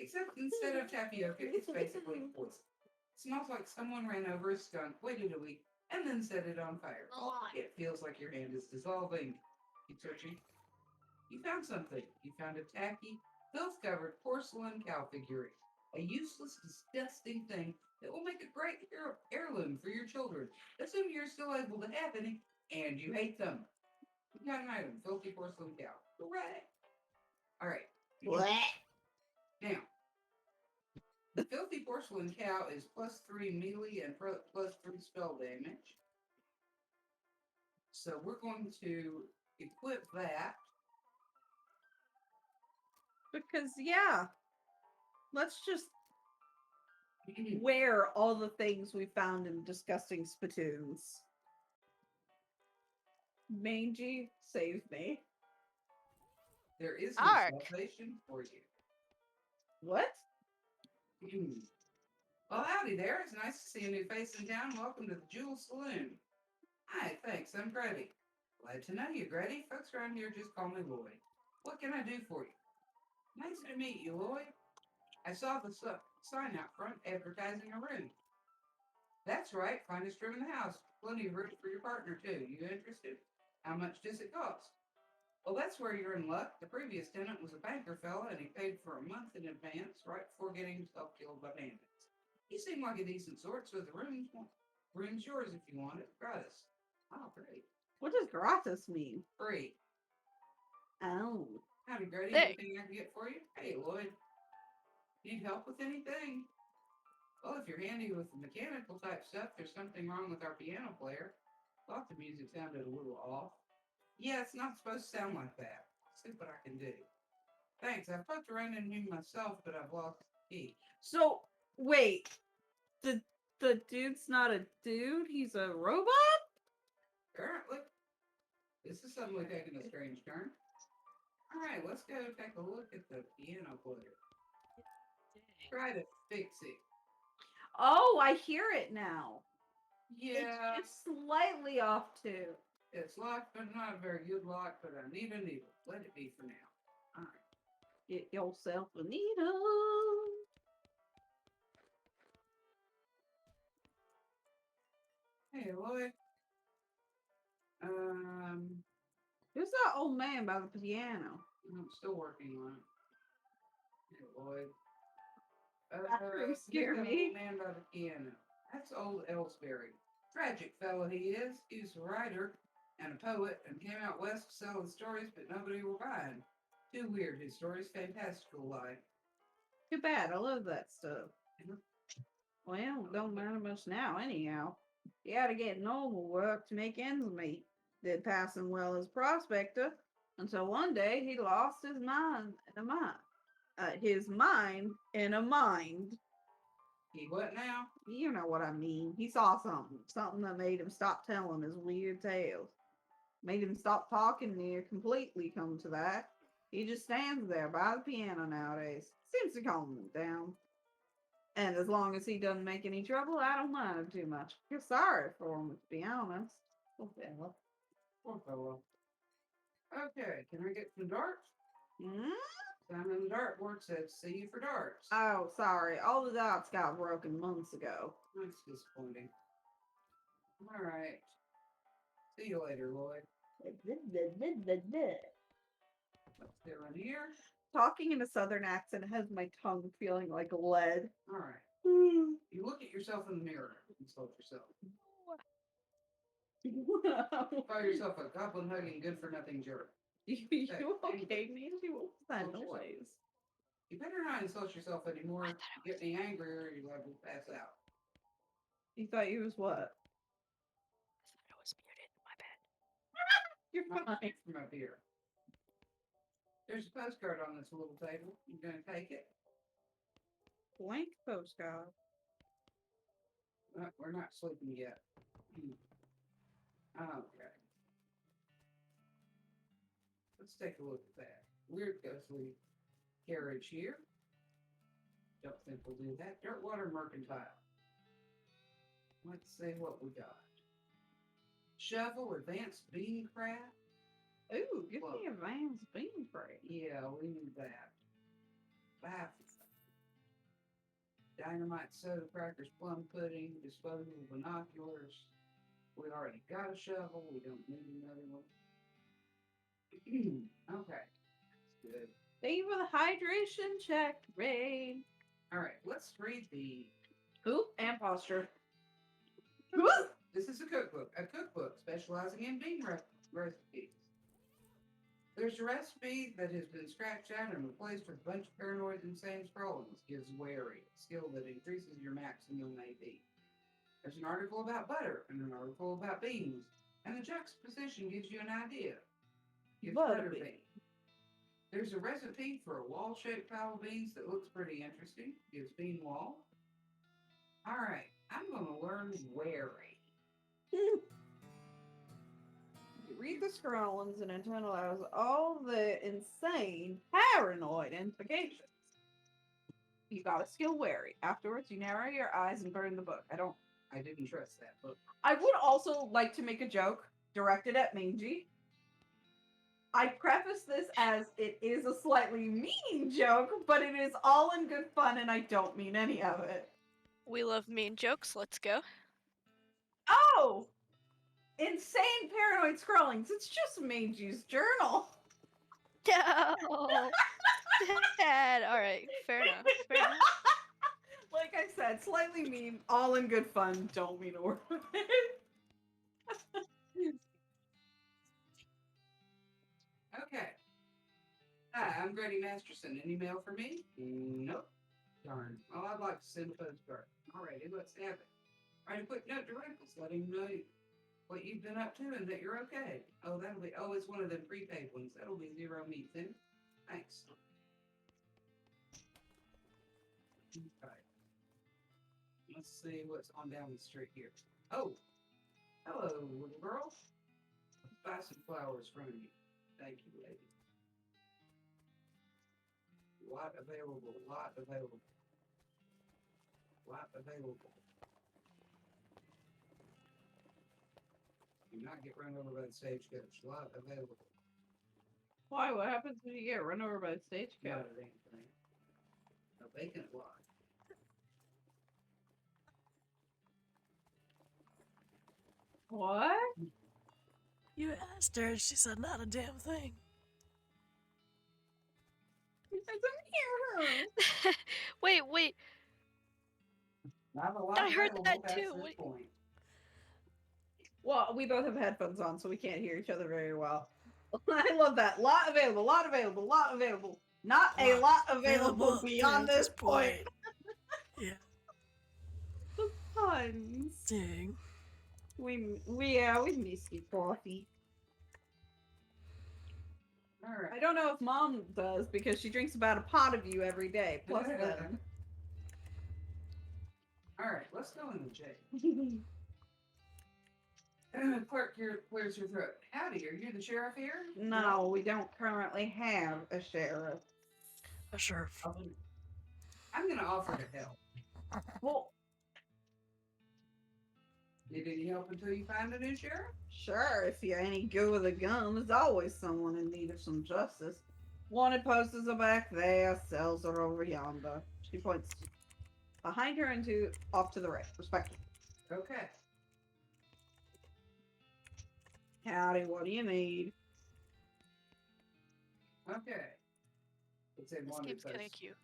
Except instead of tapioca, it's basically poison. It smells like someone ran over a skunk, waited a week, and then set it on fire. It feels like your hand is dissolving. Keep searching. You found something. You found a tacky, filth-covered porcelain cow figurine. A useless, disgusting thing that will make a great heirloom for your children, assuming you're still able to have any, and you hate them. You got an item, filthy porcelain cow. Hooray! All right. What? Now, the filthy porcelain cow is +3 melee and +3 spell damage. So we're going to equip that. Because yeah, let's just wear all the things we found in disgusting spittoons. Mangy, save me. There is no Ark. salvation for you. What? Well, howdy there. It's nice to see a new face in town. Welcome to the Jewel Saloon. Hi, thanks. I'm Freddie. Glad to know you, Grady. Folks around here just call me Lloyd. What can I do for you? Nice to meet you, Lloyd. I saw the sign out front advertising a room. That's right, finest room in the house. Plenty of room for your partner, too. You interested? How much does it cost? Well, that's where you're in luck. The previous tenant was a banker fella, and he paid for a month in advance, right before getting himself killed by bandits. He seemed like a decent sort, so the room's yours if you want it. Gratis. Oh, great. What does gratis mean? Free. Oh. Howdy, Grady. Hey. Anything I can get for you? Hey, Lloyd. Need help with anything? Well, if you're handy with the mechanical type stuff, there's something wrong with our piano player. Thought the music sounded a little off. Yeah, it's not supposed to sound like that. See what I can do. Thanks. I've poked around in him myself, but I've lost the key. So, wait. The dude's not a dude? He's a robot? Apparently. This is suddenly taking a strange turn. All right, let's go take a look at the piano player. Try to fix it. Oh, I hear it now. Yeah, It's slightly off too. it's locked, but not a very good lock, but I need a needle. Let it be for now. All right. Get yourself a needle. Hey, Lloyd. Who's that old man by the piano? I'm still working on it. Hey, Lloyd. That scare that me. old man by the piano. That's old Ellsbury. Tragic fellow he is. He was a writer and a poet and came out west to sell his stories, but nobody were buying. Too weird, his stories. Fantastical like. Too bad. I love that stuff. Well, don't matter much now, anyhow. He had to get normal work to make ends meet. Did passing well as prospector until one day he lost his mind in a mind. His mind in a mind. He what now? You know what I mean. He saw something that made him stop telling his weird tales. Made him stop talking near completely, come to that. He just stands there by the piano nowadays. Seems to calm him down. And as long as he doesn't make any trouble, I don't mind him too much. Feel sorry for him, to be honest. Oh, fella. Poor fellow. Okay, can I get some darts? Hmm? Sign on the dartboard says, see you for darts. Oh, sorry. All the dots got broken months ago. That's disappointing. All right. See you later, Lloyd. What's down here? Talking in a southern accent has my tongue feeling like lead. All right. you You look at yourself in the mirror. Insult yourself. Call yourself a goblin hugging, good for nothing jerk. okay, Nancy? What was that Insult yourself. noise? You better not insult yourself anymore. I If thought you get any angrier, you're liable to pass out. You thought you was what? I thought I was muted. My bad. You're Not fine. from up here. There's a postcard on this little table. You gonna take it? Blank postcard. We're not sleeping yet. Okay. Let's take a look at that. Weird ghostly carriage here. Don't think we'll do that. Dirtwater Mercantile. Let's see what we got. Shovel, advanced bean craft. Ooh, give Whoa. me a Vans bean crate. Yeah, we need that. Baffles. Dynamite, soda crackers, plum pudding, disposable binoculars. We already got a shovel. We don't need another one. Okay. That's good. Thank you for the hydration check, Ray. All right, let's read the. Oop, and posture. This is a cookbook specializing in bean recipes. There's a recipe that has been scratched out and replaced with a bunch of paranoid insane scrollings. Gives wary, a skill that increases your maximum AP. There's an article about butter and an article about beans, and the juxtaposition gives you an idea. Gives butter bean. There's a recipe for a wall-shaped pile of beans that looks pretty interesting. Gives bean wall. All right, I'm going to learn wary. You read the scrollings and internalize all the insane, paranoid implications. You got a skill wary. Afterwards, you narrow your eyes and burn the book. I didn't trust that book. I would also like to make a joke directed at Mangy. I preface this as it is a slightly mean joke, but it is all in good fun and I don't mean any of it. We love mean jokes. Let's go. Oh! Insane paranoid scrollings. It's just Mangy's journal. No. Dad. All right. Fair enough. Fair enough. Like I said, slightly mean, all in good fun, don't mean a word. Okay. Hi, I'm Grady Masterson. Any mail for me? Nope. Darn. Well, I'd like to send a postcard. Alrighty, let's have it. Write a quick note to Rankles, letting him know what you've been up to and that you're okay. Oh, that'll be. Oh, it's one of them prepaid ones. That'll be 0 meat then. Thanks. Okay. Let's see what's on down the street here. Oh, hello, little girl. Let's buy some flowers from you. Thank you, lady. Lot available. Lot available. Lot available. Do not get run over by the stagecoach. Lot available. Why? What happens when you get run over by the stagecoach? Not a damn thing. A vacant lot. What? You asked her, and she said not a damn thing. He doesn't hear her. Wait. Not a lot I heard available that past too. this Wait. point. Well, we both have headphones on, so we can't hear each other very well. I love that. Lot available, lot available, lot available. Not a lot available beyond at this point. Yeah. Puns. Dang. We miss you, Coffee. All right. I don't know if Mom does because she drinks about a pot of you every day. Plus them. All right, let's go in the jail. Clerk, clears your throat. Howdy, are you the sheriff here? No, we don't currently have a sheriff. A sheriff. I'm gonna offer to help. Well, Need any help until you find a new sheriff? sure, if you're any good with a gun, there's always someone in need of some justice. Wanted posters are back there, cells are over yonder. She points behind her and off to the right, respectively. Okay. Howdy, what do you need? Okay. It's a This wanted game's kind poster. of cute.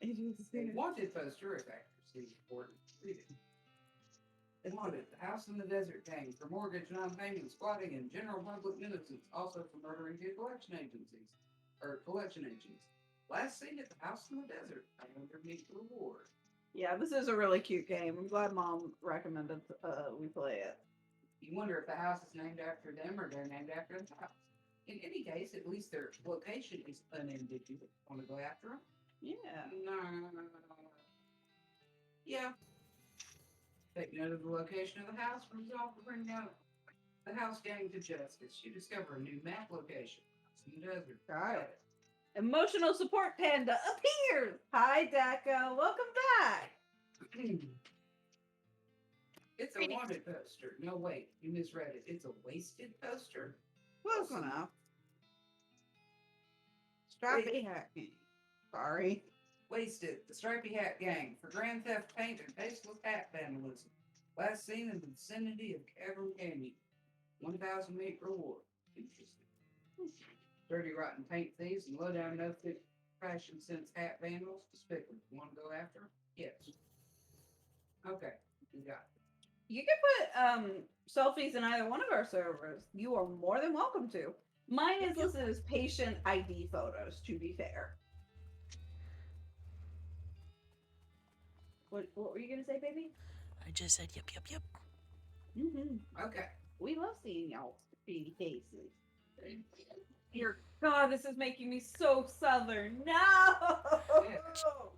It is A wanted poster, if accuracy is important. Read it. Wanted, the house in the desert gang for mortgage, non-payment, squatting, and general public nuisance. Also for murdering two collection agencies. Last seen at the house in the desert. I wonder meet the reward. Yeah, this is a really cute game. I'm glad Mom recommended we play it. You wonder if the house is named after them or they're named after the house. In any case, at least their location is unambiguous. Want to go after them? Yeah. No. Yeah. Take note of the location of the house. Resolve to bring down the house gang to justice. You discover a new map location. House in the desert. Got it. Emotional support panda appears. Hi, Daka. Welcome back. It's a Greetings. wanted poster. No, wait. You misread it. It's a wasted poster. Close enough. Stripey hat gang. Sorry. Wasted. The Stripey Hat Gang for grand theft paint and tasteless hat vandalism. Last seen in the vicinity of Cavern Canyon. 1,000 meat reward. Interesting. Dirty, rotten paint thieves and low down, no thick fashion sense hat vandals. Despicable. Want to go after 'em? Yes. Okay. You got it. You can put selfies in either one of our servers. You are more than welcome to. Mine is listed as patient ID photos, to be fair. What were you gonna say, baby? I just said yep. Mm-hmm. Okay. We love seeing y'all's pretty faces. Dear God, this is making me so southern. No! Yeah. Oh,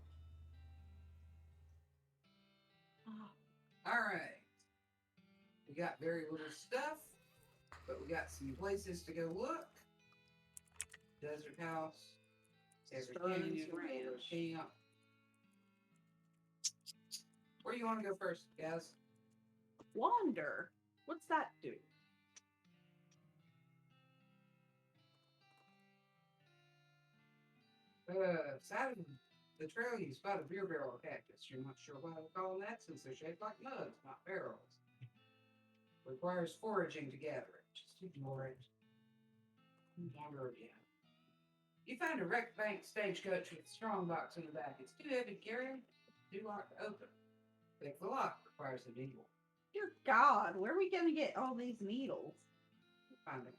All right. We got very little stuff, but we got some places to go look. Desert House. Every Stones Canyon Ranch. Camp. Where you want to go first, guys? Wander. What's that do? Side of the trail, you spot a beer barrel cactus. You're not sure why they call them that since they're shaped like mugs, not barrels. Requires foraging to gather it. Just ignore it. Wander again. You find a wrecked bank stagecoach with a strong box in the back. It's too heavy to carry, too locked to open. Pick the lock, requires a needle. Dear God, where are we gonna get all these needles? Find it.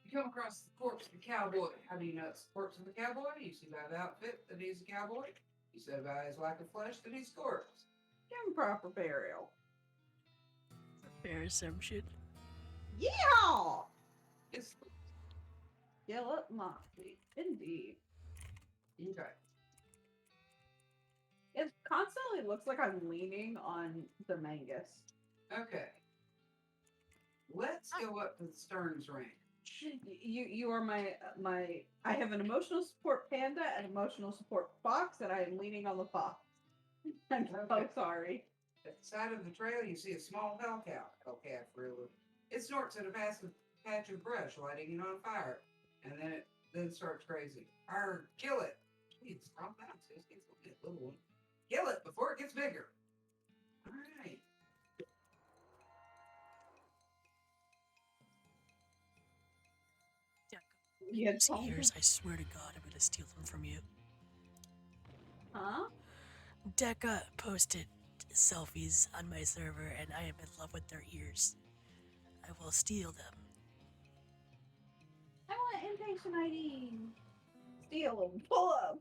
You come across the corpse of the cowboy. How do you know it's the corpse of the cowboy? You see by the outfit that he's a cowboy. You say by his lack of flesh that he's corpse. Give him proper burial. Fair assumption. Yeah! It's Skillet Moxie. Indeed. okay. It constantly looks like I'm leaning on the Mangus. Okay. Let's go up to the Stearns Ranch. You are my I have an emotional support panda and emotional support fox, and I am leaning on the fox. I'm so Okay. sorry. At the side of the trail, you see a small hellcat, really. It snorts at a massive patch of brush, lighting it on fire, and then it starts crazy. Arr, kill it! Jeez, calm down, sis. It's only a little one. Kill it before it gets bigger. All right. You Those ears, I swear to God, I'm gonna steal them from you. Huh? Decca posted selfies on my server, and I am in love with their ears. I will steal them. I want impatient ID. Steal them. Pull up.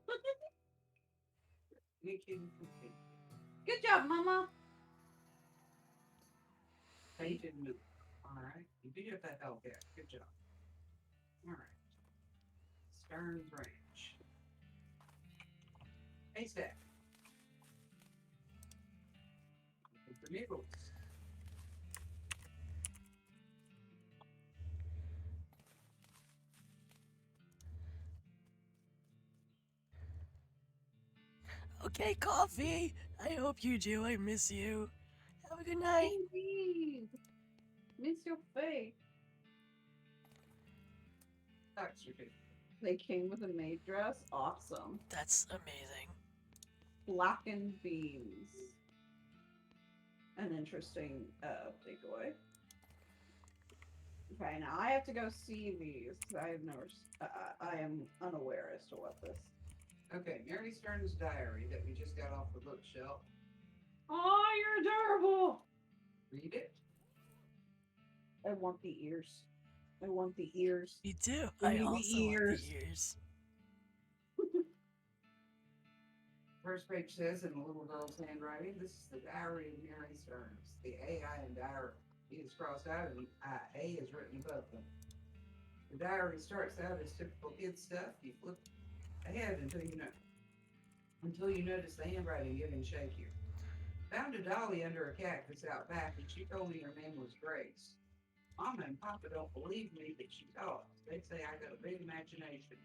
Good job, Mama. They didn't move. All right. You beat up that hellcat. Good job. All right. Stearns Ranch. Hey, Steph. Looking for needles. Okay, coffee. I hope you do. I miss you. Have a good night. Indeed. Miss your face. Tax certificate. They came with a maid dress. Awesome. That's amazing. Blackened beans. An interesting takeaway. Okay, now I have to go see these because I have never. I am unaware as to what this. Okay, Mary Stearns' diary that we just got off the bookshelf. Oh, you're adorable. Read it. I want the ears. I want the ears. You do. Give I me the also want ears. the ears. First page says in the little girl's handwriting, this is the diary of Mary Stearns. The AI in diary is crossed out and IA is written above them. The diary starts out as typical kid stuff. You flip ahead until you notice the handwriting getting shakier. Found a dolly under a cactus out back, and she told me her name was Grace. Mama and Papa don't believe me, but she talks. They say I got a big imagination.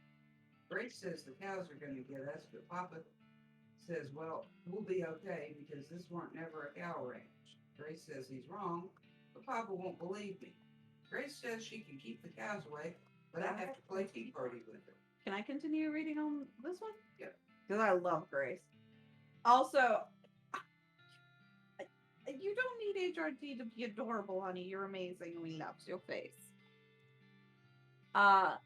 Grace says the cows are going to get us, but Papa says, well, we'll be okay because this weren't never a cow ranch. Grace says he's wrong, but Papa won't believe me. Grace says she can keep the cows away, but I have to play tea party with her. Can I continue reading on this one? Yep. Because I love Grace. Also, you don't need HRT to be adorable, honey. You're amazing and we love your face. I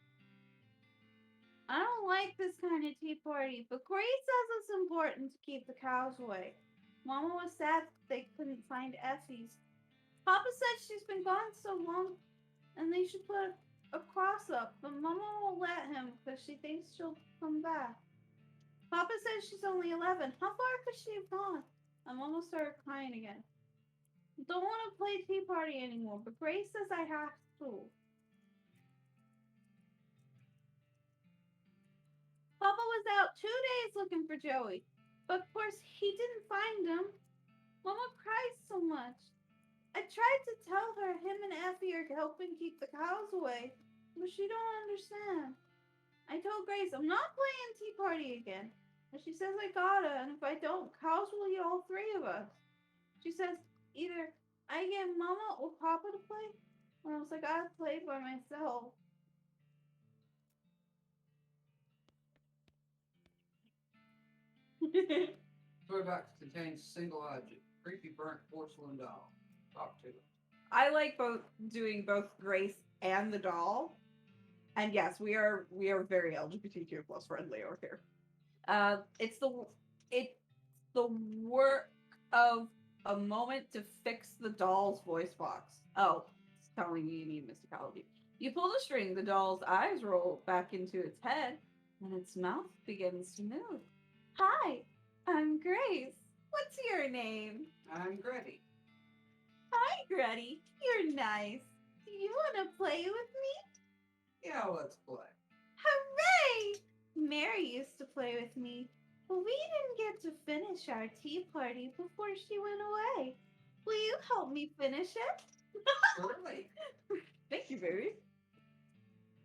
don't like this kind of tea party, but Grace says it's important to keep the cows away. Mama was sad that they couldn't find Effie's. Papa said she's been gone so long and they should put a cross up, but Mama won't let him because she thinks she'll come back. Papa says she's only 11. How far could she have gone? And Mama started crying again. Don't want to play tea party anymore, but Grace says I have to. Papa was out 2 days looking for Joey, but of course he didn't find him. Mama cries so much. I tried to tell her him and Effie are helping keep the cows away, but she don't understand. I told Grace I'm not playing tea party again, and she says I gotta, and if I don't, cows will eat all three of us. She says either I get Mama or Papa to play, and I was like, I'll play by myself. Toy box contains a single object. Creepy burnt porcelain doll. Talk to it. I like doing both Grace and the doll. And yes, we are very LGBTQ plus friendly over here. It's the work of a moment to fix the doll's voice box. Oh, it's telling me you need mysticality. You pull the string, the doll's eyes roll back into its head, and its mouth begins to move. Hi, I'm Grace. What's your name? I'm Gretty. Hi, Gretty. You're nice. Do you want to play with me? Yeah, let's play. Hooray! Mary used to play with me, but we didn't get to finish our tea party before she went away. Will you help me finish it? Surely. Thank you, baby.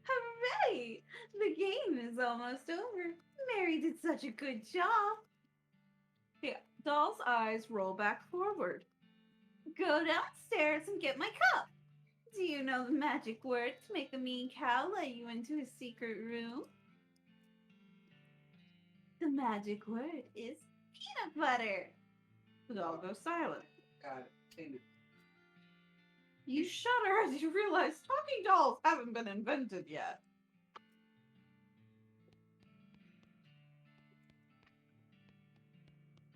Hooray! The game is almost over. Mary did such a good job. The doll's eyes roll back forward. Go downstairs and get my cup. Do you know the magic word to make the mean cow let you into his secret room? The magic word is peanut butter. The doll goes silent. Got it. Seen it. You shudder as you realize talking dolls haven't been invented yet.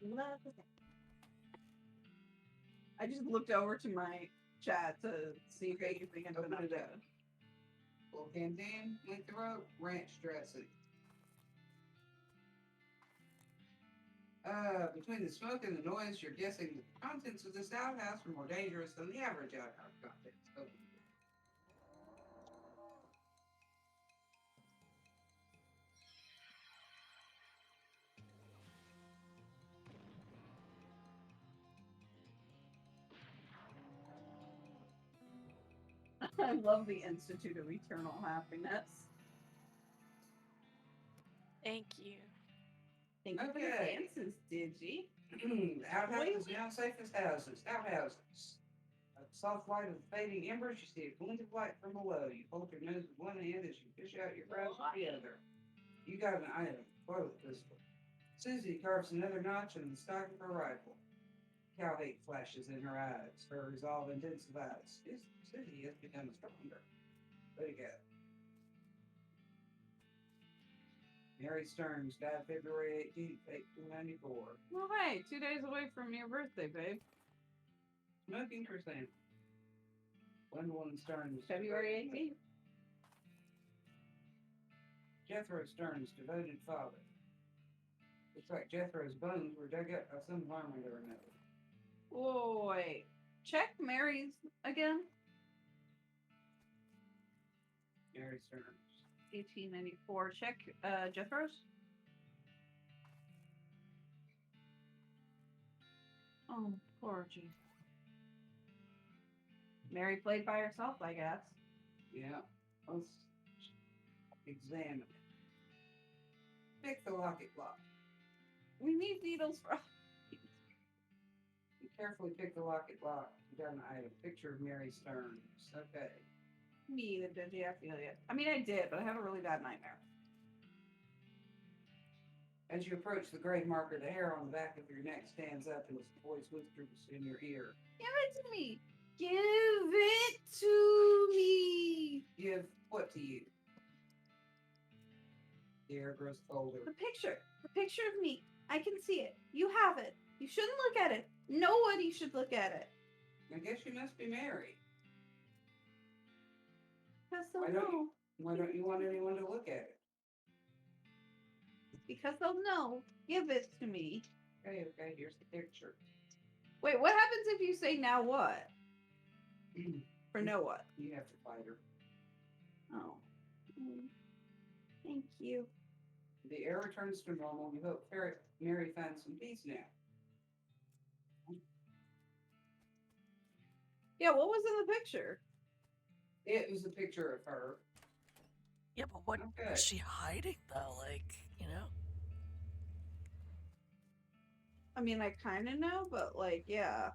Love that. I just looked over to my chat to see if anything had been Open it updated. up. Full canteen, link the rope, ranch dressing. Between the smoke and the noise, you're guessing that the contents of this outhouse are more dangerous than the average outhouse contents. Open it. I love the Institute of Eternal Happiness. Thank you. Thank you for the Okay. dances, Digi. The outhouse is now safest houses. Outhouses. At the soft light of the fading embers, you see a glint of light from below. You hold your nose with one hand as you fish out your fries with the other. You got an item. Toilet pistol. Susie carves another notch in the stock of her rifle. Cow hate flashes in her eyes. Her resolve intensifies. Susie has become stronger. Way to go. Mary Stearns died February 18th, 1894. Well, hey, 2 days away from your birthday, babe. Smoking for Santa. Gwendolyn Stearns. February 18th. Jethro Stearns, devoted father. Looks like Jethro's bones were dug up by some varmint or another. Whoa, wait. Check Mary's again. Mary Stearns. 1894. Check Jethro's. Oh, poor G. Mary played by herself, I guess. Yeah. Let's examine it. Pick the locket lock. We need needles for. You carefully pick the locket lock. You got an item. Picture of Mary Stearns. Okay. Me, the Digi, I feel you. I mean, I did, but I have a really bad nightmare. As you approach the grave marker, the hair on the back of your neck stands up and a voice whispers in your ear. Give it to me. Give it to me. Give what to you? The air grows colder. The picture. The picture of me. I can see it. You have it. You shouldn't look at it. Nobody should look at it. I guess you must be married. Because they'll Why don't know. Why don't you want anyone to look at it? Because they'll know. Give it to me. Okay, here's the picture. Wait, what happens if you say now what? For no what? You have to fight her. Oh. Thank you. The air returns to normal. You hope Mary finds some peace now. Yeah, what was in the picture? It was a picture of her. Yeah, but what Okay. was she hiding though? Like, you know? I mean, I kind of know, but like, yeah.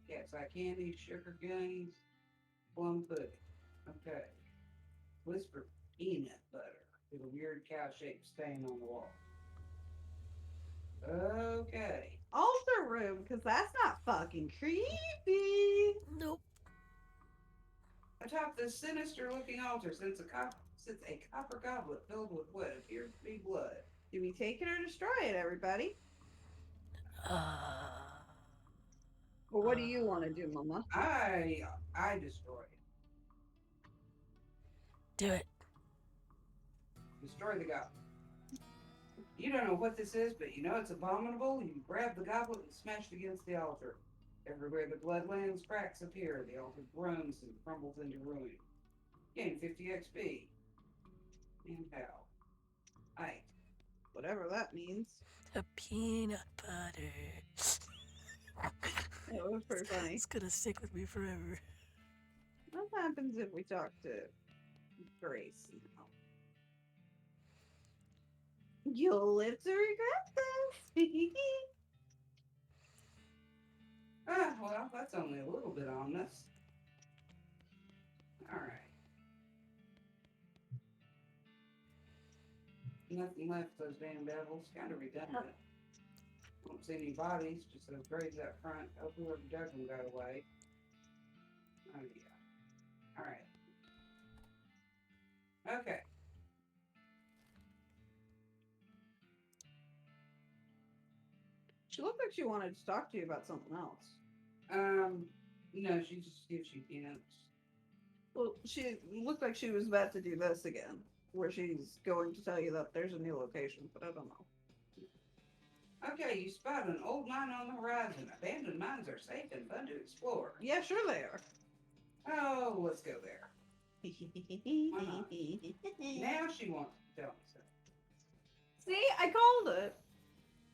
Yeah, it's like candy, sugar gummies, plum pudding. Okay. Whisper peanut butter with a weird cow-shaped stain on the wall. because that's not fucking creepy. Nope. Atop this sinister-looking altar sits a copper goblet filled with what appears to be blood. Do we take it or destroy it, everybody? Well, what do you want to do, Mama? I destroy it. Do it. Destroy the goblet. You don't know what this is, but you know it's abominable. You grab the goblet and smash it against the altar. Everywhere the blood lands, cracks appear. The altar groans and crumbles into ruin. Gain 50 XP. And how? Aight. Whatever that means. A peanut butter. That was pretty funny. It's gonna stick with me forever. What happens if we talk to Grace now? You'll live to regret this. Well, that's only a little bit ominous. Alright. Nothing left of those damn devils. Kind of redundant. Don't see any bodies, just those graves out front. Hope whoever dug them got away. Oh, yeah. Alright. Okay. She looked like she wanted to talk to you about something else. No, she just gives you hints. Well, she looked like she was about to do this again, where she's going to tell you that there's a new location, but I don't know. Okay, you spot an old mine on the horizon. Abandoned mines are safe and fun to explore. Yeah, sure they are. Oh, let's go there. Now she wants to tell me something. See, I called it.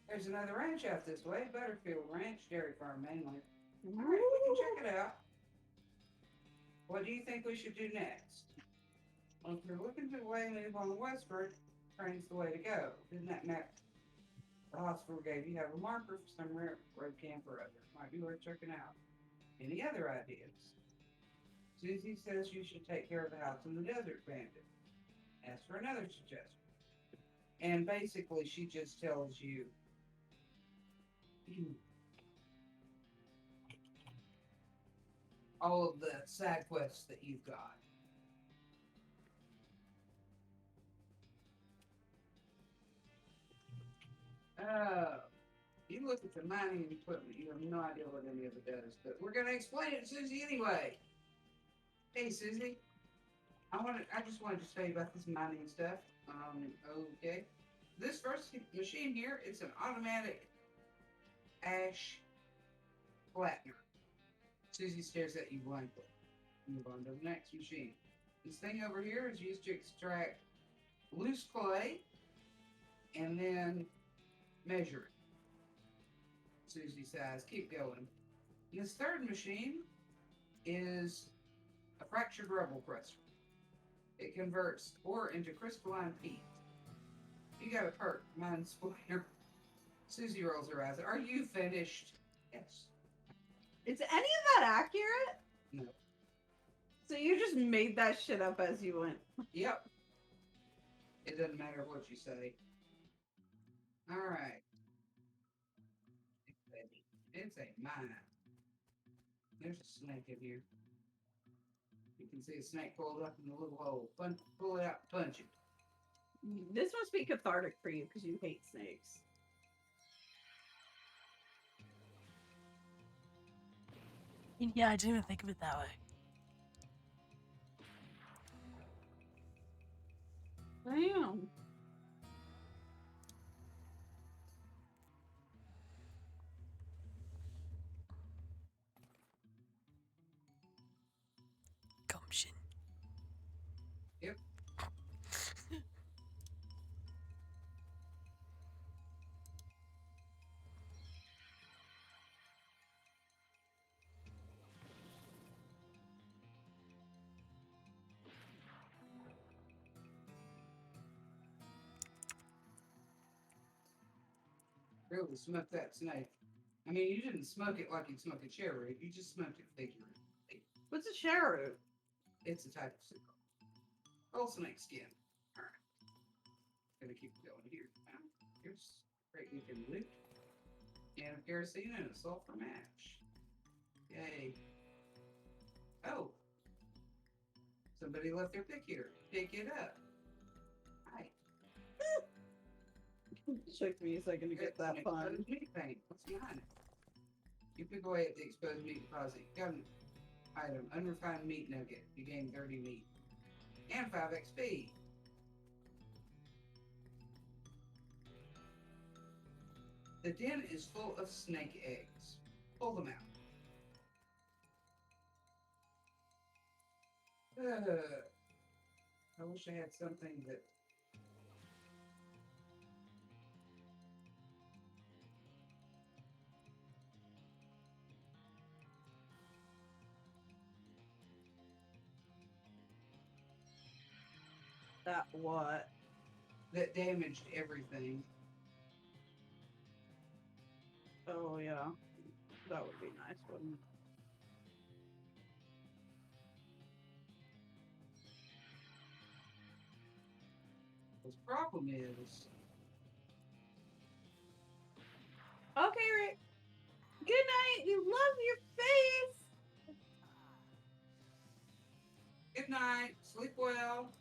There's another ranch out this way, Butterfield Ranch, dairy farm mainly. Alright, we can check it out. What do you think we should do next? Well, if you're looking to way move on the westward, train's the way to go. Didn't that map the hospital gave you have a marker for some road camp or other? Might be worth checking out. Any other ideas? Susie says you should take care of the house in the desert bandit. Ask for another suggestion. And basically, she just tells you all of the side quests that you've got. You look at the mining equipment, you have no idea what any of it does, but we're gonna explain it to Susie anyway. Hey Susie, I just wanted to tell you about this mining stuff. Okay. This first machine here, it's an automatic ash flattener. Susie stares at you blankly. Move on to the next machine. This thing over here is used to extract loose clay and then measure it. Susie sighs, keep going. This third machine is a fractured rubble presser. It converts ore into crystalline peat. You got a perk, mine spoiler. Susie rolls her eyes. Are you finished? Yes. Is any of that accurate? No. So you just made that shit up as you went. Yep. It doesn't matter what you say. Alright. It's a mine. There's a snake in here. You can see a snake pulled up in the little hole. Pull it out and punch it. This must be cathartic for you because you hate snakes. Yeah, I didn't even think of it that way. Damn. Gumption. Yep. Really smoke that snake. I mean, you didn't smoke it like you'd smoke a cherry. You just smoked it figuratively. What's a cheroot? It's a type of cigar. Whole snake skin. Alright. Gonna keep going here. Now, here's great looking loot. And I've kerosene and a sulfur match. Yay. Oh. Somebody left their pick here. Pick it up. Hi. Took me a second to get that fun. Exposed meat paint. What's behind it? You pick away at the exposed meat deposit. You got an item. Unrefined meat nugget. You gain 30 meat. And 5 XP. The den is full of snake eggs. Pull them out. I wish I had something that. That what? That damaged everything. Oh yeah, that would be nice, wouldn't it? The problem is. Okay, Rick. Good night. You love your face. Good night. Sleep well.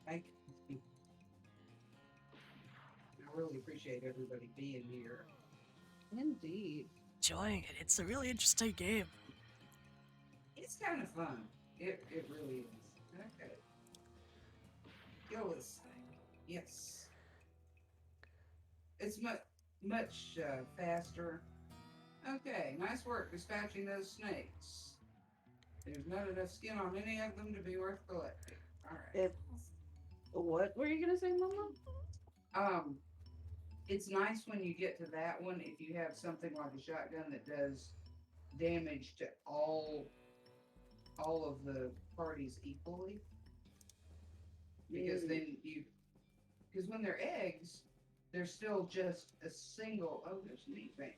Thank you. I really appreciate everybody being here. Indeed. Enjoying it. It's a really interesting game. It's kind of fun. It really is. Okay. Kill this thing. Yes. It's much faster. Okay, nice work dispatching those snakes. There's not enough skin on any of them to be worth collecting. Alright. What were you gonna say, Mama? It's nice when you get to that one if you have something like a shotgun that does damage to all of the parties equally. Because then because when they're eggs, they're still just a single. Oh, there's meat bank.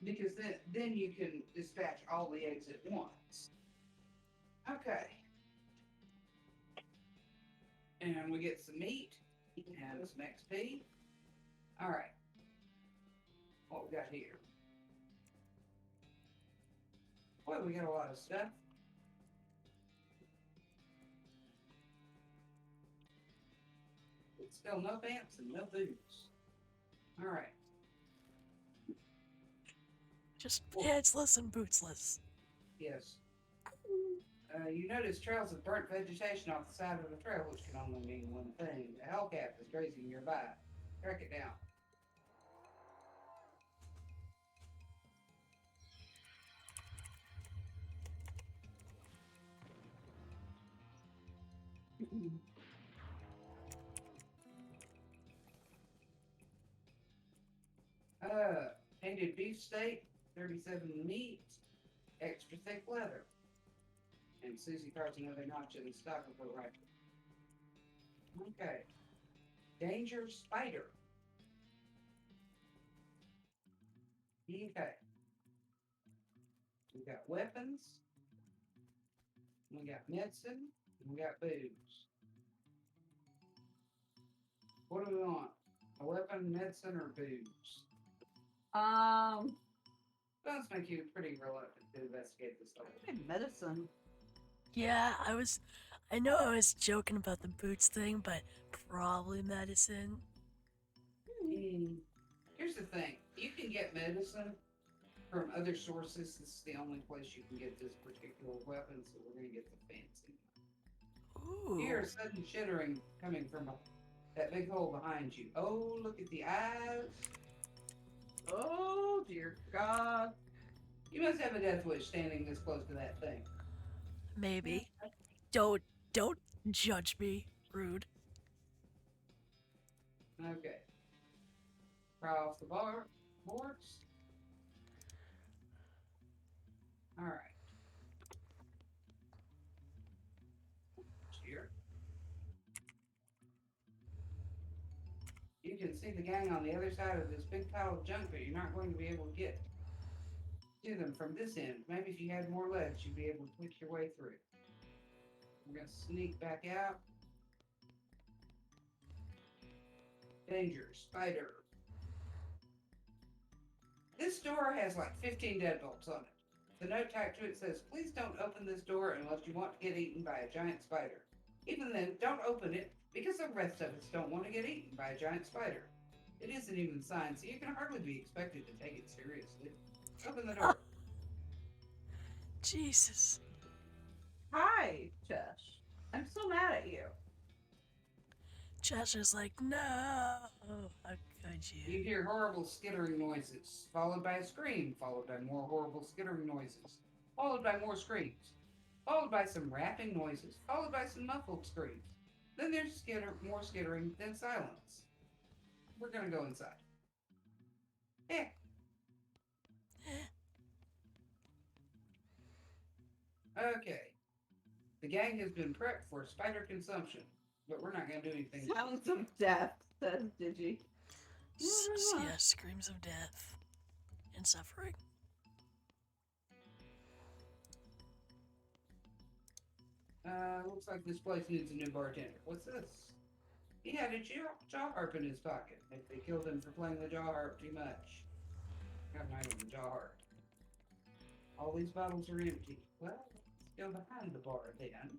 Because then you can dispatch all the eggs at once. Okay. And we get some meat and some XP. All right. What we got here? Boy, we got a lot of stuff. But still no pants and no boots. All right. Just pantsless and bootsless. Yes. You notice trails of burnt vegetation off the side of the trail, which can only mean one thing. A hellcat is grazing nearby. Track it down. Painted beef steak, 37 meat, extra thick leather. And Susie carves another notch in the stock of her rifle. Okay. Danger spider. Okay. We got weapons. We got medicine. And we got booze. What do we want? A weapon, medicine, or booze? Does make you pretty reluctant to investigate this whole Medicine. Yeah, I know I was joking about the boots thing, but probably medicine. Here's the thing. You can get medicine from other sources. This is the only place you can get this particular weapon, so we're going to get the fancy. Ooh. You hear a sudden chittering coming from that big hole behind you. Oh, look at the eyes. Oh dear God. You must have a death wish standing this close to that thing. Maybe. Don't judge me. Rude. Okay. Pry off the boards. All right. Here. You can see the gang on the other side of this big pile of junk, but you're not going to be able to get to them from this end. Maybe if you had more legs, you'd be able to pick your way through. We're gonna sneak back out. Danger, spider. This door has like 15 deadbolts on it. The note tacked to it says, please don't open this door unless you want to get eaten by a giant spider. Even then, don't open it because the rest of us don't want to get eaten by a giant spider. It isn't even a sign, so you can hardly be expected to take it seriously. Open the door. Jesus. Hi, Josh. I'm so mad at you. Josh is like, no. How could you? You hear horrible skittering noises, followed by a scream, followed by more horrible skittering noises, followed by more screams, followed by some rapping noises, followed by some muffled screams. Then there's more skittering, then silence. We're gonna go inside. Yeah. Okay. The gang has been prepped for spider consumption, but we're not gonna do anything. Sounds of death, says Digi. Yeah, screams of death and suffering. Looks like this place needs a new bartender. What's this? He had a jaw harp in his pocket. Maybe they killed him for playing the jaw harp too much. Got an item, the jaw harp. All these bottles are empty. Well, let's go behind the bar then.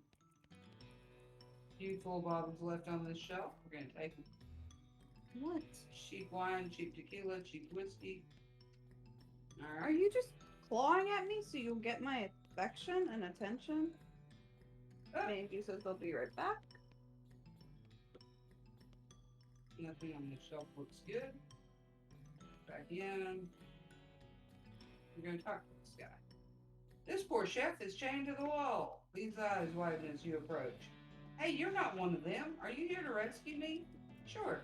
Few full bottles left on this shelf. We're gonna take them. What? Cheap wine, cheap tequila, cheap whiskey. Are you just clawing at me so you'll get my affection and attention? Ah. Maybe says they'll be right back. Nothing on the shelf looks good. Back in. We're gonna talk to this guy. This poor chef is chained to the wall. These eyes widen as you approach. Hey, you're not one of them. Are you here to rescue me? Sure.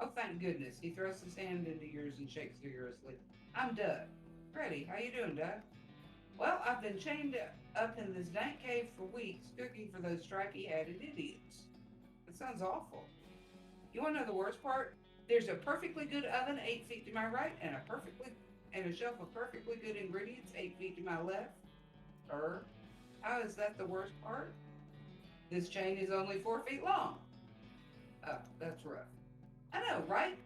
Oh, thank goodness. He thrusts his hand into yours and shakes vigorously. I'm Doug. Freddie, how you doing, Doug? Well, I've been chained up in this dank cave for weeks, cooking for those stripey-hatted idiots. It sounds awful. You want to know the worst part? There's a perfectly good oven 8 feet to my right, and a shelf of perfectly good ingredients 8 feet to my left. How is that the worst part? This chain is only 4 feet long. Oh, that's rough. I know, right?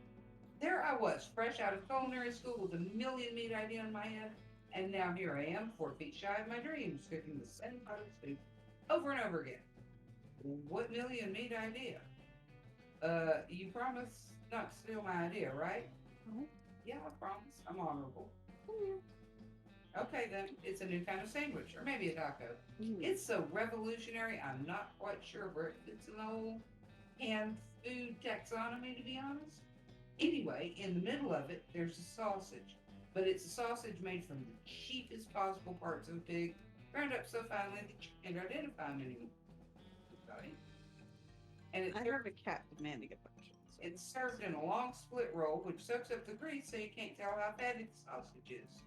There I was, fresh out of culinary school with a million meat idea in my head, and now here I am, 4 feet shy of my dreams, cooking the same pot of soup over and over again. What million meat idea? You promise not to steal my idea, right? Mhm. Yeah, I promise. I'm honorable. Okay, then. It's a new kind of sandwich, or maybe a taco. It's so revolutionary, I'm not quite sure where it fits in the whole canned food taxonomy, to be honest. Anyway, in the middle of it, there's a sausage. But it's a sausage made from the cheapest possible parts of a pig, ground up so finely that you can't identify them anymore. Okay. And it's I heard a cat demanding affection. So. It's served in a long split roll, which soaks up the grease so you can't tell how fatty the sausage is.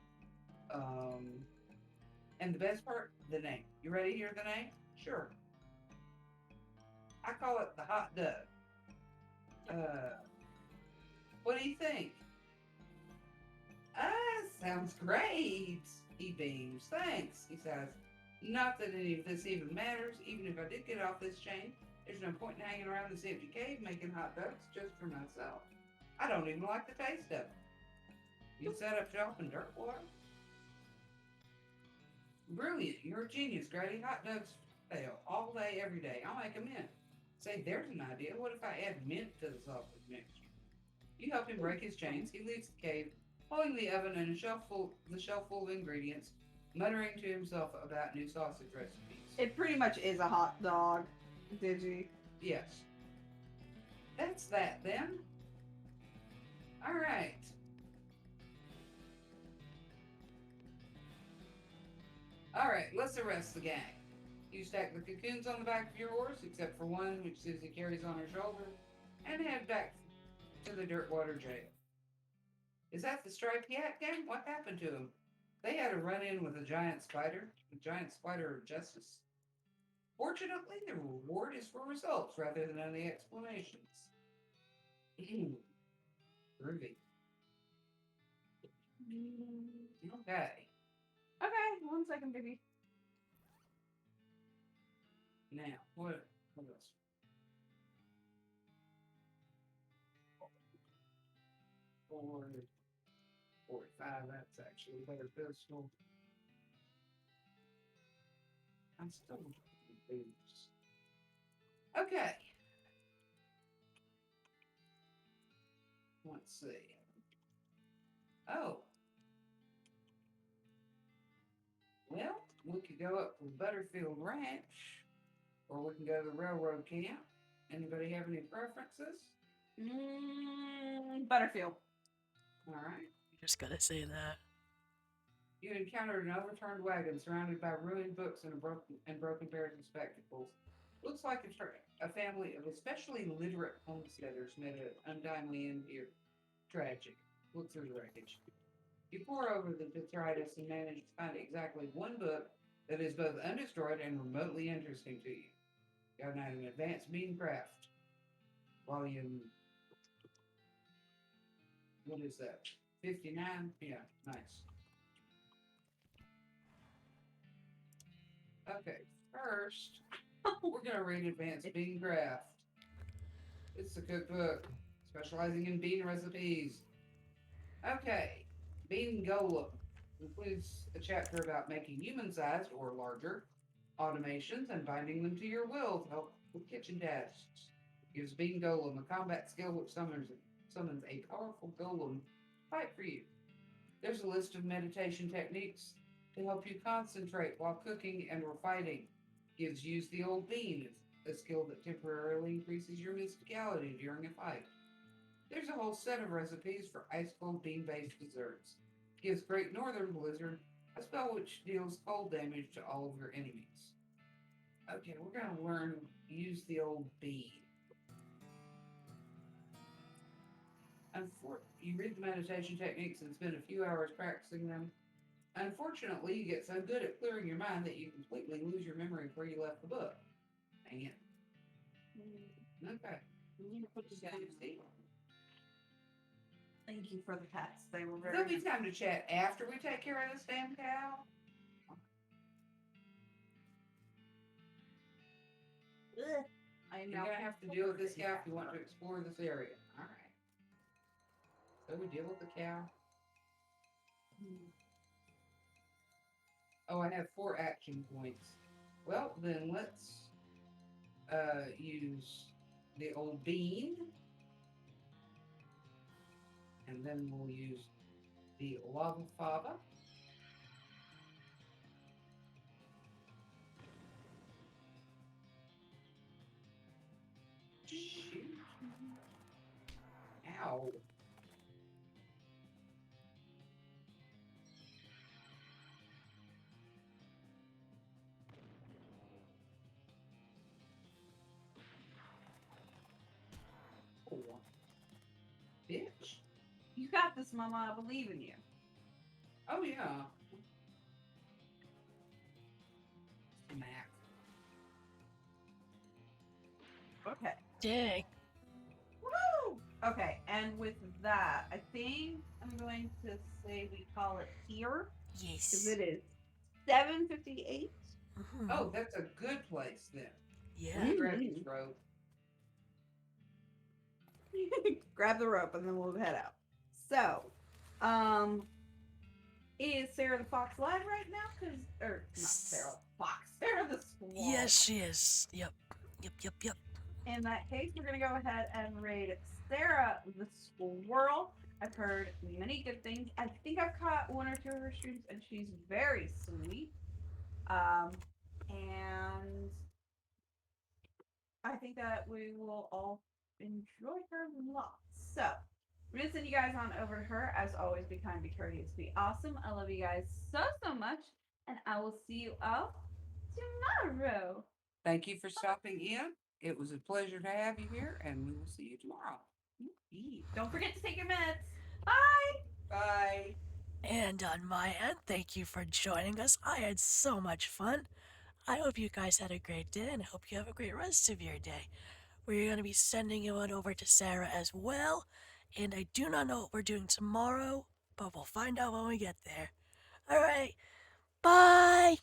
And the best part, the name. You ready to hear the name? Sure. I call it the hot Doug. What do you think? Sounds great. He beams. Thanks, he says. Not that any of this even matters. Even if I did get off this chain, there's no point in hanging around this empty cave making hot dogs just for myself. I don't even like the taste of it. You set up shop in Dirtwater? Brilliant. You're a genius, Grady. Hot dogs fail all day, every day. I'll make them in. Say, there's an idea. What if I add mint to the sausage mixture? You help him break his chains. He leaves the cave, holding the oven and the shelf full of ingredients, muttering to himself about new sausage recipes. It pretty much is a hot dog, Digi. Yes. That's that, then. All right. All right, let's arrest the gang. You stack the cocoons on the back of your horse, except for one which Susie carries on her shoulder, and head back to the Dirtwater jail. Is that the striped cat gang? What happened to him? They had a run-in with a giant spider of justice. Fortunately, the reward is for results rather than any explanations. Groovy. Okay. Okay, 1 second, baby. Now, what else? Four, 45, that's actually a better pistol. I'm still confused. Okay. Let's see. Oh. Well, we could go up to Butterfield Ranch, or we can go to the railroad camp. Anybody have any preferences? Butterfield. All right. Just gotta say that. You encountered an overturned wagon surrounded by ruined books and broken pairs of spectacles. Looks like a family of especially literate homesteaders met an untimely end here. Tragic. Look through the wreckage. You pore over the detritus and manage to find exactly one book that is both undestroyed and remotely interesting to you. Got an advanced bean craft. Volume. What is that? 59? Yeah, nice. Okay, first, we're going to read Advanced Bean Craft. It's a cookbook specializing in bean recipes. Okay, Bean Golem includes a chapter about making human-sized or larger automations and binding them to your will to help with kitchen tasks. Gives Bean Golem a combat skill which summons a powerful golem to fight for you. There's a list of meditation techniques to help you concentrate while cooking and or fighting. Gives Use the Old Bean, a skill that temporarily increases your mysticality during a fight. There's a whole set of recipes for ice cold bean-based desserts. Gives Great Northern Blizzard a spell which deals cold damage to all of your enemies. Okay, we're going to learn Use the Old Bean. You read the meditation techniques and spend a few hours practicing them. Unfortunately, you get so good at clearing your mind that you completely lose your memory of where you left the book. Dang it. Okay. Thank you for the pets. They were There'll very. be time to chat after we take care of this damn cow. Ugh. I You're know. gonna have to deal with this cow if you want to explore this area. All right. So we deal with the cow. Oh, I have 4 action points. Well, then let's use the old bean. And then we'll use the lava fava. Shoot. Ow. Oh. Bitch. You got this, Mama. I believe in you. Oh, yeah. Smack. Okay. Dang. Woo! Okay, and with that, I think I'm going to say we call it here. Because Yes. it is 7:58. Mhm. Oh, that's a good place then. Yeah. Grab his rope. Grab the rope and then we'll head out. So, is Sarah the Fox live right now? Or not Sarah Fox, Sarah the Squall. Yes, she is. Yep. Yep. In that case, we're gonna go ahead and raid Sarah the Squirrel. I've heard many good things. I think I've caught 1 or 2 of her streams, and she's very sweet. And I think that we will all enjoy her lots. So, I'm gonna send you guys on over to her. As always, be kind, be courteous, be awesome. I love you guys so much, and I will see you all tomorrow. Thank you for stopping in. It was a pleasure to have you here, and we will see you tomorrow. Don't forget to take your meds. Bye. Bye. And on my end, thank you for joining us. I had so much fun. I hope you guys had a great day, and I hope you have a great rest of your day. We're going to be sending you on over to Sarah as well, and I do not know what we're doing tomorrow, but we'll find out when we get there. All right, bye!